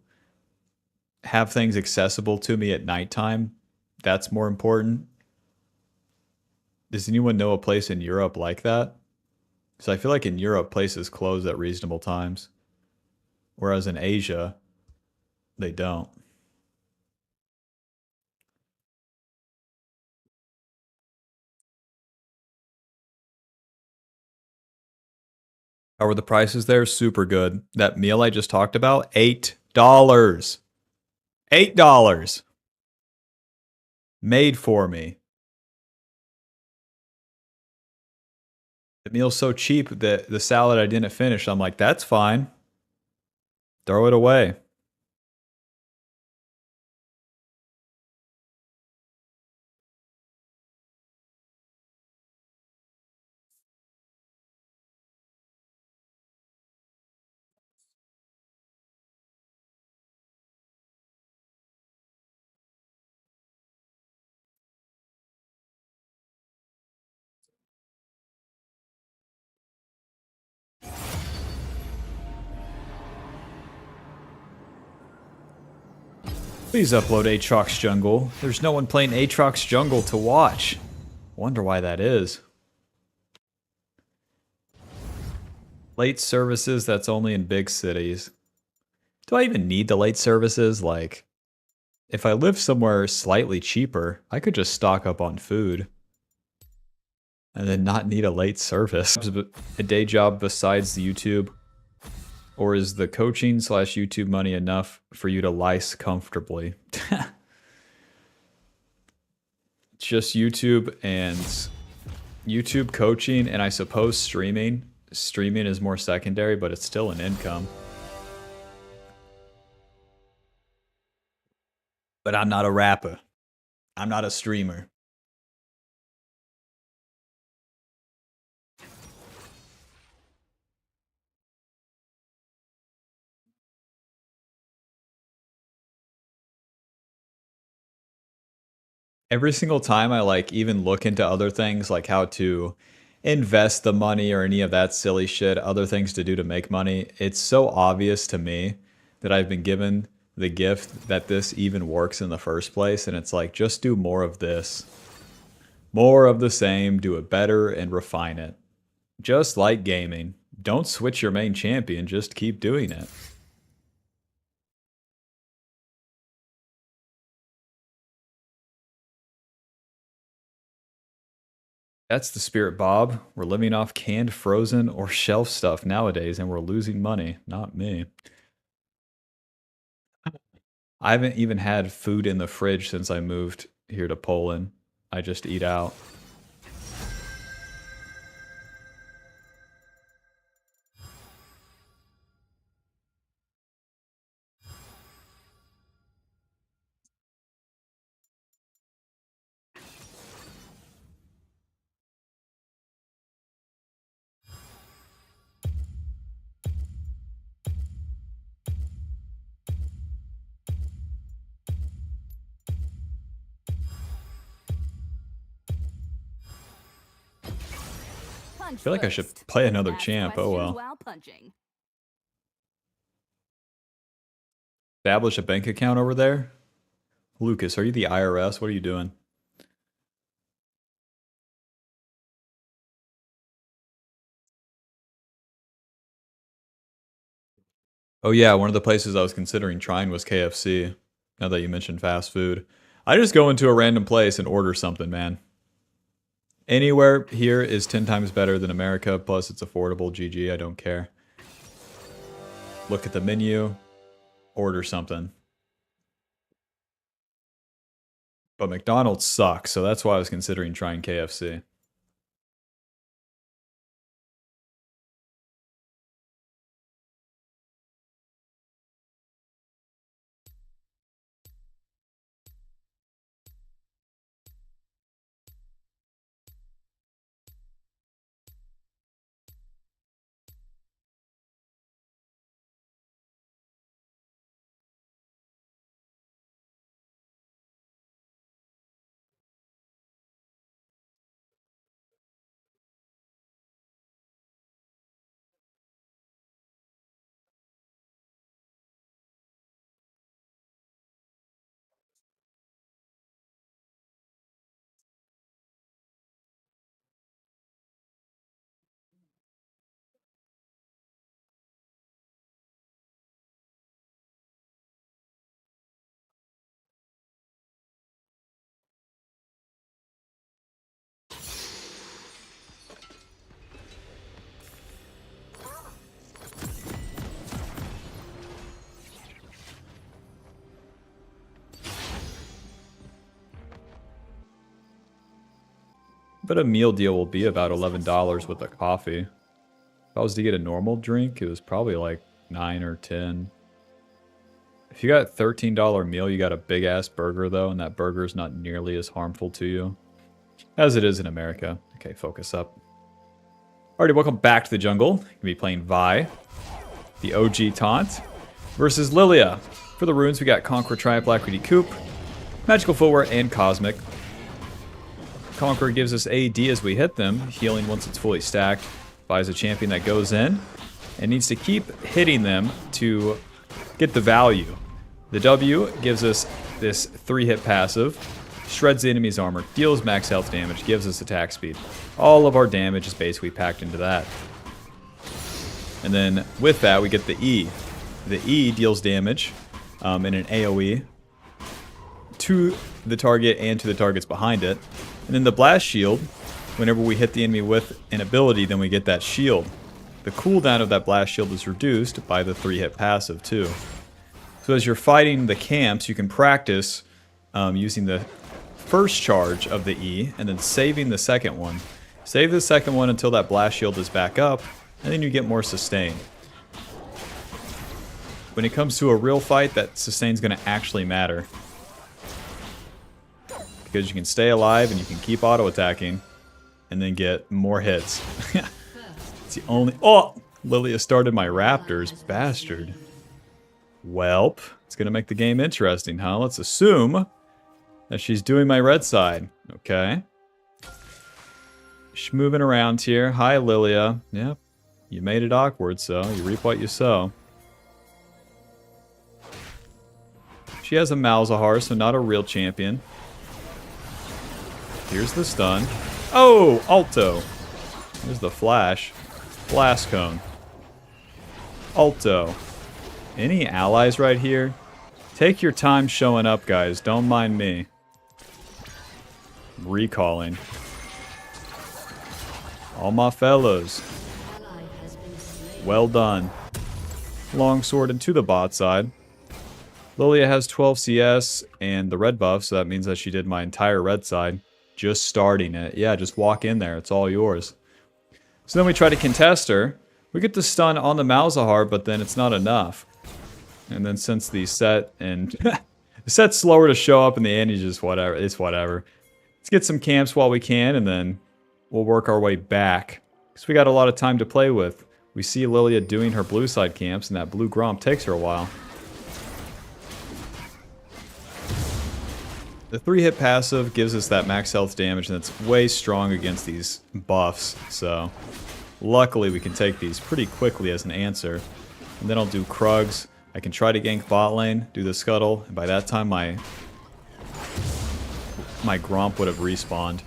have things accessible to me at nighttime. That's more important. Does anyone know a place in Europe like that? Because I feel like in Europe, places close at reasonable times. Whereas in Asia, they don't. How were the prices there? Super good. That meal I just talked about, $8. $8. Made for me. The meal's so cheap that the salad I didn't finish, I'm like, that's fine. Throw it away. Please upload Aatrox Jungle. There's no one playing Aatrox Jungle to watch. Wonder why that is. Late services, that's only in big cities. Do I even need the late services? Like, if I live somewhere slightly cheaper, I could just stock up on food. And then not need a late service. A day job besides the YouTube? Or is the coaching / YouTube money enough for you to lice comfortably? Just YouTube and YouTube coaching, and I suppose streaming. Streaming is more secondary, but it's still an income. But I'm not a rapper. I'm not a streamer. Every single time I like even look into other things like how to invest the money or any of that silly shit, other things to do to make money, it's so obvious to me that I've been given the gift that this even works in the first place, and it's like, just do more of this. More of the same, do it better and refine it. Just like gaming. Don't switch your main champion, just keep doing it. That's the spirit, Bob. We're living off canned, frozen, or shelf stuff nowadays, and we're losing money. Not me. I haven't even had food in the fridge since I moved here to Poland. I just eat out. I feel like I should play another champ. Oh well. Establish a bank account over there? Lucas, are you the IRS? What are you doing? Oh yeah, one of the places I was considering trying was KFC. Now that you mentioned fast food. I just go into a random place and order something, man. Anywhere here is 10 times better than America, plus it's affordable. GG, I don't care. Look at the menu, order something. But McDonald's sucks, so that's why I was considering trying KFC. But a meal deal will be about $11 with a coffee. If I was to get a normal drink, it was probably like 9 or 10. If you got a $13 meal, you got a big ass burger though, and that burger is not nearly as harmful to you as it is in America. Okay, focus up. Alrighty, welcome back to the jungle. Gonna be playing Vi, the OG taunt, versus Lilia. For the runes, we got Conqueror, Triumph, Alacrity, Coop, Magical Footwear, and Cosmic. Conqueror gives us AD as we hit them, healing once it's fully stacked. Buys a champion that goes in and needs to keep hitting them to get the value. The W gives us this 3-hit passive, shreds the enemy's armor, deals max health damage, gives us attack speed. All of our damage is basically packed into that. And then with that, we get the E. The E deals damage in an AoE to the target and to the targets behind it. And then the blast shield, whenever we hit the enemy with an ability, then we get that shield. The cooldown of that blast shield is reduced by the 3-hit passive too. So as you're fighting the camps, you can practice using the first charge of the E and then saving the second one. Save the second one until that blast shield is back up, and then you get more sustain. When it comes to a real fight, that sustain's going to actually matter. Because you can stay alive and you can keep auto-attacking and then get more hits. It's the only... Oh! Lilia started my Raptors. Bastard. Welp. It's going to make the game interesting, huh? Let's assume that she's doing my red side. Okay. She's moving around here. Hi, Lilia. Yep. You made it awkward, so you reap what you sow. She has a Malzahar, so not a real champion. Here's the stun. Oh! Alto. Here's the flash. Blast cone. Alto. Any allies right here? Take your time showing up, guys. Don't mind me. Recalling. All my fellows. Well done. Longsword into the bot side. Lilia has 12 CS and the red buff, so that means that she did my entire red side. Just starting it. Yeah, just walk in there. It's all yours. So then we try to contest her. We get the stun on the Malzahar, but then it's not enough. And then since the set and... the set's slower to show up in the end, just whatever. It's whatever. Let's get some camps while we can, and then we'll work our way back. Because we got a lot of time to play with. We see Lilia doing her blue side camps, and that blue Gromp takes her a while. The 3-hit passive gives us that max health damage, and it's way strong against these buffs, so luckily we can take these pretty quickly as an answer. And then I'll do Krugs. I can try to gank bot lane, do the scuttle, and by that time my Gromp would have respawned.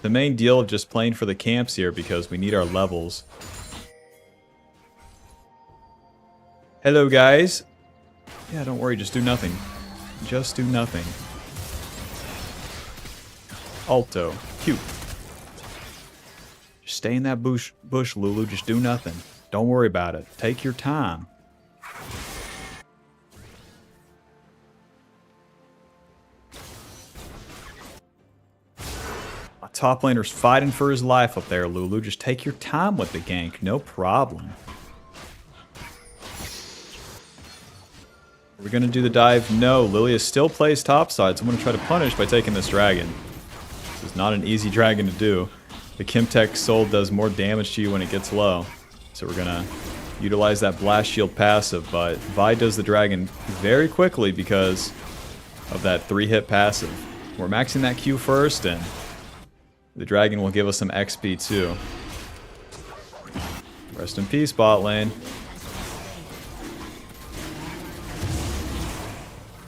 The main deal of just playing for the camps here because we need our levels. Hello guys. Yeah, don't worry, just do nothing. Just do nothing. Alto. Cute. Just stay in that bush, Lulu. Just do nothing. Don't worry about it. Take your time. My top laner's fighting for his life up there, Lulu. Just take your time with the gank. No problem. Are we going to do the dive? No. Lilia still plays topside, so I'm going to try to punish by taking this dragon. This is not an easy dragon to do. The Kimtech Soul does more damage to you when it gets low. So we're going to utilize that Blast Shield passive, but Vi does the dragon very quickly because of that 3-hit passive. We're maxing that Q first, and the dragon will give us some XP too. Rest in peace, bot lane.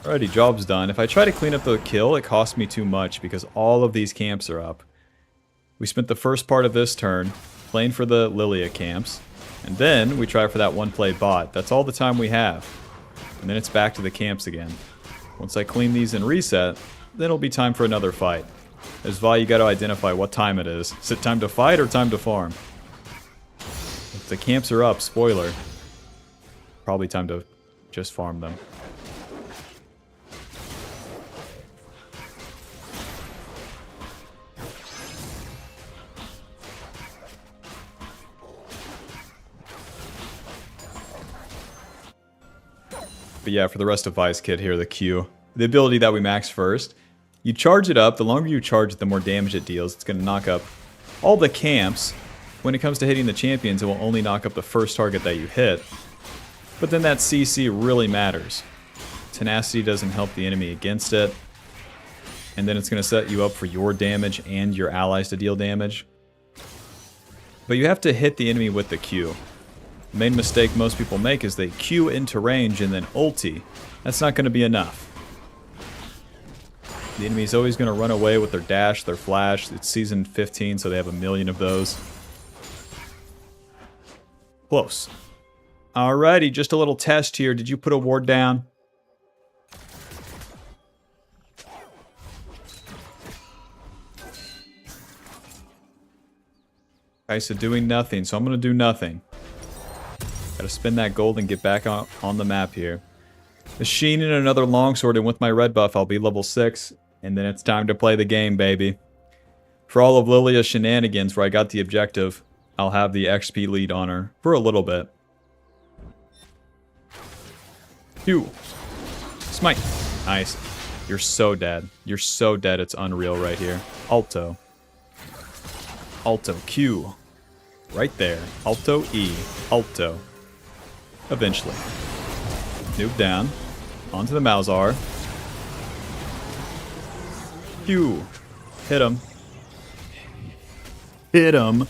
Alrighty, job's done. If I try to clean up the kill, it costs me too much because all of these camps are up. We spent the first part of this turn playing for the Lilia camps, and then we try for that one-play bot. That's all the time we have. And then it's back to the camps again. Once I clean these and reset, then it'll be time for another fight. As Vi, you gotta identify what time it is. Is it time to fight or time to farm? If the camps are up, spoiler, probably time to just farm them. But yeah, for the rest of Vi's kit here, the Q. The ability that we max first. You charge it up, the longer you charge it, the more damage it deals. It's going to knock up all the camps. When it comes to hitting the champions, it will only knock up the first target that you hit. But then that CC really matters. Tenacity doesn't help the enemy against it. And then it's going to set you up for your damage and your allies to deal damage. But you have to hit the enemy with the Q. The main mistake most people make is they Q into range and then ulti. That's not going to be enough. The enemy's always going to run away with their dash, their flash. It's season 15, so they have a million of those. Close. Alrighty, just a little test here. Did you put a ward down? Okay, so doing nothing, so I'm going to do nothing. Gotta spin that gold and get back on the map here. Machine and another longsword, and with my red buff, I'll be level 6. And then it's time to play the game, baby. For all of Lilia's shenanigans where I got the objective, I'll have the XP lead on her for a little bit. Q. Smite. Nice. You're so dead. You're so dead, it's unreal right here. Alto. Alto. Q. Right there. Alto E. Alto. Eventually. Noob down. Onto the Malzahar. Q. Hit him. Hit him.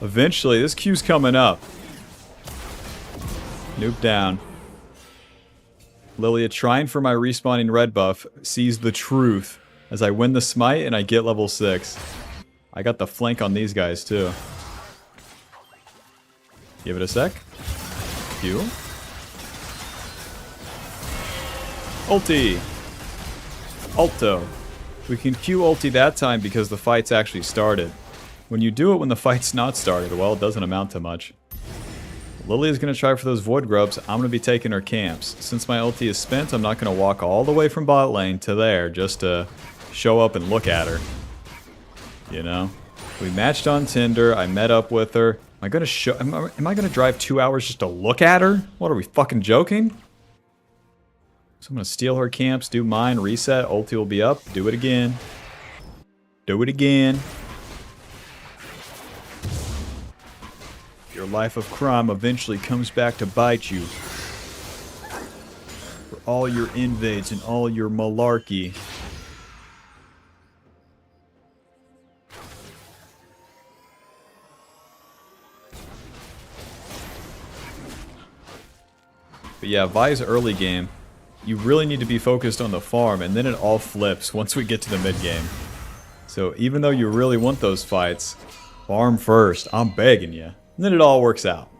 Eventually, this Q's coming up. Noob down. Lilia trying for my respawning red buff sees the truth as I win the smite and I get level 6. I got the flank on these guys too. Give it a sec. Q. Ulti. Alto. We can Q ulti that time because the fight's actually started. When you do it when the fight's not started, well, it doesn't amount to much. Lilia's going to try for those void grubs. I'm going to be taking her camps. Since my ulti is spent, I'm not going to walk all the way from bot lane to there just to show up and look at her. You know? We matched on Tinder. I met up with her. Am I going to drive 2 hours just to look at her? What, are we fucking joking? So I'm going to steal her camps, do mine, reset, ulti will be up, do it again. Do it again. Your life of crime eventually comes back to bite you. For all your invades and all your malarkey. But yeah, Vi's early game, you really need to be focused on the farm, and then it all flips once we get to the mid game. So even though you really want those fights, farm first, I'm begging you. And then it all works out.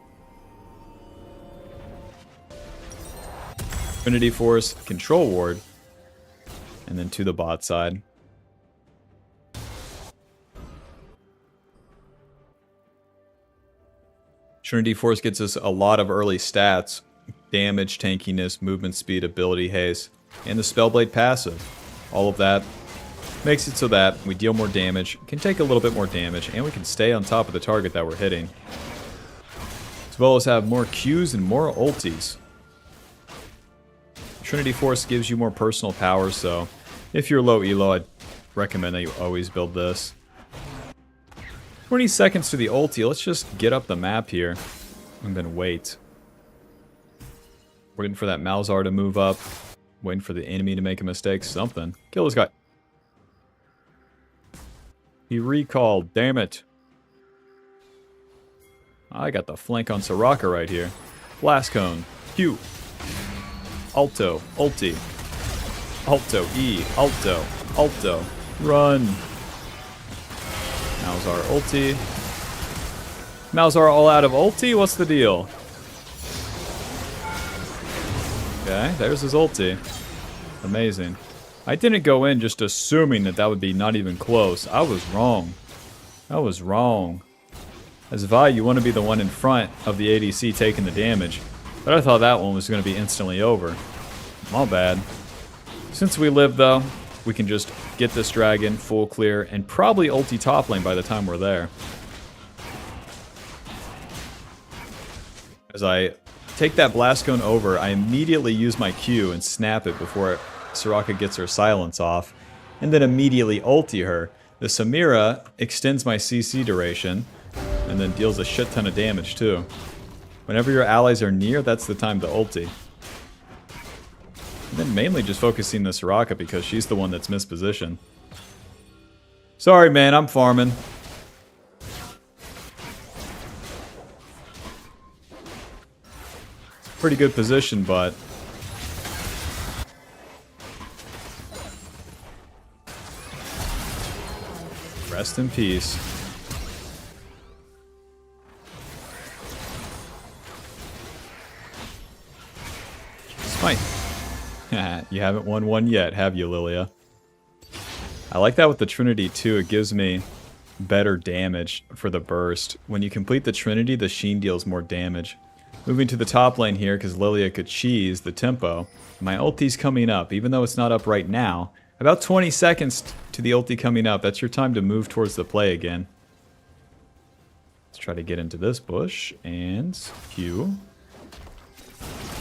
Trinity Force, Control Ward, and then to the bot side. Trinity Force gets us a lot of early stats. Damage, tankiness, movement speed, ability haste, and the Spellblade passive. All of that makes it so that we deal more damage, can take a little bit more damage, and we can stay on top of the target that we're hitting. As well as have more Qs and more ultis. Trinity Force gives you more personal power, so if you're low elo, I'd recommend that you always build this. 20 seconds to the ulti. Let's just get up the map here and then wait. Waiting for that Malzahar to move up. Waiting for the enemy to make a mistake. Something. Kill this guy. He recalled. Damn it. I got the flank on Soraka right here. Blast Cone. Q. Alto. Ulti. Alto. E. Alto. Alto. Run. Malzahar ulti. Malzahar all out of ulti? What's the deal? Okay, there's his ulti. Amazing. I didn't go in just assuming that that would be not even close. I was wrong. I was wrong. As Vi, you want to be the one in front of the ADC taking the damage. But I thought that one was going to be instantly over. My bad. Since we live, though, we can just get this dragon full clear and probably ulti top lane by the time we're there. As I take that Blast Cone over, I immediately use my Q and snap it before Soraka gets her silence off, and then immediately ulti her. The Samira extends my CC duration, and then deals a shit ton of damage too. Whenever your allies are near, that's the time to ulti. And then mainly just focusing the Soraka because she's the one that's mispositioned. Sorry man, I'm farming. Pretty good position, but rest in peace. Smite. You haven't won one yet, have you, Lilia? I like that with the Trinity too. It gives me better damage for the burst. When you complete the Trinity, the Sheen deals more damage. Moving to the top lane here, because Lilia could cheese the tempo. My ulti's coming up, even though it's not up right now. About 20 seconds to the ulti coming up. That's your time to move towards the play again. Let's try to get into this bush, and Q.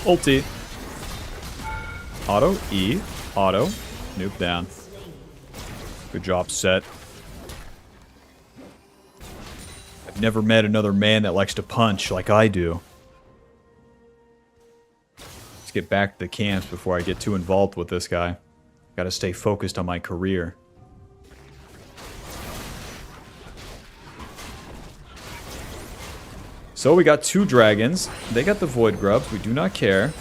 Ulti. Auto, E, auto, nuke down. Good job, Set. I've never met another man that likes to punch like I do. Get back to the camps before I get too involved with this guy. Gotta stay focused on my career. So we got two dragons. They got the Void Grubs. We do not care.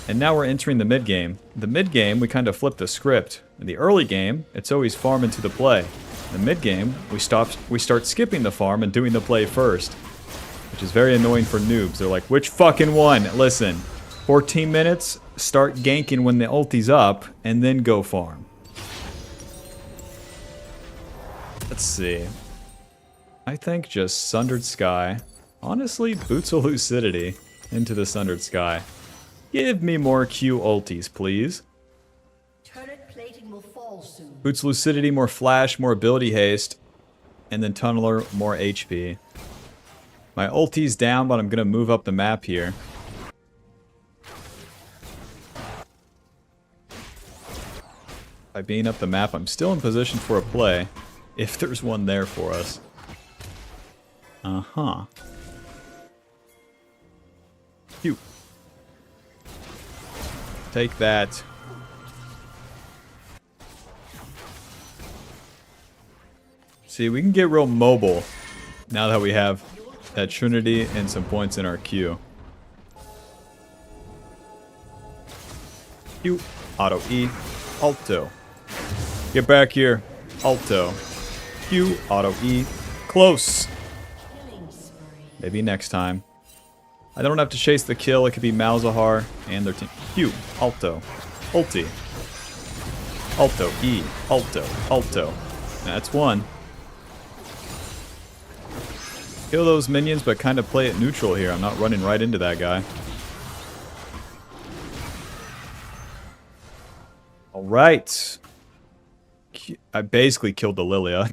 And now we're entering the mid game. The mid game, we kind of flip the script. In the early game, it's always farm into the play. In the mid game, we start skipping the farm and doing the play first, which is very annoying for noobs. They're like, which fucking one? Listen. 14 minutes, start ganking when the ulti's up, and then go farm. Let's see. I think just Sundered Sky. Honestly, Boots of Lucidity into the Sundered Sky. Give me more Q ultis, please. Turret plating will fall soon. Boots Lucidity, more flash, more ability haste, and then Tunneler, more HP. My ulti's down, but I'm going to move up the map here. By being up the map, I'm still in position for a play, if there's one there for us. Uh-huh. Q. Take that. See, we can get real mobile now that we have that Trinity and some points in our queue. Q, auto E, alto. Get back here, alto. Q, auto E, close. Maybe next time. I don't have to chase the kill, it could be Malzahar and their team. Q, alto, ulti. Alto, E, alto, alto. That's one. Kill those minions, but kind of play it neutral here. I'm not running right into that guy. Alright. I basically killed the Lilia.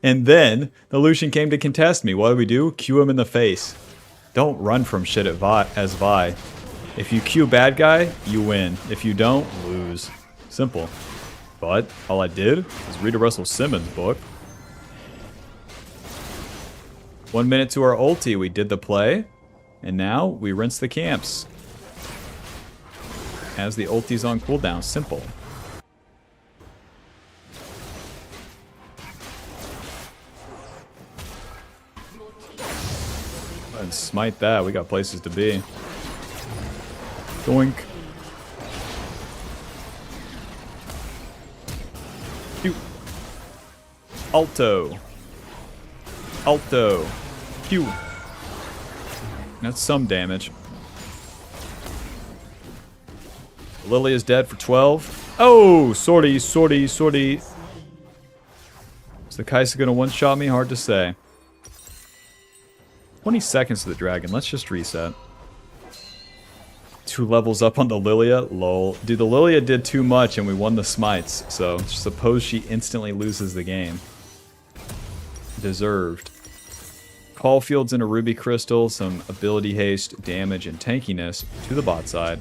And then the Lucian came to contest me. What do? Q him in the face. Don't run from shit as Vi. If you Q bad guy, you win. If you don't, lose. Simple. But all I did was read a Russell Simmons book. 1 minute to our ulti, we did the play, and now we rinse the camps. As the ulti's on cooldown, simple. And smite that, we got places to be. Doink. Q. Alto. Alto. Q. That's some damage. Lily is dead for 12. Oh! Sortie, sortie, sortie. Is the Kaisa gonna one-shot me? Hard to say. 20 seconds to the dragon. Let's just reset. 2 levels up on the Lilia. Lol. Dude, the Lilia did too much and we won the smites. So, suppose she instantly loses the game. Deserved. Caulfield's in a Ruby Crystal, some ability haste, damage, and tankiness to the bot side.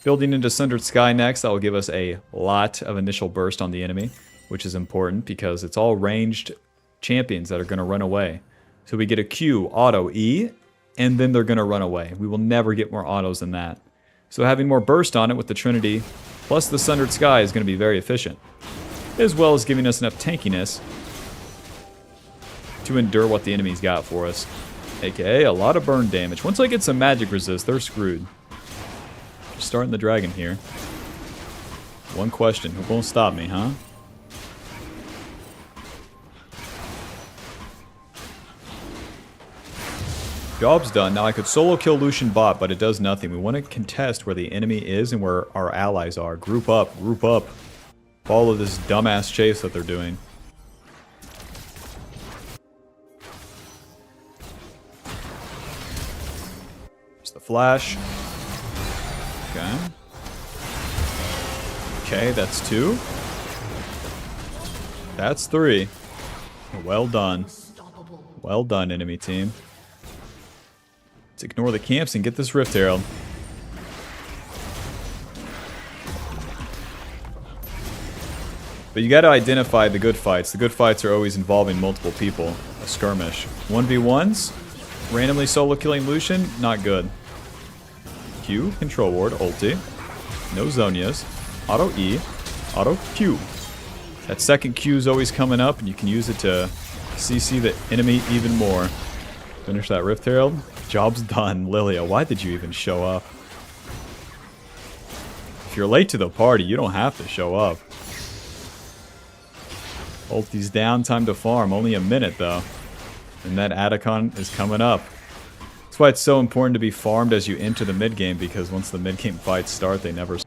Building into Sundered Sky next, that will give us a lot of initial burst on the enemy, which is important because it's all ranged champions that are going to run away. So we get a Q, auto, E, and then they're going to run away. We will never get more autos than that. So having more burst on it with the Trinity, plus the Sundered Sky is going to be very efficient, as well as giving us enough tankiness to endure what the enemy's got for us. AKA a lot of burn damage. Once I get some magic resist, they're screwed. Just starting the dragon here. One question, who won't stop me, huh? Job's done. Now I could solo kill Lucian bot, but it does nothing. We want to contest where the enemy is and where our allies are. Group up, group up. Follow this dumbass chase that they're doing. Flash. Okay. Okay, that's 2. That's 3. Well done. Well done, enemy team. Let's ignore the camps and get this Rift Herald. But you gotta identify the good fights. The good fights are always involving multiple people. A skirmish. 1v1s, randomly solo killing Lucian, not good. Q, control ward, ulti. No Zonias. Auto E, auto Q. That second Q is always coming up, and you can use it to CC the enemy even more. Finish that Rift Herald. Job's done. Lilia, why did you even show up? If you're late to the party, you don't have to show up. Ulti's down, time to farm. Only a minute, though. And that Adacon is coming up. That's why it's so important to be farmed as you enter the mid-game, because once the mid-game fights start, they never...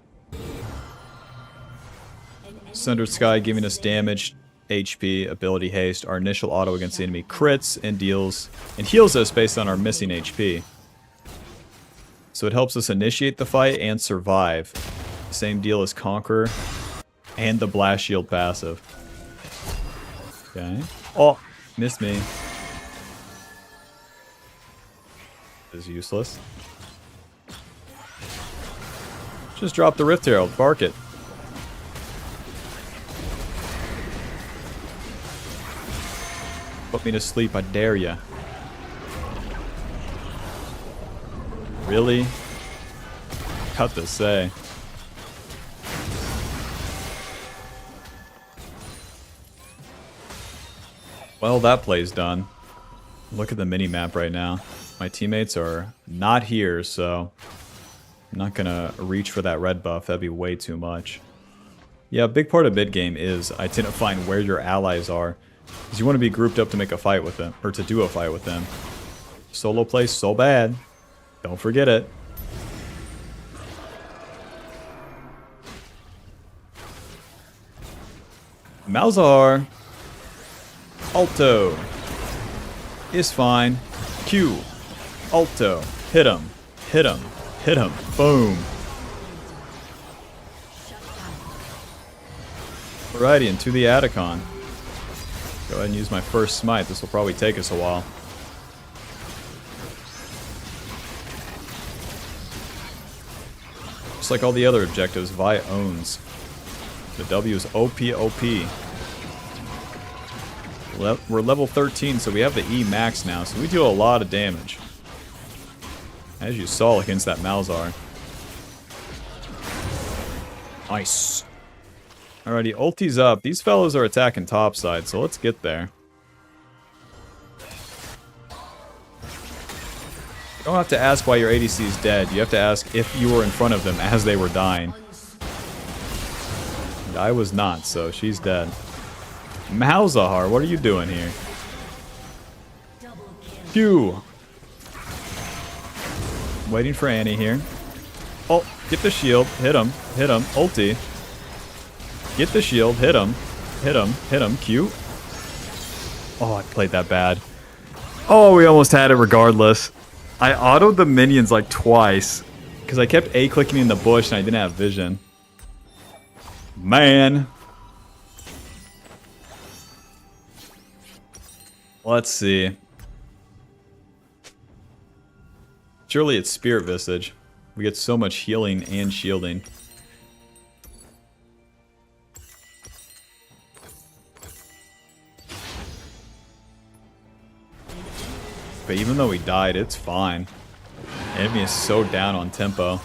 Sundered Sky giving us damage, HP, ability haste, our initial auto against the enemy crits, and deals and heals us based on our missing HP. So it helps us initiate the fight and survive. Same deal as Conquer and the Blast Shield passive. Okay. Oh, missed me. Is useless. Just drop the Rift Herald, bark it. Put me to sleep, I dare ya. Cut to say. Well, that play's done. Look at the mini-map right now. My teammates are not here, so I'm not gonna reach for that red buff. That'd be way too much. Yeah, a big part of mid-game is identifying where your allies are. Because you want to be grouped up to make a fight with them, or to do a fight with them. Solo play so bad. Don't forget it. Malzahar. Alto. Is fine. Q. Alto. Hit him. Hit him. Hit him. Boom. Alrighty, into the Atacon. Go ahead and use my first smite. This will probably take us a while. Just like all the other objectives, Vi owns. The W is OP. We're level 13, so we have the E max now, so we deal a lot of damage. As you saw against that Malzahar. Nice. Alrighty, ulti's up. These fellows are attacking topside, so let's get there. You don't have to ask why your ADC is dead. You have to ask if you were in front of them as they were dying. And I was not, so she's dead. Malzahar, what are you doing here? Q. Waiting for Annie here. Oh, get the shield. Hit him. Hit him. Ulti. Get the shield. Hit him. Hit him. Hit him. Q. Oh, I played that bad. Oh, we almost had it regardless. I autoed the minions like twice. Because I kept A-clicking in the bush and I didn't have vision. Man. Let's see. Surely it's Spirit Visage. We get so much healing and shielding. But even though we died, it's fine. Enemy is so down on tempo.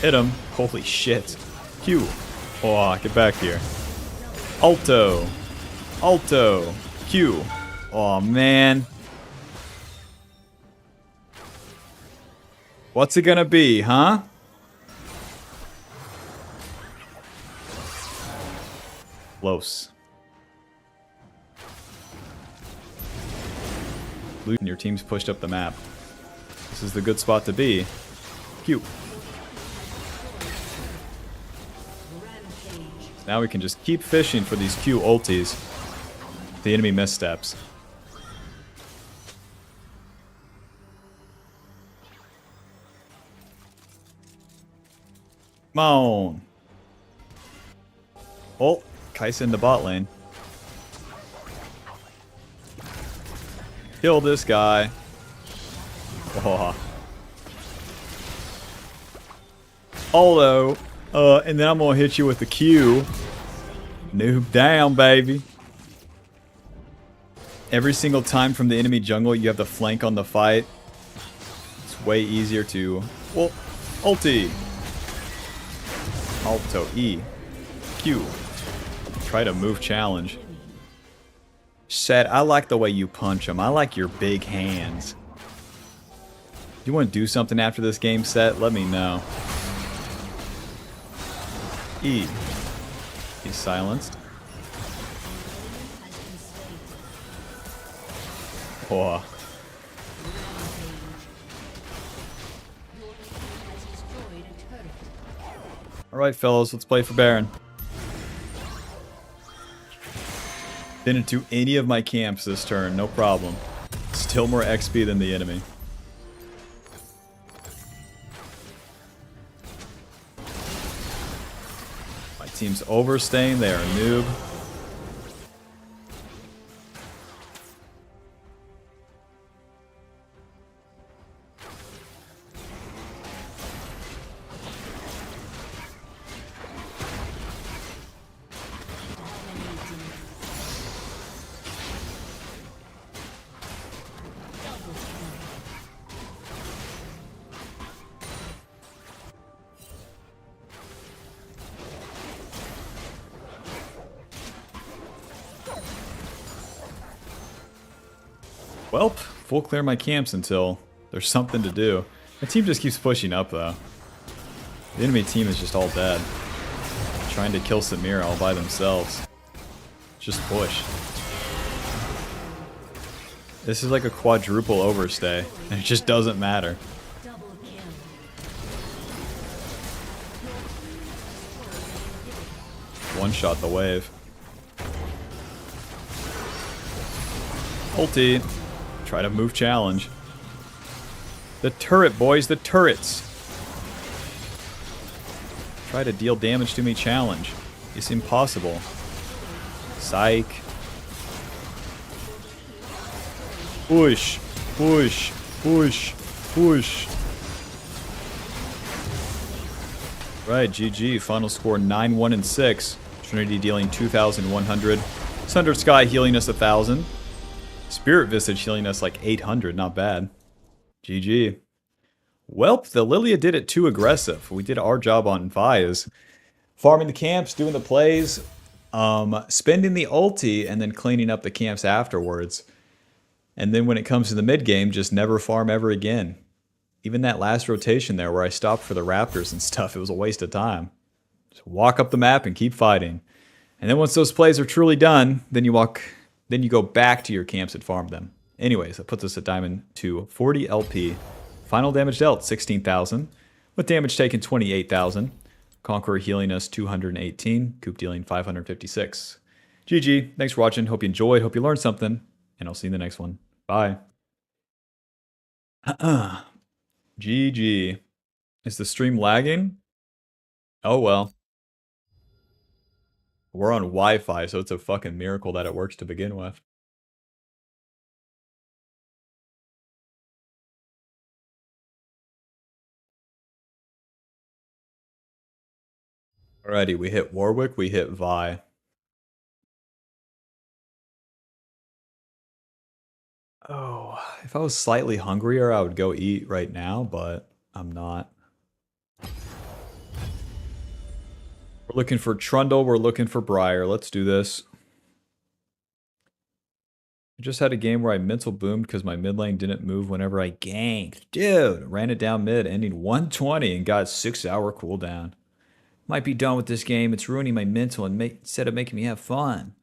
Hit him. Holy shit. Q. Oh, get back here. Alto. Alto. Q. Oh, man. What's it gonna be, huh? Close. Your team's pushed up the map. This is the good spot to be. Q. Now we can just keep fishing for these Q ultis. The enemy missteps. Come on. Oh, Kai'Sa in the bot lane. Kill this guy. Oh. Although, and then I'm gonna hit you with the Q. Noob down, baby. Every single time from the enemy jungle, you have to flank on the fight. It's way easier to... Well, ulti. Alto, E. Q. Try to move challenge. Shed, I like the way you punch him. I like your big hands. You want to do something after this game set? Let me know. E. He's silenced. Oh. Alright, fellas, let's play for Baron. Didn't do any of my camps this turn, no problem. Still more XP than the enemy. My team's overstaying, they are a noob. Welp, full clear my camps until there's something to do. My team just keeps pushing up though. The enemy team is just all dead. Trying to kill Samira all by themselves. Just push. This is like a quadruple overstay, and it just doesn't matter. One shot the wave. Ulti. Try to move challenge. The turret, boys, the turrets. Try to deal damage to me challenge. It's impossible. Psych. Push, push, push, push. Right, GG. Final score 9-1 and 6. Trinity dealing 2,100. Sundered Sky healing us 1,000. Spirit Visage healing us like 800. Not bad. GG. Welp, the Lilia did it too aggressive. We did our job on Vi's. Farming the camps, doing the plays, spending the ulti, and then cleaning up the camps afterwards. And then when it comes to the mid game, just never farm ever again. Even that last rotation there where I stopped for the Raptors and stuff, it was a waste of time. Just walk up the map and keep fighting. And then once those plays are truly done, then you go back to your camps and farm them. Anyways, that puts us at Diamond to 40 LP. Final damage dealt, 16,000. With damage taken, 28,000. Conqueror healing us 218. Coop dealing 556. GG. Thanks for watching. Hope you enjoyed. Hope you learned something. And I'll see you in the next one. Bye. GG. Is the stream lagging? Oh well. We're on Wi-Fi, so it's a fucking miracle that it works to begin with. Alrighty, we hit Warwick, we hit Vi. Oh, if I was slightly hungrier, I would go eat right now, but I'm not. We're looking for Trundle, we're looking for Briar. Let's do this. I just had a game where I mental boomed because my mid lane didn't move whenever I ganked. Dude, ran it down mid, ending 120 and got 6-hour cooldown. Might be done with this game. It's ruining my mental instead of making me have fun.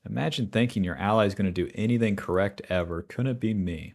Imagine thinking your ally is going to do anything correct ever. Couldn't it be me?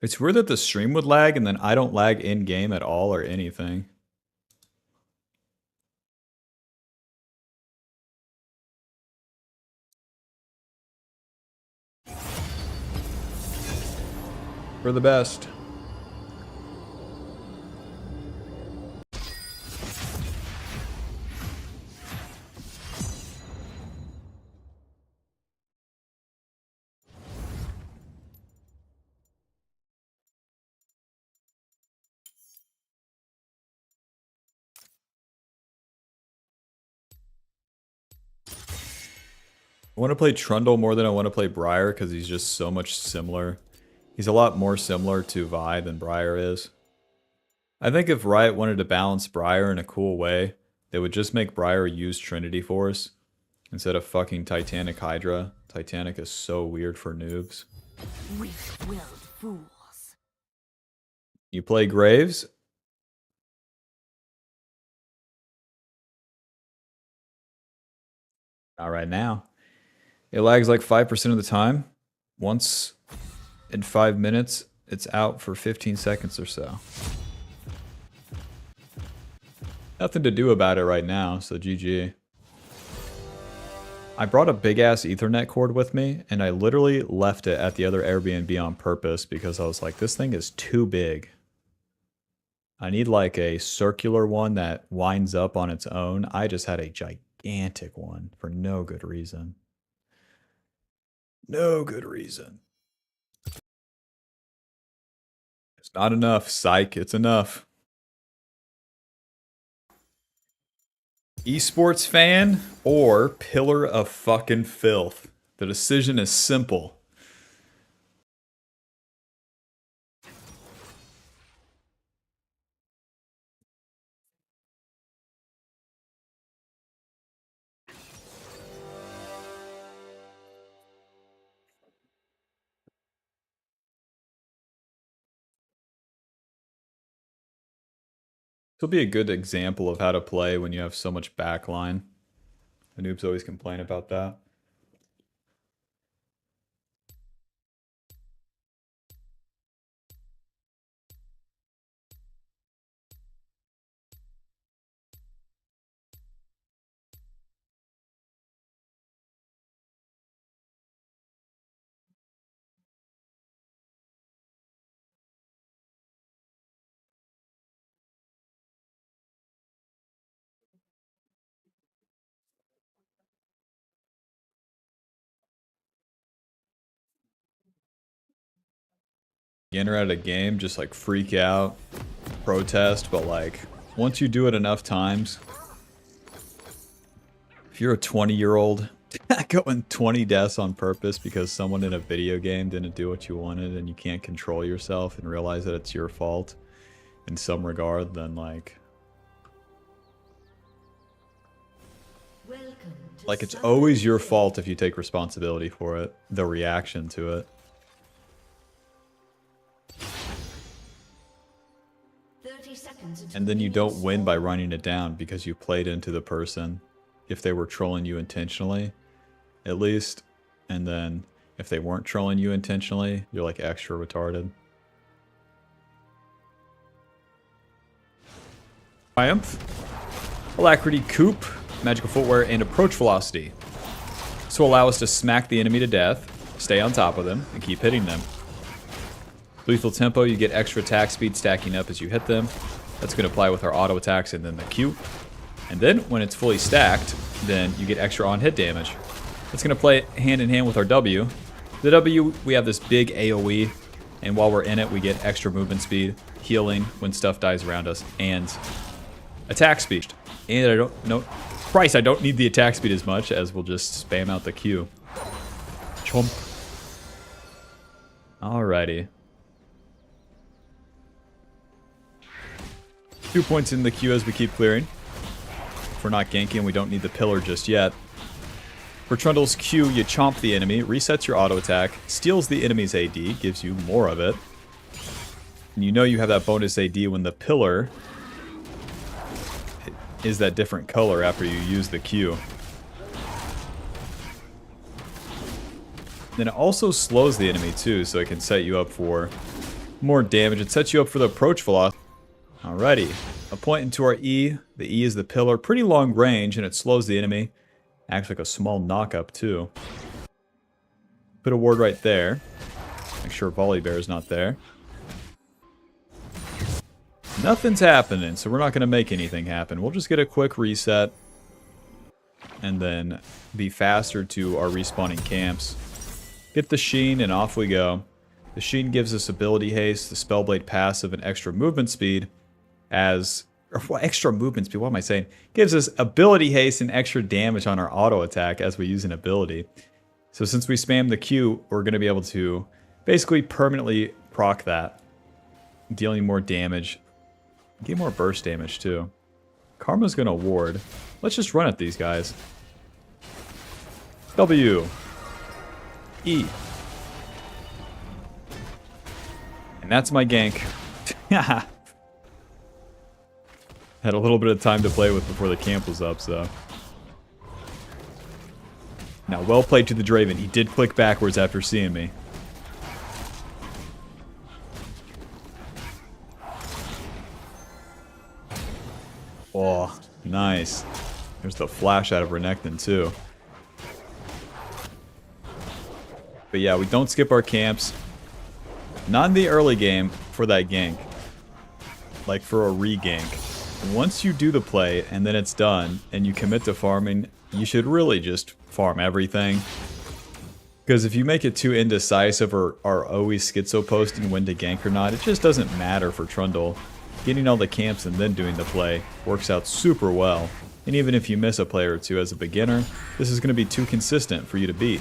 It's weird that the stream would lag and then I don't lag in-game at all or anything. For the best. I want to play Trundle more than I want to play Briar because he's just so much similar. He's a lot more similar to Vi than Briar is. I think if Riot wanted to balance Briar in a cool way, they would just make Briar use Trinity Force instead of fucking Titanic Hydra. Titanic is so weird for noobs. Weak-willed fools. You play Graves? Not right now. It lags like 5% of the time. Once in 5 minutes, it's out for 15 seconds or so. Nothing to do about it right now, so GG. I brought a big-ass Ethernet cord with me, and I literally left it at the other Airbnb on purpose because I was like, this thing is too big. I need like a circular one that winds up on its own. I just had a gigantic one for no good reason. No good reason. It's not enough, psych. It's enough. Esports fan or pillar of fucking filth? The decision is simple. This will be a good example of how to play when you have so much backline. The noobs always complain about that. Enter at a game, just like freak out, protest, but like once you do it enough times, if you're a 20-year-old going 20 deaths on purpose because someone in a video game didn't do what you wanted and you can't control yourself and realize that it's your fault in some regard, then like it's always your fault if you take responsibility for it, the reaction to it. And then you don't win by running it down because you played into the person if they were trolling you intentionally, at least. And then if they weren't trolling you intentionally, you're like extra retarded. Triumph, Alacrity, Coop, Magical Footwear, and Approach Velocity. This will allow us to smack the enemy to death, stay on top of them, and keep hitting them. Lethal Tempo, you get extra attack speed stacking up as you hit them. That's going to apply with our auto attacks and then the Q. And then when it's fully stacked, then you get extra on hit damage. It's going to play hand in hand with our W. The W, we have this big AoE, and while we're in it, we get extra movement speed, healing when stuff dies around us, and attack speed. And I don't know, Christ, I don't need the attack speed as much as we'll just spam out the Q. Chomp. Alrighty. 2 points in the queue as we keep clearing. If we're not ganking, we don't need the pillar just yet. For Trundle's Q, you chomp the enemy, resets your auto attack, steals the enemy's AD, gives you more of it. And you know you have that bonus AD when the pillar is that different color after you use the Q. Then it also slows the enemy too, so it can set you up for more damage. It sets you up for the approach velocity. Alrighty, a point into our E. The E is the pillar, pretty long range, and it slows the enemy. Acts like a small knock-up too. Put a ward right there. Make sure Volley Bear is not there. Nothing's happening, so we're not going to make anything happen. We'll just get a quick reset and then be faster to our respawning camps. Get the Sheen and off we go. The Sheen gives us ability haste, the Spellblade passive, and extra movement speed as or what, extra movement speed, what am I saying? Gives us ability haste and extra damage on our auto attack as we use an ability. So since we spam the Q, we're going to be able to basically permanently proc that, dealing more damage. Get more burst damage too. Karma's going to ward. Let's just run at these guys. W. E. And that's my gank. Had a little bit of time to play with before the camp was up, so. Now, well played to the Draven. He did click backwards after seeing me. Oh, nice. There's the flash out of Renekton, too. But yeah, we don't skip our camps. Not in the early game for that gank. Like for a re-gank. Once you do the play and then it's done and you commit to farming, you should really just farm everything. Because if you make it too indecisive or are always schizo posting when to gank or not, it just doesn't matter for Trundle. Getting all the camps and then doing the play works out super well. And even if you miss a play or two as a beginner, this is going to be too consistent for you to beat.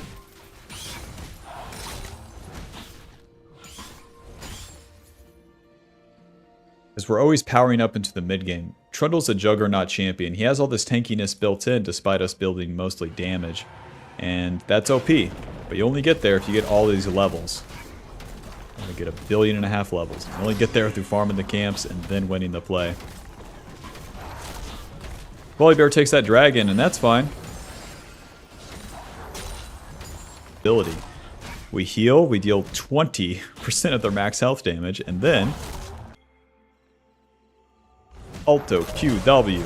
As we're always powering up into the mid game. Trundle's a juggernaut champion. He has all this tankiness built in despite us building mostly damage. And that's OP. But you only get there if you get all these levels. I'm gonna get 1.5 billion levels. You only get there through farming the camps and then winning the play. Volibear takes that dragon and that's fine. Ability. We heal, we deal 20% of their max health damage, and then Alto, Q, W.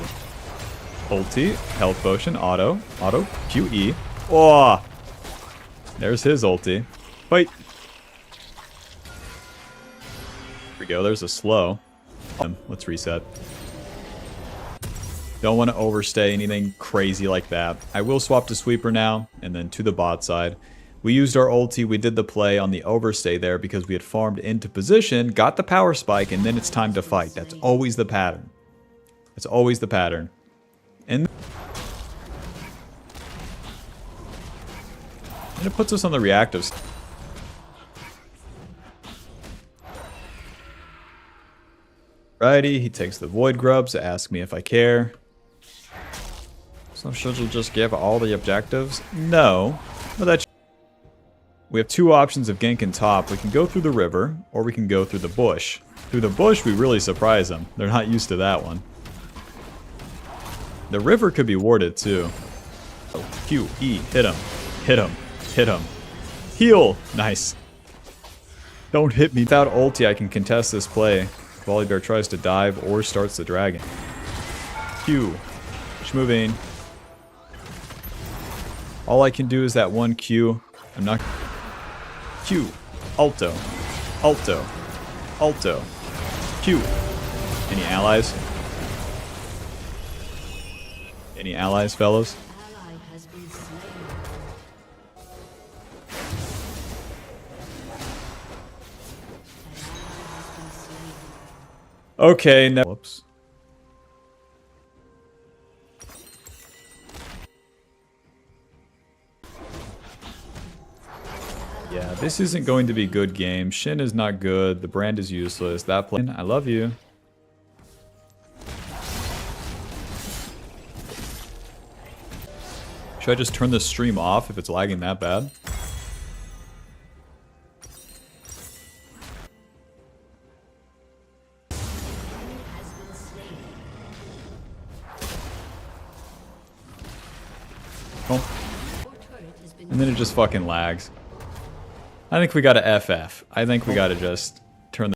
Ulti, health potion, auto, Q, E. Oh! There's his ulti. Wait! Here we go, there's a slow. Let's reset. Don't want to overstay anything crazy like that. I will swap to sweeper now, and then to the bot side. We used our ulti, we did the play on the overstay there because we had farmed into position, got the power spike, and then it's time to fight. That's always the pattern. It's always the pattern. And it puts us on the reactive. Righty, he takes the Void Grubs to ask me if I care. So should you just give all the objectives? No. But that's... We have two options of ganking top. We can go through the river, or we can go through the bush. Through the bush, we really surprise them. They're not used to that one. The river could be warded too. Oh, Q, E, hit him. Hit him. Hit him. Heal! Nice. Don't hit me. Without ulti, I can contest this play. Volibear tries to dive or starts the dragon. Q. Moving. All I can do is that one Q. I'm not... Q. Alto. Alto. Alto. Q. Any allies? Any allies, fellows? Okay, no. Whoops. Yeah, this isn't going to be a good game. Shin is not good. The brand is useless. That play. I love you. Should I just turn the stream off if it's lagging that bad? And then it just fucking lags. I think we gotta FF. I think we gotta just